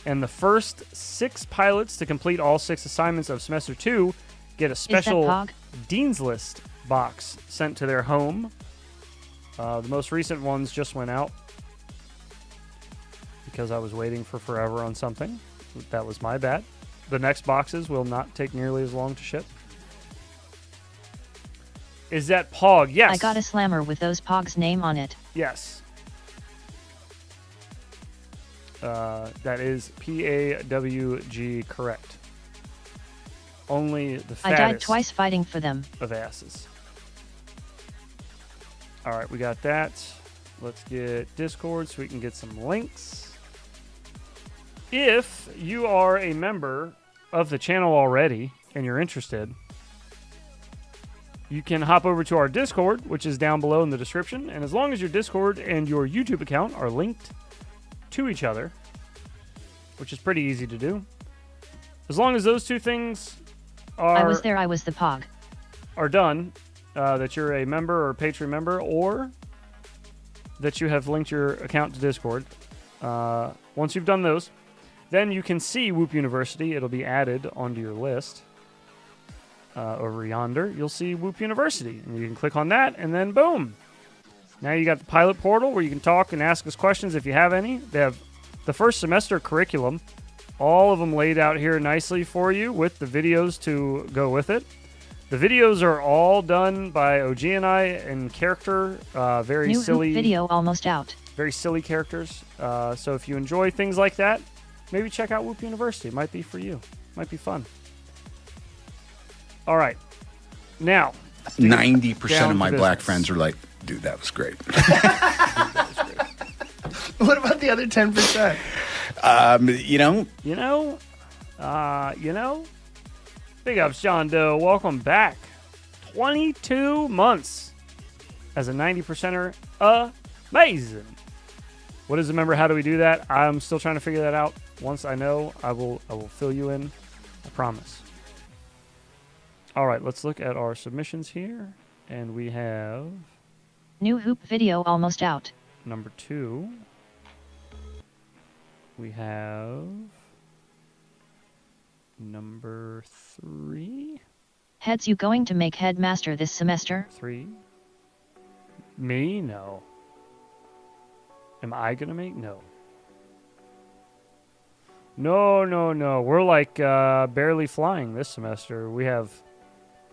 and the first 6 pilots to complete all 6 assignments of semester 2 get a special Dean's List box sent to their home. The most recent ones just went out because I was waiting for forever on something. That was my bad. The next boxes will not take nearly as long to ship. Is that Pog? Yes. I got a slammer with those Pogs name on it. Yes. That is PAWG correct. Only the fattest I died twice fighting for them. Of asses. All right, we got that. Let's get Discord so we can get some links. If you are a member of the channel already and you're interested, you can hop over to our Discord, which is down below in the description. And as long as your Discord and your YouTube account are linked to each other, which is pretty easy to do, as long as those 2 things I was there, I was the Pog. Are done, that you're a member or Patreon member, or that you have linked your account to Discord. Once you've done those, then you can see Whoop University. It'll be added onto your list. Over yonder, you'll see Whoop University. And you can click on that, and then boom. Now you got the pilot portal where you can talk and ask us questions if you have any. They have the first semester curriculum, all of them laid out here nicely for you with the videos to go with it. The videos are all done by OG and I in character, very New silly video almost out. Very silly characters. So if you enjoy things like that, maybe check out Whoop University. It might be for you. Might be fun. All right. Now, 90% of my black friends are like, dude, that was great. What about the other 10%? Big ups, John Doe. Welcome back. 22 months as a 90%er. Amazing. What is a member? How do we do that? I'm still trying to figure that out. Once I know, I will fill you in. I promise. All right, let's look at our submissions here. And we have... New Hoop video almost out. Number 2. We have... Number 3. Heads, you going to make headmaster this semester? 3. Me? No. Am I going to make? No. No. We're like barely flying this semester. We have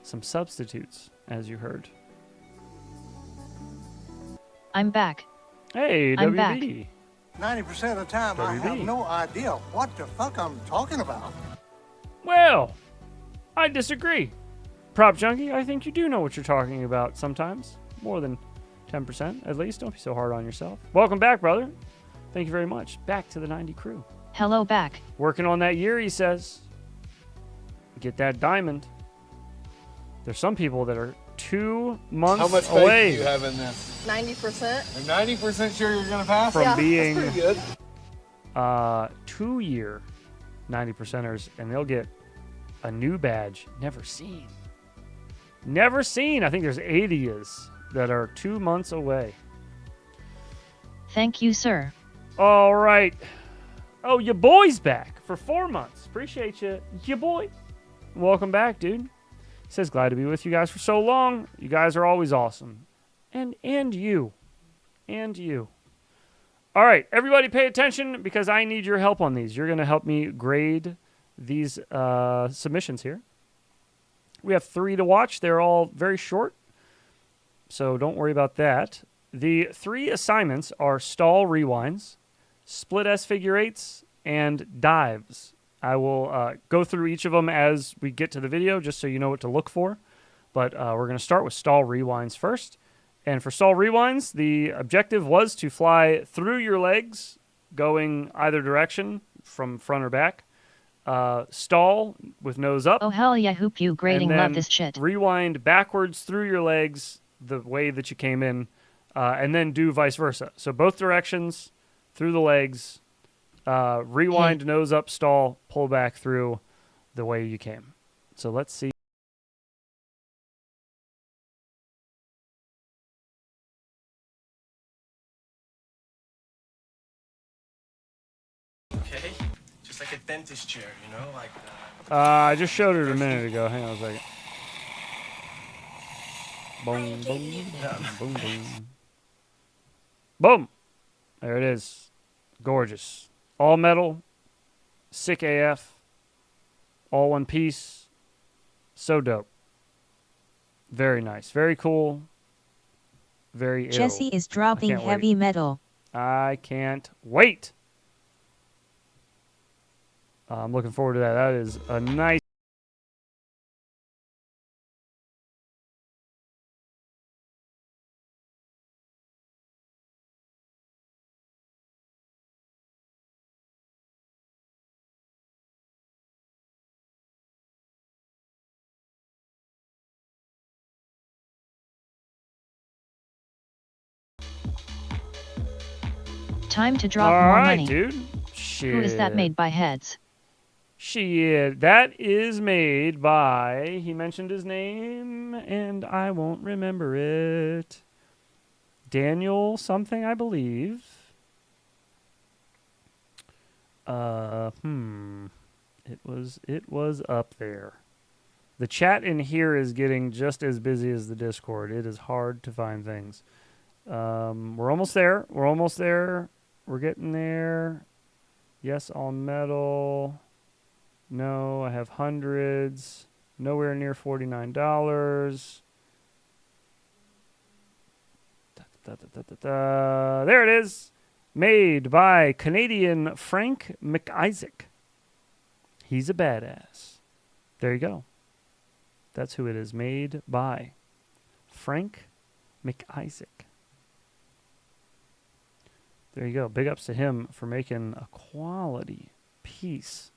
some substitutes, as you heard. I'm back. Hey, I'm WB. back. 90% of the time, I have no idea what the fuck I'm talking about. Well, I disagree. Prop Junkie, I think you do know what you're talking about sometimes. More than 10%, at least. Don't be so hard on yourself. Welcome back, brother. Thank you very much. Back to the 90 crew. Hello, back. Working on that year, he says. Get that diamond. There's some people that are 2 months How much faith away do you have in this? 90%. You're 90% sure you're going to pass? from Yeah, being that's pretty good. 2-year 90%ers, and they'll get a new badge never seen. Never seen. I think there's 80s that are 2 months away. Thank you, sir. All right. Oh, your boy's back for 4 months. Appreciate you, your boy. Welcome back, dude. Says glad to be with you guys for so long. You guys are always awesome, and you, and you. All right, everybody pay attention because I need your help on these. You're going to help me grade these submissions here. We have 3 to watch. They're all very short, so don't worry about that. The 3 assignments are stall rewinds, split S figure 8s, and dives. I will go through each of them as we get to the video just so you know what to look for. But we're going to start with stall rewinds first. And for stall rewinds, the objective was to fly through your legs, going either direction from front or back. Stall with nose up. Oh hell yeah, hoop you grading, love this shit. Rewind backwards through your legs the way that you came in, and then do vice versa. So both directions, through the legs, rewind, nose up, stall, pull back through the way you came. So let's see. Okay. Just like a dentist chair, you know, like. I just showed it a minute ago. Hang on a second. Boom, boom, boom, boom. Boom. There it is. Gorgeous. All metal. Sick AF. All one piece. So dope. Very nice. Very cool. Very ill. Jesse is dropping heavy metal. I can't wait. I'm looking forward to that. That is a nice. Time to drop more money. Dude. Shit. Who is that made by heads? Shit. That is made by, he mentioned his name, and I won't remember it. Daniel something, I believe. It was up there. The chat in here is getting just as busy as the Discord. It is hard to find things. We're almost there. We're almost there. We're getting there. Yes, all metal. No, I have hundreds. Nowhere near $49. There it is. Made by Canadian Frank McIsaac. He's a badass. There you go. That's who it is. Made by Frank McIsaac. There you go. Big ups to him for making a quality piece.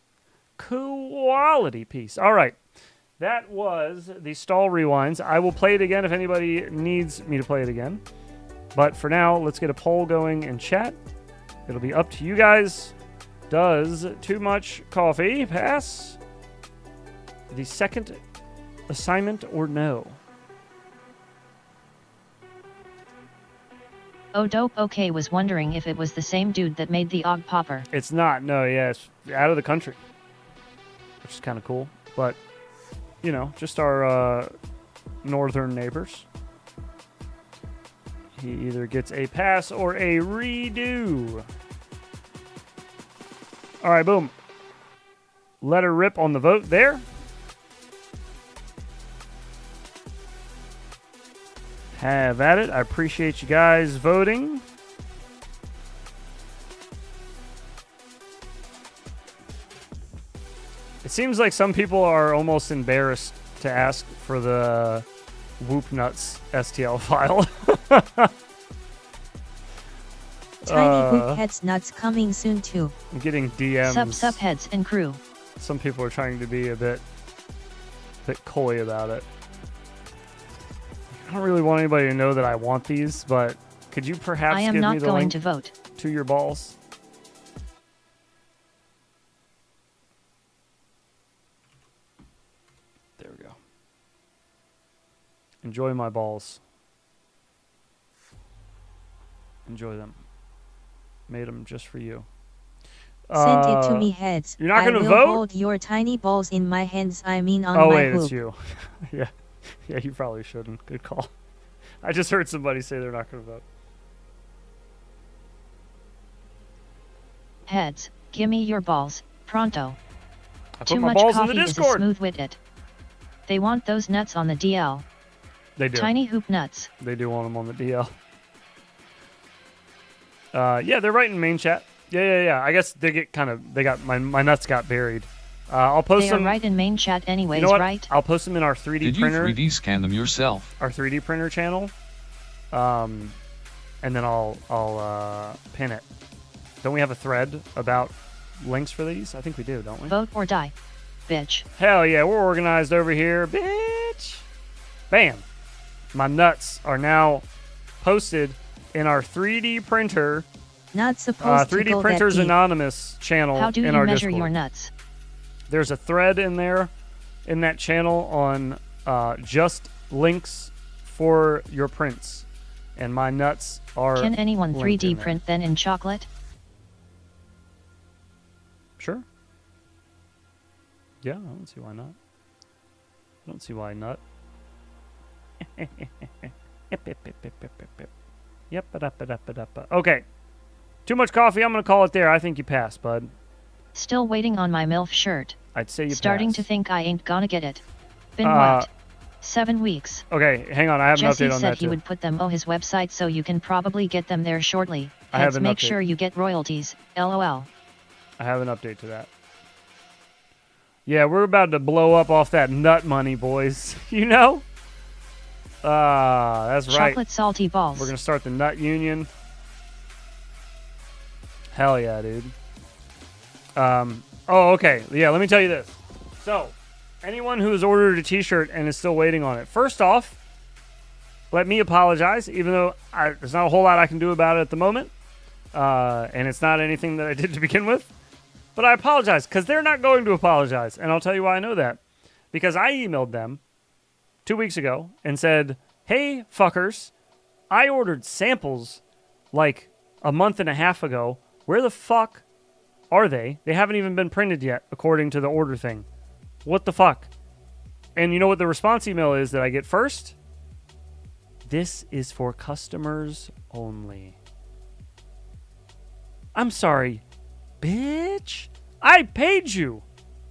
Quality piece. All right. That was the stall rewinds. I will play it again if anybody needs me to play it again. But for now, let's get a poll going in chat. It'll be up to you guys. Does too much coffee pass the second assignment or no? Oh dope, okay, was wondering if it was the same dude that made the Og Popper. It's not, no, yeah, it's out of the country. Which is kind of cool. But, you know, just our northern neighbors. He either gets a pass or a redo. All right, boom. Let her rip on the vote there. Have at it. I appreciate you guys voting. It seems like some people are almost embarrassed to ask for the Whoop Nuts STL file. Tiny Whoop Heads Nuts coming soon too. I'm getting DMs. Sup heads and crew. Some people are trying to be a bit coy about it. I don't really want anybody to know that I want these, but could you perhaps give me the link? I am not going to vote. To your balls? There we go. Enjoy my balls. Enjoy them. Made them just for you. Send it to me, heads. You're not going to vote? I will hold your tiny balls in my hands. I mean on my Oh wait, hoop. it's you. Yeah. Yeah, you probably shouldn't. Good call. I just heard somebody say they're not going to vote. Heads, gimme your balls, pronto. I Too put my much balls in the coffee is a Discord. smooth with it. They want those nuts on the DL. They do. Tiny hoop nuts. They do want them on the DL. Yeah, they're right in main chat. Yeah. I guess they got my nuts got buried. I'll post them. They are right in main chat anyways, You know what? right? I'll post them in our 3D Did printer. you 3D scan them yourself? Our 3D printer channel. And then I'll pin it. Don't we have a thread about links for these? I think we do, don't we? Vote or die, bitch. Hell yeah, we're organized over here, bitch. Bam. My nuts are now posted in our 3D printer. Not supposed to 3D go Printers that deep. Anonymous channel How do in you our measure Discord. your nuts? There's a thread in there, in that channel on just links for your prints. And my nuts are. Can anyone linked 3D in there. print then in chocolate? Sure. Yeah, I don't see why not. I don't see why not. Yep. Okay. Too much coffee. I'm going to call it there. I think you passed, bud. Still waiting on my MILF shirt. I'd say you Starting passed. to think I ain't gonna get it. Been what? 7 weeks. Okay, hang on. I have Jesse an update on said that he too. would put them on his website so you can probably get them there shortly. I have Heads, an make update. sure you get royalties. LOL. I have an update to that. Yeah, we're about to blow up off that nut money, boys. You know? That's right. Chocolate salty balls. We're going to start the nut union. Hell yeah, dude. Okay. Yeah, let me tell you this. So, anyone who has ordered a t-shirt and is still waiting on it, first off, let me apologize, even though there's not a whole lot I can do about it at the moment. And it's not anything that I did to begin with. But I apologize, because they're not going to apologize. And I'll tell you why I know that. Because I emailed them 2 weeks ago and said, hey, fuckers, I ordered samples like a month and a half ago. Where the fuck are they? They haven't even been printed yet, according to the order thing. What the fuck? And you know what the response email is that I get first? This is for customers only. I'm sorry, bitch. I paid you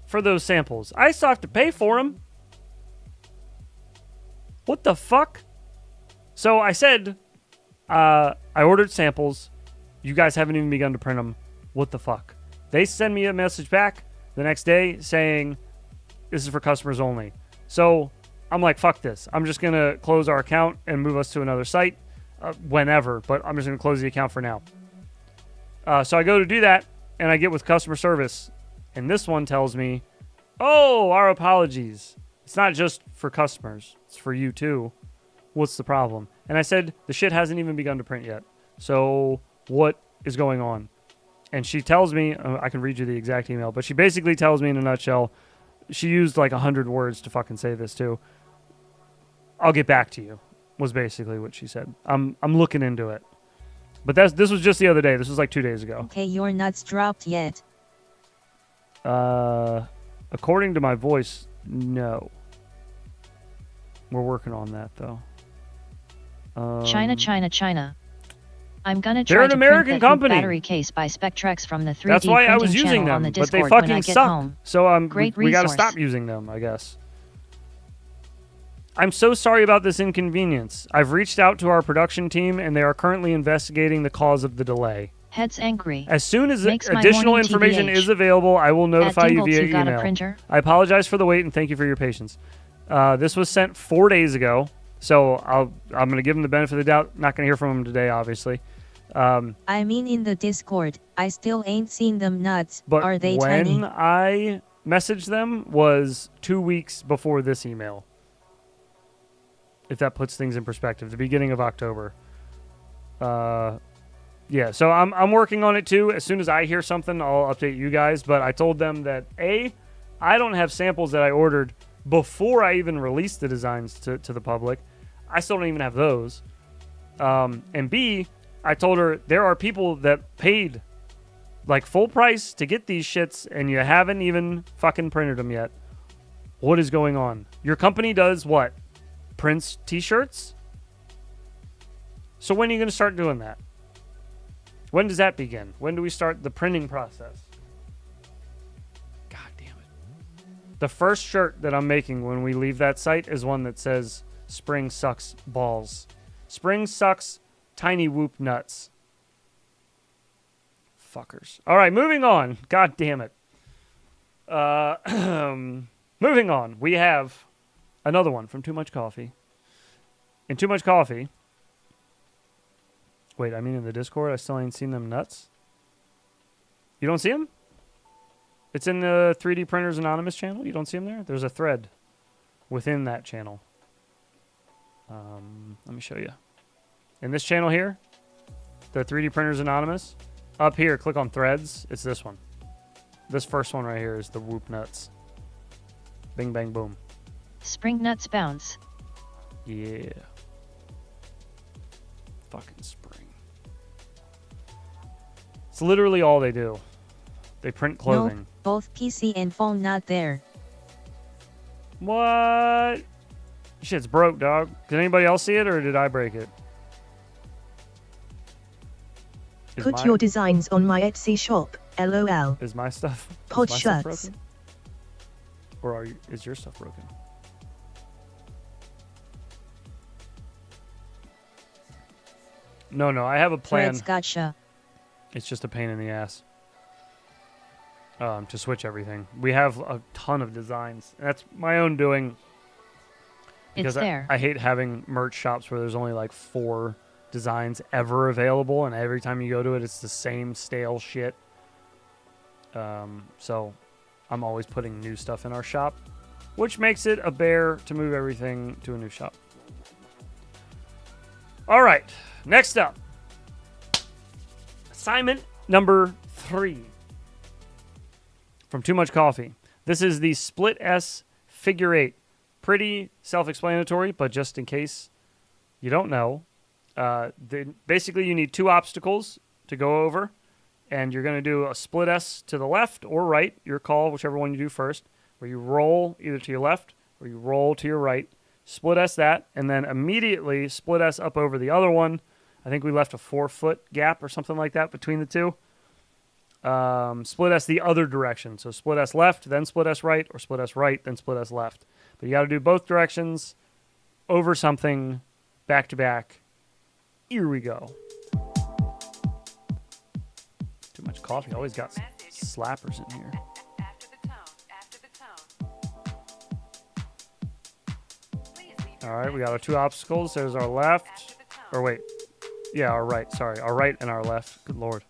for those samples. I still have to pay for them. What the fuck? So I said, I ordered samples. You guys haven't even begun to print them. What the fuck? They send me a message back the next day saying, this is for customers only. So I'm like, fuck this. I'm just going to close our account and move us to another site whenever. But I'm just going to close the account for now. So I go to do that, and I get with customer service. And this one tells me, oh, our apologies. It's not just for customers. It's for you, too. What's the problem? And I said, the shit hasn't even begun to print yet. So what is going on? And she tells me, I can read you the exact email, but she basically tells me in a nutshell, she used like 100 words to fucking say this too. I'll get back to you, was basically what she said. I'm looking into it. But this was just the other day. This was like 2 days ago. Okay, your nuts dropped yet? According to my voice, no. We're working on that though. China. I'm gonna They're try an to American print that company. battery case by Spectrex from the 3D That's why I was printing using channel on them, the but they Discord when I fucking get suck. home. So Great we got to resource. stop using them, I guess. I'm so sorry about this inconvenience. I've reached out to our production team, and they are currently investigating the cause of the delay. Heads angry. As soon as Makes my additional morning information TBH. is available, I will notify you Dimples, via you got a email. printer? I apologize for the wait, and thank you for your patience. This was sent 4 days ago, so I'm going to give them the benefit of the doubt. Not going to hear from them today, obviously. I mean in the Discord, I still ain't seen them nuts. But Are they when tiny? I messaged them was 2 weeks before this email. If that puts things in perspective, the beginning of October. Yeah, so I'm working on it too. As soon as I hear something, I'll update you guys. But I told them that I don't have samples that I ordered before I even released the designs to the public. I still don't even have those. And B, I told her there are people that paid like full price to get these shits, and you haven't even fucking printed them yet. What is going on? Your company does what? Prints t-shirts? So when are you going to start doing that? When does that begin? When do we start the printing process? God damn it. The first shirt that I'm making when we leave that site is one that says Spring Sucks Balls. Spring sucks tinywhoop nuts. Fuckers. All right, moving on. God damn it. Moving on. We have another one from Too Much Coffee. In Too Much Coffee. Wait, I mean in the Discord, I still ain't seen them nuts. You don't see them? It's in the 3D Printers Anonymous channel. You don't see them there? There's a thread within that channel. Let me show you. In this channel here, the 3D Printers Anonymous, up here, click on threads. It's this one. This first one right here is the Whoop Nuts. Bing, bang, boom. Spring nuts bounce. Yeah. Fucking spring. It's literally all they do. They print clothing. Nope, both PC and phone not there. What? Shit's broke, dog. Did anybody else see it, or did I break it? Put your designs on my Etsy shop. LOL. Is my stuff? Pod is my shirts. Stuff broken? Or is your stuff broken? No, I have a plan. Fred's gotcha. It's just a pain in the ass. To switch everything. We have a ton of designs. That's my own doing. Because It's there. I hate having merch shops where there's only like 4 designs ever available, and every time you go to it, it's the same stale shit. So I'm always putting new stuff in our shop, which makes it a bear to move everything to a new shop. All right, next up. Assignment number 3 from Too Much Coffee. This is the Split S Figure 8. Pretty self-explanatory, but just in case you don't know, basically you need 2 obstacles to go over, and you're going to do a split S to the left or right, your call, whichever one you do first, where you roll either to your left or you roll to your right, split S that, and then immediately split S up over the other one. I think we left a 4-foot gap or something like that between the two. Split S the other direction. So split S left, then split S right, or split S right, then split S left. But you got to do both directions over something back to back. Here we go. Too much coffee. Always got some slappers in here. All right, we got our 2 obstacles. There's our left. Or wait. Yeah, our right. Sorry, our right and our left. Good Lord.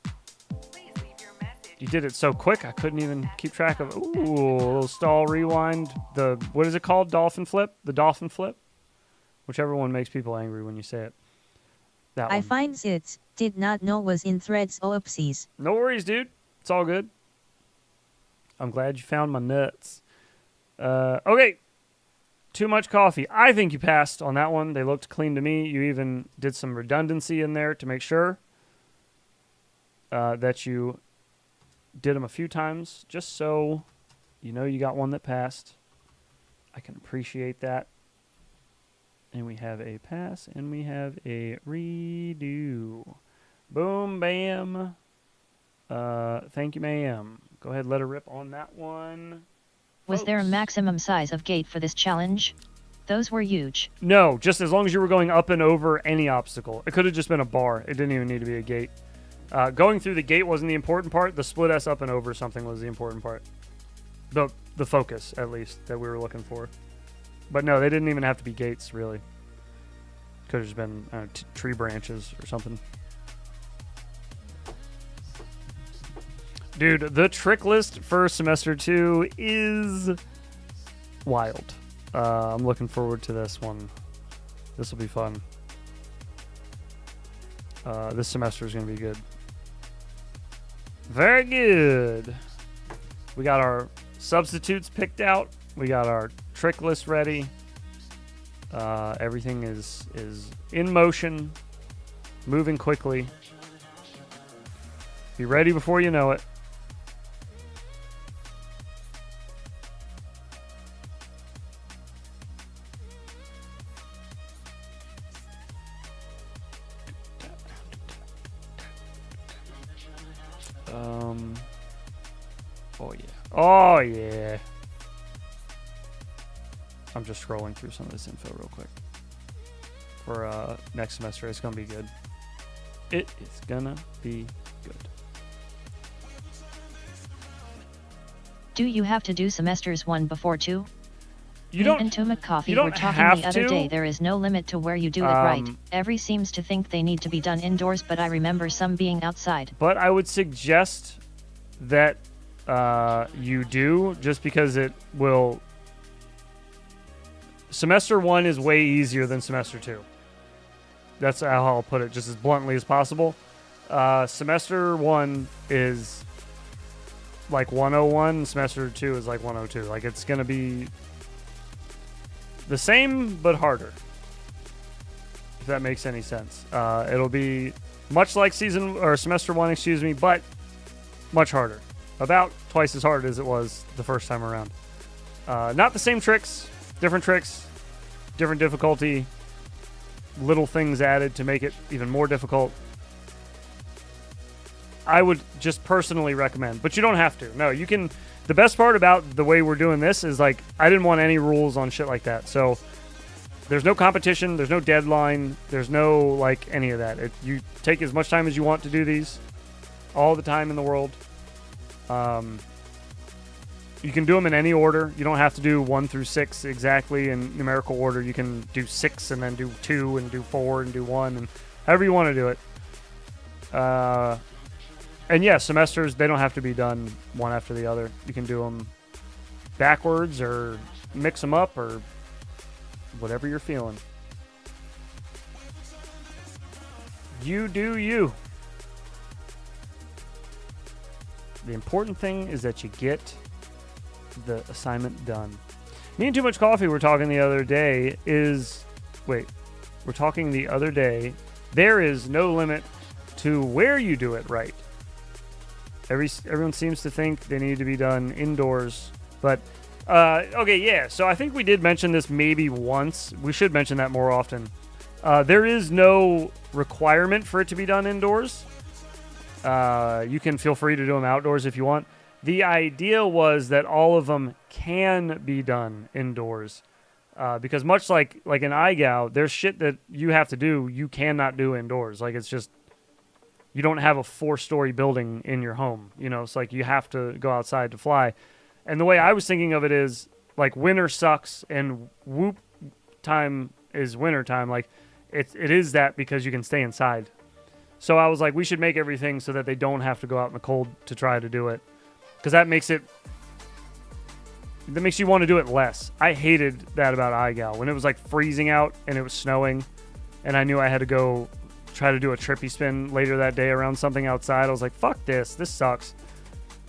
You did it so quick, I couldn't even keep track of it. Ooh, a little stall rewind. What is it called? Dolphin flip? The dolphin flip? Whichever one makes people angry when you say it. That one. I find it. Did not know was in threads. Oopsies. No worries, dude. It's all good. I'm glad you found my nuts. Okay. Too Much Coffee. I think you passed on that one. They looked clean to me. You even did some redundancy in there to make sure that you did them a few times, just so you know you got one that passed. I can appreciate that. And we have a pass, and we have a redo. Boom, bam. Thank you, ma'am. Go ahead, let her rip on that one. Was there a maximum size of gate for this challenge? Those were huge. No, just as long as you were going up and over any obstacle. It could have just been a bar. It didn't even need to be a gate. Going through the gate wasn't the important part. The split S up and over something was the important part. The focus, at least, that we were looking for. But no, they didn't even have to be gates, really. Could have just been tree branches or something. Dude, the trick list for semester 2 is wild. I'm looking forward to this one. This will be fun. This semester is going to be good. Very good. We got our substitutes picked out. We got our trick list ready. Everything is in motion, moving quickly. Be ready before you know it. Oh yeah. Oh yeah. I'm just scrolling through some of this info real quick. For next semester, it's gonna be good. It is gonna be good. Do you have to do semesters 1 before 2? You don't. Me and Tomac Coffee you don't were talking have the other to. day. There is no limit to where you do it right. Every seems to think they need to be done indoors, but I remember some being outside. But I would suggest that you do, just because it will. Semester 1 is way easier than semester 2. That's how I'll put it, just as bluntly as possible. Semester 1 is like 101, semester 2 is like 102. Like, it's going to be the same, but harder. If that makes any sense. It'll be much like semester 1, excuse me, but much harder. About twice as hard as it was the first time around. Not the same tricks, different difficulty, little things added to make it even more difficult. I would just personally recommend, but you don't have to. No, you can. The best part about the way we're doing this is, like, I didn't want any rules on shit like that. So there's no competition, there's no deadline, there's no, like, any of that. You take as much time as you want to do these, all the time in the world. You can do them in any order. You don't have to do 1 through 6 exactly in numerical order. You can do 6 and then do 2 and do 4 and do 1 and however you want to do it. And yeah, semesters, they don't have to be done one after the other. You can do them backwards or mix them up or whatever you're feeling. You do you. The important thing is that you get the assignment done. Me and Too Much Coffee were talking the other day there is no limit to where you do it right. Everyone seems to think they need to be done indoors, but okay, yeah, so I think we did mention this maybe once. We should mention that more often. There is no requirement for it to be done indoors. You can feel free to do them outdoors if you want. The idea was that all of them can be done indoors. Because much like an iGal, there's shit that you have to do you cannot do indoors. Like, it's just, you don't have a 4-story building in your home. You know, it's like you have to go outside to fly. And the way I was thinking of it is, like, winter sucks and whoop time is winter time. Like, it is that because you can stay inside. So I was like, we should make everything so that they don't have to go out in the cold to try to do it. Because that makes you want to do it less. I hated that about iGal. When it was like freezing out and it was snowing and I knew I had to go try to do a trippy spin later that day around something outside, I was like, fuck this sucks.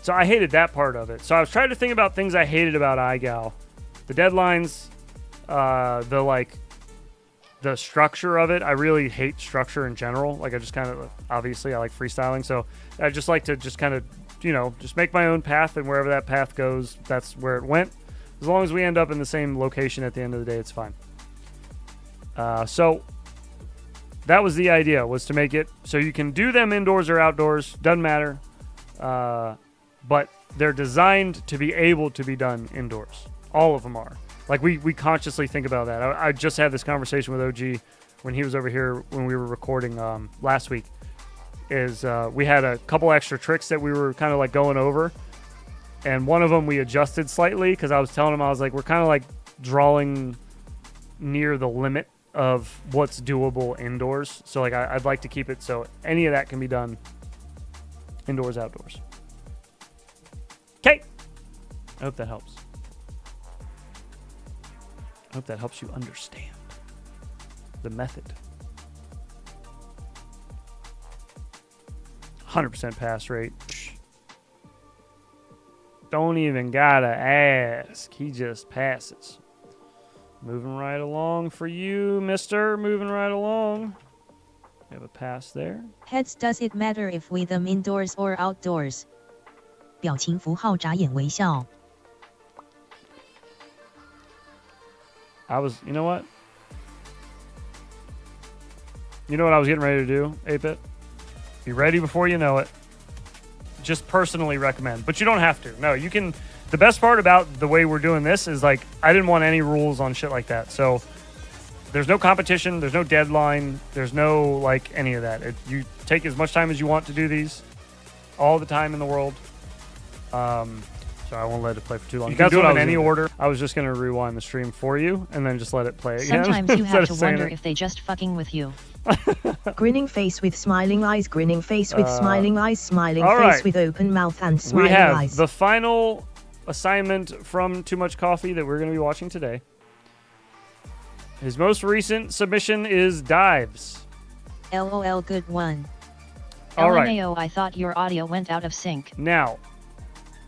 So I hated that part of it. So I was trying to think about things I hated about iGal. The deadlines, the structure of it. I really hate structure in general. Like, I just kind of, obviously I like freestyling, so I just like to just kind of, just make my own path, and wherever that path goes, that's where it went. As long as we end up in the same location at the end of the day, it's fine. So that was the idea, was to make it so you can do them indoors or outdoors, doesn't matter. But they're designed to be able to be done indoors. All of them are. Like, we consciously think about that. I just had this conversation with OG when he was over here when we were recording last week. We had a couple extra tricks that we were kind of like going over, and one of them we adjusted slightly because I was telling him, I was like, we're kind of like drawing near the limit of what's doable indoors. So like I'd like to keep it so any of that can be done indoors, outdoors. Okay. I hope that helps. I hope that helps you understand the method. 100% pass rate. Don't even gotta ask. He just passes. Moving right along for you, mister. Moving right along. We have a pass there. Heads, does it matter if we them indoors or outdoors? 表情符号眨眼微笑 you know what? You know what I was getting ready to do, 8-Bit? Be ready before you know it. just personally recommend. But you don't have to. No, you can. The best part about the way we're doing this is like I didn't want any rules on shit like that. So there's no competition. There's no deadline. There's no like any of that. You take as much time as you want to do these. All the time in the world. So I won't let it play for too long. You can do it in any order. I was just going to rewind the stream for you and then just let it play again. Sometimes you have to wonder if they just fucking with you. Grinning face with smiling eyes, grinning face with smiling eyes, smiling face right. with open mouth and smiling we have eyes. The final assignment from Too Much Coffee that we're going to be watching today. His most recent submission is Dives. LOL, good one. All right. LMAO, I thought your audio went out of sync. Now,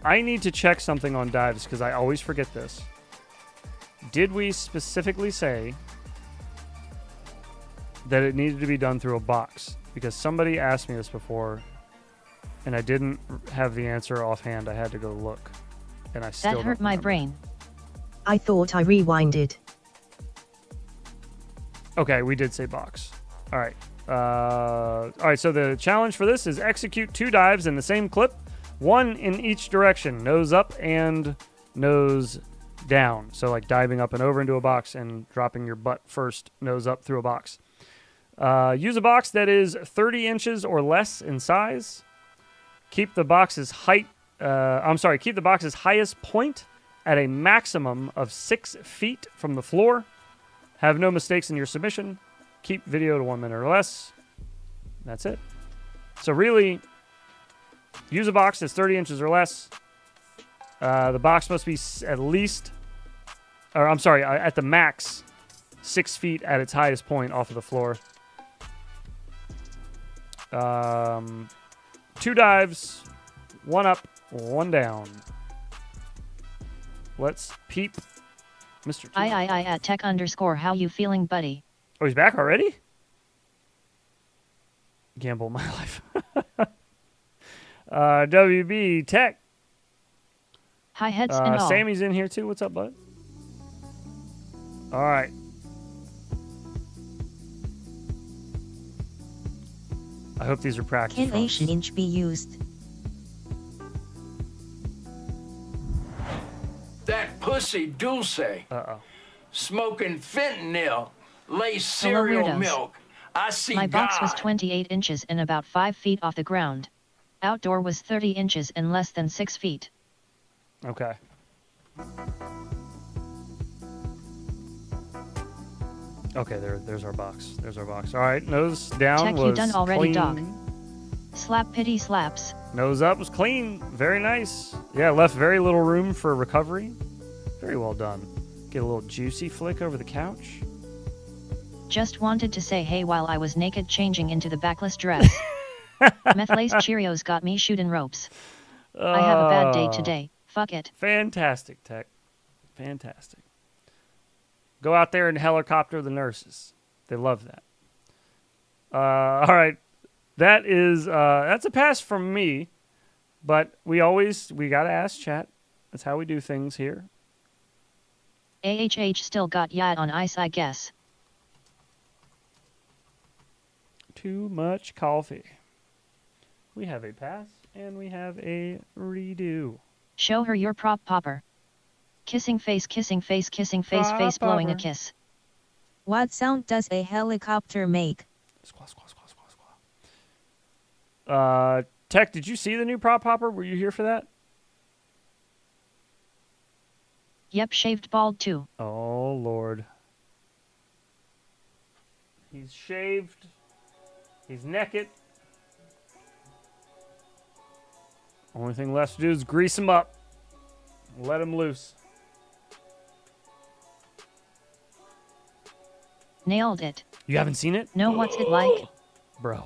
I need to check something on Dives because I always forget this. Did we specifically say that it needed to be done through a box? Because somebody asked me this before, and I didn't have the answer offhand. I had to go look, and I still That hurt my brain. I thought I rewinded. Okay, we did say box. All right. All right, so the challenge for this is execute 2 dives in the same clip, 1 in each direction, nose up and nose down. So like diving up and over into a box and dropping your butt first, nose up through a box. Use a box that is 30 inches or less in size. Keep the box's keep the box's highest point at a maximum of 6 feet from the floor. Have no mistakes in your submission. Keep video to 1 minute or less. That's it. So really, use a box that's 30 inches or less. The box must be at the max 6 feet at its highest point off of the floor. 2 dives, 1 up, 1 down. Let's peep Mr. T. I at tech _ how you feeling, buddy? Oh, he's back already? Gamble my life. WB Tech. Hi, heads and all. Sammy's in here too. What's up, bud? All right. I hope these are practice Can runs. a inch be used? That pussy Dulce. Uh-oh. Smoking fentanyl. Lace Hello, cereal weirdos. milk. I see My box was God. 28 inches and about 5 feet off the ground. Outdoor was 30 inches and less than 6 feet. Okay. Okay, there's our box. There's our box. All right, nose down Tech, was you done already, clean. dog. Slap pity slaps. Nose up was clean. Very nice. Yeah, left very little room for recovery. Very well done. Get a little juicy flick over the couch. Just wanted to say hey while I was naked changing into the backless dress. Meth-laced Cheerios got me shooting ropes. I have a bad day today. Fuck it. Fantastic, Tech. Fantastic. Go out there and helicopter the nurses. They love that. All right. That's a pass from me, but we gotta ask chat. That's how we do things here. AHH still got yad on ice, I guess. Too much coffee. We have a pass and we have a redo. Show her your prop popper. Kissing face, kissing face, kissing face, Prop face blowing a popper. kiss. What sound does a helicopter make? Squaw, squaw, squaw, squaw, squaw. Tech, did you see the new prop popper? Were you here for that? Yep, shaved bald too. Oh, Lord. He's shaved. He's naked. Only thing left to do is grease him up. Let him loose. Nailed it. You haven't seen it? Know what's it like? Bro.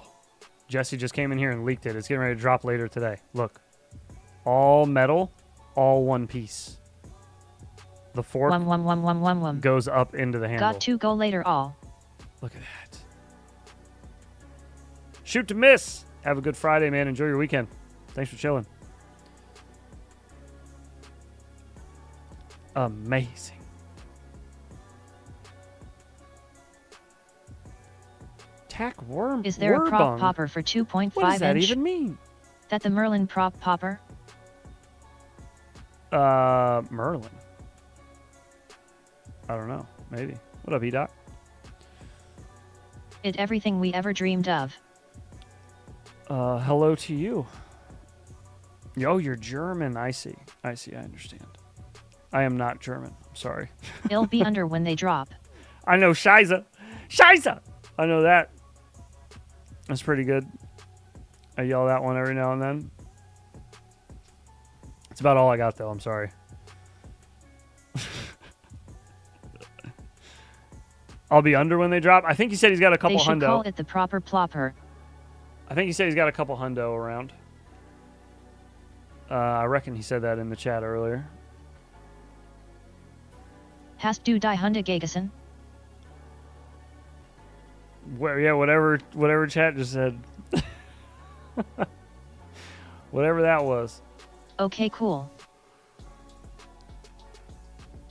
Jesse just came in here and leaked it. It's getting ready to drop later today. Look. All metal, all one piece. The fork goes up into the handle. Got to go later all. Look at that. Shoot to miss. Have a good Friday, man. Enjoy your weekend. Thanks for chilling. Amazing. Tack worm. Is there a prop Wurbung? popper for 2.5 What does that inch? even mean? That the Merlin prop popper? Merlin. I don't know. Maybe. What up, E-Doc? It everything we ever dreamed of. Hello to you. Yo, you're German. I see. I understand. I am not German. I'm sorry. It'll be under when they drop. I know. Scheiße. Scheiße. I know that. That's pretty good. I yell that one every now and then. That's about all I got, though. I'm sorry. I'll be under when they drop. I think he said he's got a couple hundo. They should call it the proper plopper. I think he said he's got a couple hundo around. I reckon he said that in the chat earlier. Hast du die Hunde gegessen? Yeah, whatever chat just said. Whatever that was. Okay, cool.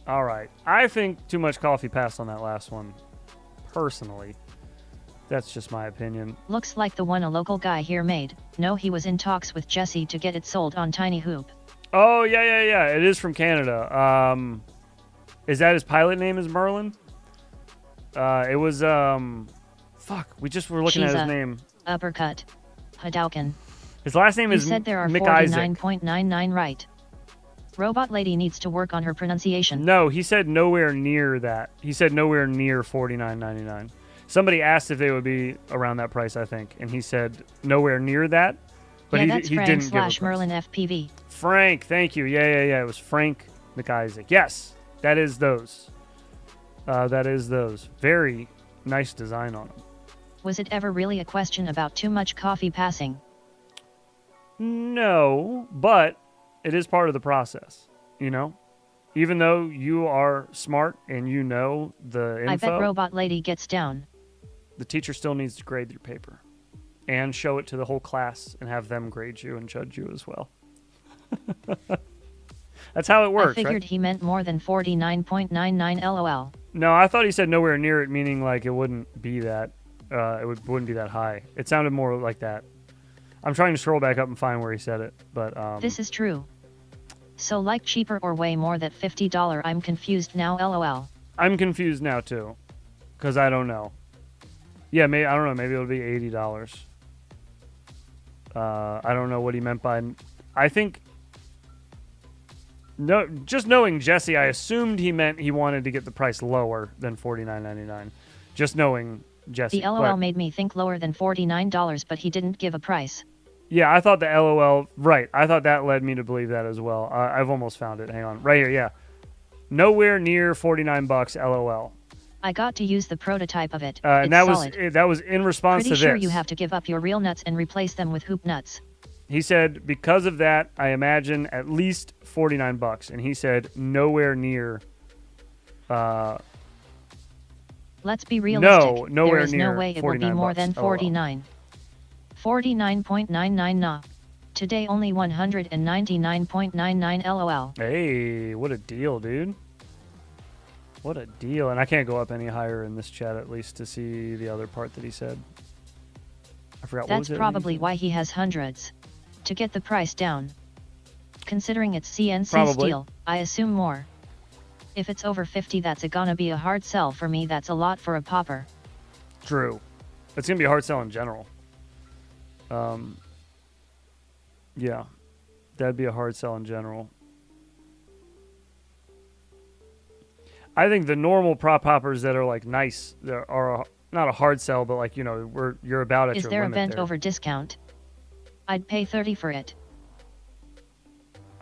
All right. I think too much coffee passed on that last one. Personally. That's just my opinion. Looks like the one a local guy here made. No, he was in talks with Jesse to get it sold on Tiny Hoop. Oh, yeah. It is from Canada. Is that his pilot name is Merlin? It was, fuck, we just were looking at his name. Uppercut. Hadouken. His last name is said there are Mick 49.99 right. Robot lady needs to work on her pronunciation. No, he said nowhere near that. He said nowhere near $49.99. Somebody asked if they would be around that price, I think, and he said nowhere near that. But yeah, he that's didn't Frank give a price. / Merlin FPV. Frank, thank you. Yeah. It was Frank McIsaac. Yes, that is those. That is those. Very nice design on them. Was it ever really a question about too much coffee passing? No, but it is part of the process, you know? Even though you are smart and you know the info, I bet Robot Lady gets down. The teacher still needs to grade your paper and show it to the whole class and have them grade you and judge you as well. That's how it works, I figured right? he meant more than 49.99 LOL. No, I thought he said nowhere near it, meaning like it wouldn't be that, wouldn't be that high. It sounded more like that. I'm trying to scroll back up and find where he said it, but this is true. So like cheaper or way more than $50, I'm confused now LOL. I'm confused now too, because I don't know. Yeah, maybe, I don't know, maybe it'll be $80. I don't know what he meant by, I think, no, just knowing Jesse, I assumed he meant he wanted to get the price lower than $49.99. Just knowing Jesse. The LOL made me think lower than $49, but he didn't give a price. Yeah, I thought the LOL, right. I thought that led me to believe that as well. I've almost found it. Hang on. Right here, yeah. Nowhere near $49 LOL. I got to use the prototype of it. And it's that was in response Pretty to sure this. you have to give up your real nuts and replace them with hoop nuts. He said, because of that, I imagine at least $49. And he said, nowhere near. Let's be realistic. Nowhere there is near no way it will be more than 49. 49.99 nah. Today only 199.99 LOL. Hey, what a deal, dude. What a deal. And I can't go up any higher in this chat, at least, to see the other part that he said. I forgot what was it. That's probably why he has hundreds. To get the price down. Considering it's CNC steel, I assume more. If it's over 50, that's gonna be a hard sell for me. That's a lot for a popper. True. It's gonna be a hard sell in general. Yeah. That'd be a hard sell in general. I think the normal prop poppers that are like nice, that are not a hard sell, but like, you know, you're about at your limit. Is there a bent over discount? I'd pay $30 for it.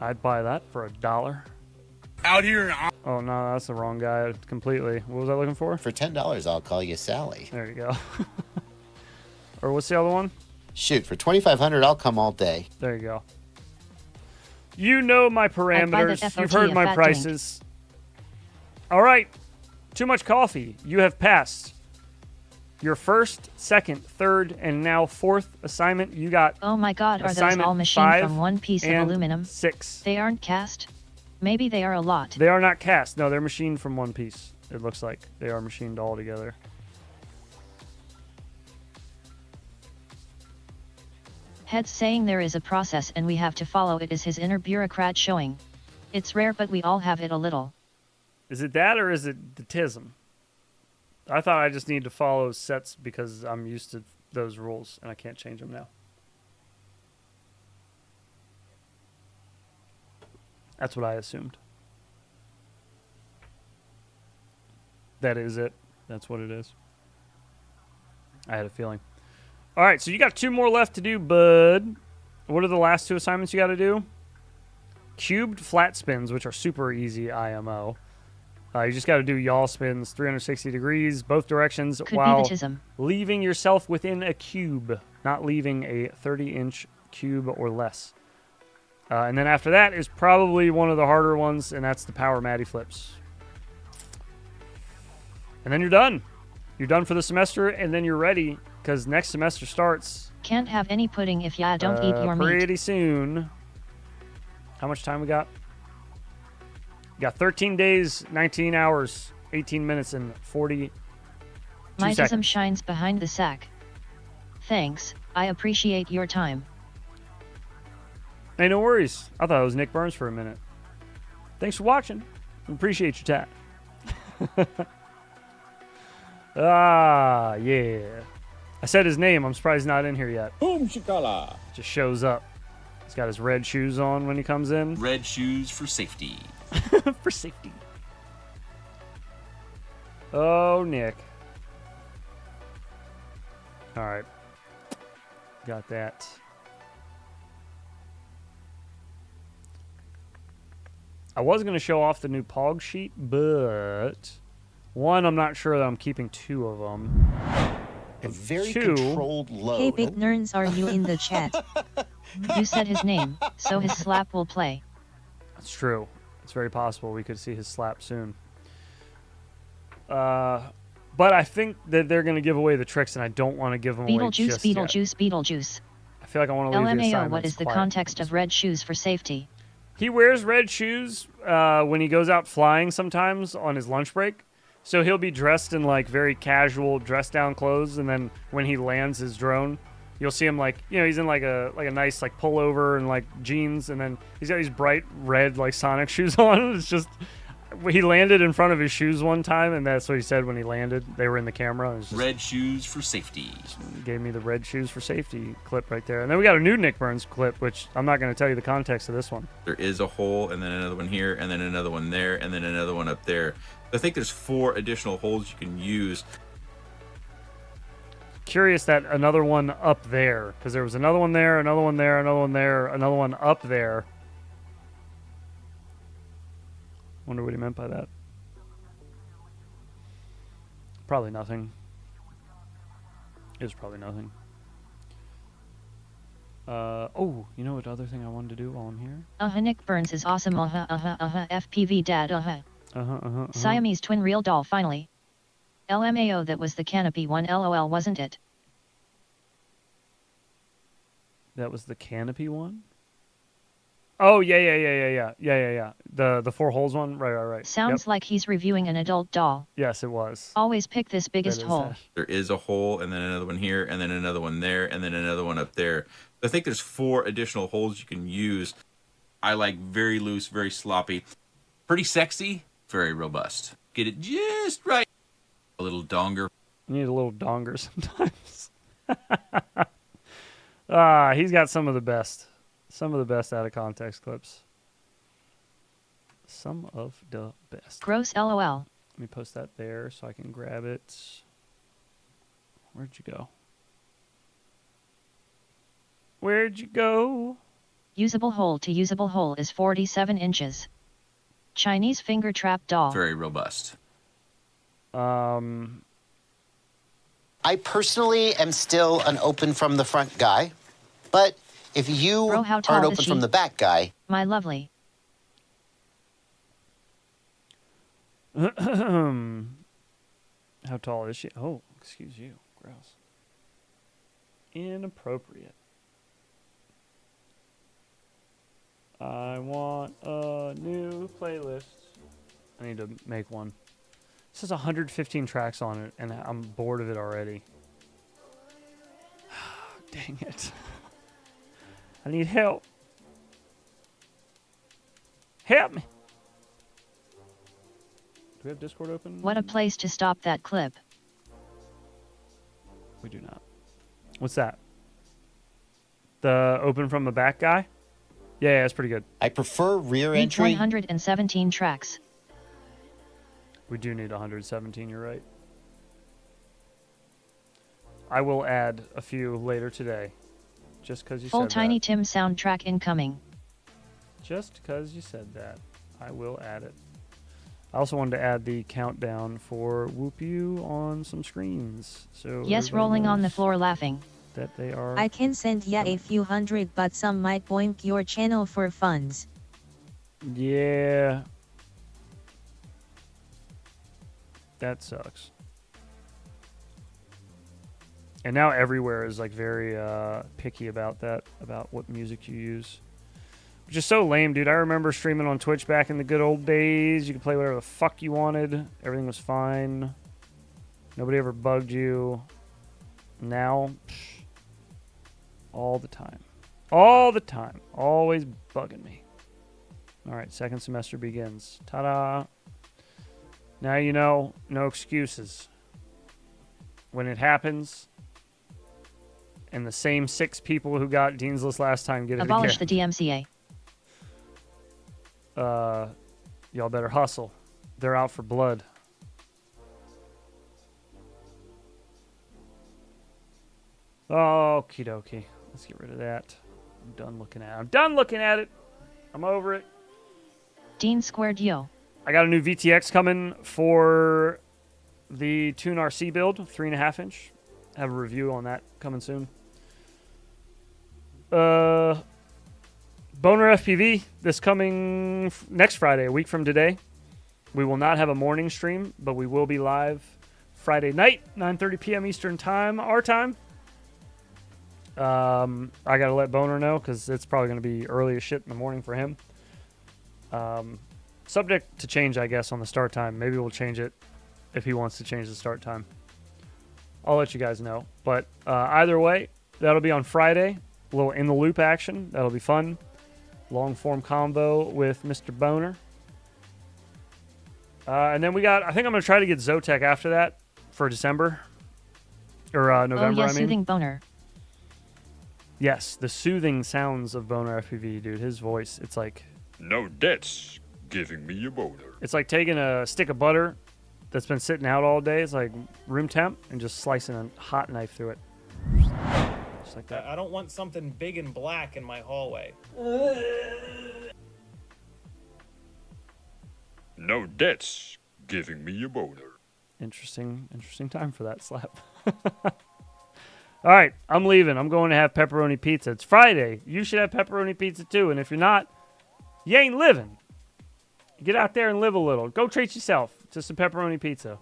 I'd buy that for $1. Out here. Oh no, that's the wrong guy completely. What was I looking for? For $10, I'll call you Sally. There you go. Or what's the other one? Shoot, for $2,500, I'll come all day. There you go. You know my parameters. You've heard my prices. All right. Too much coffee. You have passed your first, second, third, and now fourth assignment. You got. Oh my God! Are those all machined from one piece of aluminum? 6. They aren't cast. Maybe they are a lot. They are not cast. No, they're machined from one piece. It looks like they are machined all together. Heads saying there is a process and we have to follow it is his inner bureaucrat showing. It's rare but we all have it a little. Is it that or is it the tism? I thought I just need to follow sets because I'm used to those rules and I can't change them now. That's what I assumed. That is it. That's what it is. I had a feeling. All right, so you got 2 more left to do, bud. What are the last 2 assignments you got to do? Cubed flat spins, which are super easy IMO. You just got to do yaw spins, 360 degrees, both directions, while leaving yourself within a cube, not leaving a 30-inch cube or less. And then after that is probably one of the harder ones, and that's the power Matty flips. And then you're done. You're done for the semester, and then you're ready, because next semester starts. Can't have any pudding if ya don't eat your meat. Pretty soon. How much time we got? We got 13 days, 19 hours, 18 minutes, and 42 Mytism seconds. shines behind the sack. Thanks, I appreciate your time. Hey, no worries. I thought it was Nick Burns for a minute. Thanks for watching. Appreciate your time. Ah, yeah. I said his name. I'm surprised he's not in here yet. Boom shikala. Just shows up. He's got his red shoes on when he comes in. Red shoes for safety. For safety. Oh, Nick. All right. Got that. I was going to show off the new Pog sheet, but one, I'm not sure that I'm keeping 2 of them. A very 2, controlled load. Hey big nerds, are you in the chat? You said his name, so his slap will play. That's true. It's very possible we could see his slap soon. But I think that they're going to give away the tricks, and I don't want to give them away just yet. Beetlejuice. I feel like I want to leave the LMAO, assignments what is the quiet. context of red shoes for safety? He wears red shoes when he goes out flying sometimes on his lunch break. So he'll be dressed in like very casual dress down clothes, and then when he lands his drone, you'll see him like, you know, he's in like a nice like pullover and like jeans, and then he's got these bright red like Sonic shoes on. It's just, he landed in front of his shoes one time, and that's what he said when he landed. They were in the camera. And it was just, Red shoes for safety. gave me the red shoes for safety clip right there. And then we got a new Nick Burns clip, which I'm not going to tell you the context of this one. There is a hole, and then another one here, and then another one there, and then another one up there. I think there's 4 additional holes you can use. Curious that another one up there, because there was another one there, another one there, another one there, another one up there. Wonder what he meant by that. Probably nothing. It was probably nothing. Oh, you know what other thing I wanted to do while I'm here? Nick Burns is awesome. FPV dad. Siamese twin real doll finally. LMAO, that was the canopy one. LOL, wasn't it? That was the canopy one? Oh, yeah. The 4 holes one? Right. Sounds like he's reviewing an adult doll. Yes, it was. Always pick this biggest hole. There is a hole, and then another one here, and then another one there, and then another one up there. I think there's 4 additional holes you can use. I like very loose, very sloppy. Pretty sexy, very robust. Get it just right. A little donger. You need a little donger sometimes. He's got some of the best. Some of the best out of context clips. Some of the best. Gross LOL. Let me post that there so I can grab it. Where'd you go? Where'd you go? Usable hole to usable hole is 47 inches. Chinese finger trap doll. Very robust. I personally am still an open from the front guy, but if you Bro, how aren't tall is open she? from the back guy, My lovely. How tall is she? Oh, excuse you. Gross. Inappropriate. I want a new playlist. I need to make one. This has 115 tracks on it, and I'm bored of it already. Dang it. I need help. Help me. Do we have Discord open? What a place to stop that clip. We do not. What's that? The open from the back guy? Yeah, that's pretty good. I prefer rear Reach entry. 117 tracks. We do need 117, you're right. I will add a few later today. Just because you Full said Tiny that. Tim soundtrack incoming. Just because you said that. I will add it. I also wanted to add the countdown for Whoop You on some screens. So Yes, everybody rolling on the knows floor laughing. that they are... I can send ya a few hundred, but some might boink your channel for funds. Yeah. That sucks. And now everywhere is like very picky about that, about what music you use. Which is so lame, dude. I remember streaming on Twitch back in the good old days. You could play whatever the fuck you wanted. Everything was fine. Nobody ever bugged you. Now, all the time. All the time. Always bugging me. All right, second semester begins. Ta-da. Now you know, no excuses. When it happens, and the same 6 people who got Dean's List last time get it Abolish again. the DMCA. Y'all better hustle. They're out for blood. Okie dokie. Let's get rid of that. I'm done looking at it. I'm done looking at it. I'm over it. Dean squared yo. I got a new VTX coming for the Tune RC build, 3.5 inch. Have a review on that coming soon. Boner FPV this coming next Friday, a week from today. We will not have a morning stream, but we will be live Friday night, 9:30 p.m. Eastern time, our time. I gotta let Boner know because it's probably gonna be early as shit in the morning for him. Subject to change, I guess, on the start time. Maybe we'll change it if he wants to change the start time. I'll let you guys know. But either way, that'll be on Friday. A little in the loop action. That'll be fun. Long form combo with Mr. Boner. And then we got, I think I'm going to try to get Zotek after that for December. Or November, Oh, yeah, I mean. soothing Boner. Yes, the soothing sounds of Boner FPV, dude. His voice, it's like... Now that's giving me a boner. It's like taking a stick of butter that's been sitting out all day. It's like room temp and just slicing a hot knife through it. Just like that. I don't want something big and black in my hallway. Now that's giving me a boner. Interesting time for that slap. All right, I'm leaving. I'm going to have pepperoni pizza. It's Friday. You should have pepperoni pizza too. And if you're not, you ain't living. Get out there and live a little. Go treat yourself to some pepperoni pizza.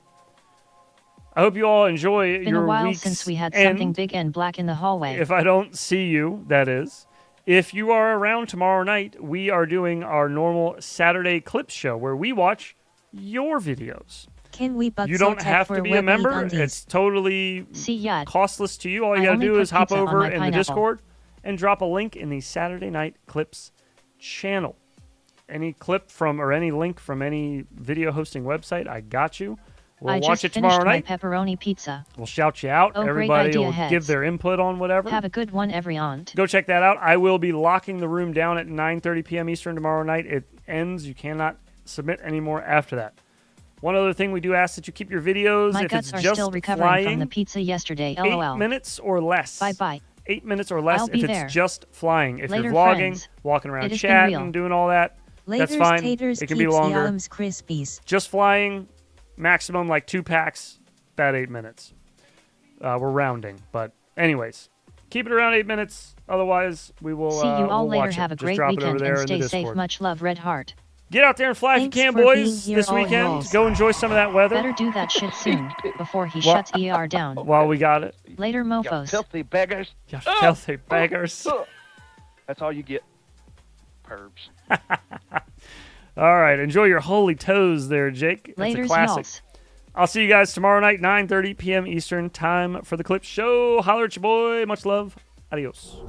I hope you all enjoy Been your a while week's since we had end. something big and black in the hallway. If I don't see you, that is. If you are around tomorrow night, we are doing our normal Saturday clips show where we watch your videos. Can we but You don't have to be a member. It's totally costless to you. All you got to do is hop over in the Discord and drop a link in the Saturday Night Clips channel. Any clip from or any link from any video hosting website, I got you. We'll watch it tomorrow night. Pepperoni pizza. We'll shout you out. Oh, Everybody great idea, will heads. give their input on whatever. Have a good one, every aunt. Go check that out. I will be locking the room down at 9:30 p.m. Eastern tomorrow night. It ends. You cannot submit anymore after that. One other thing, we do ask that you keep your videos, My if guts it's are just still recovering flying, from the pizza yesterday. 8 LOL. minutes or less. Bye-bye. 8 minutes or less I'll be if it's there. just flying. If Later, you're vlogging, friends. walking around It has been chatting, real. doing all that, that's Later's fine. taters It can be keeps longer. Yums Crispies. Just flying, maximum like 2 packs, about 8 minutes. We're rounding, but anyways, keep it around 8 minutes. Otherwise, we will See you all we'll later. watch it. Have a Just great drop it over weekend there and in the stay safe. Discord. Much love, Red Heart. Get out there and fly Thanks if you can, for being boys, here, this all weekend. y'alls. Go enjoy some of that weather. Better do that shit soon before he Well- shuts ER down. While we got it. Later, mofos. Filthy beggars. You filthy beggars. That's all you get, pervs. All right, enjoy your holy toes there, Jake. That's a Laters, classic. y'alls. I'll see you guys tomorrow night, 9:30 p.m. Eastern time for the Clip Show. Holler at your boy. Much love. Adios.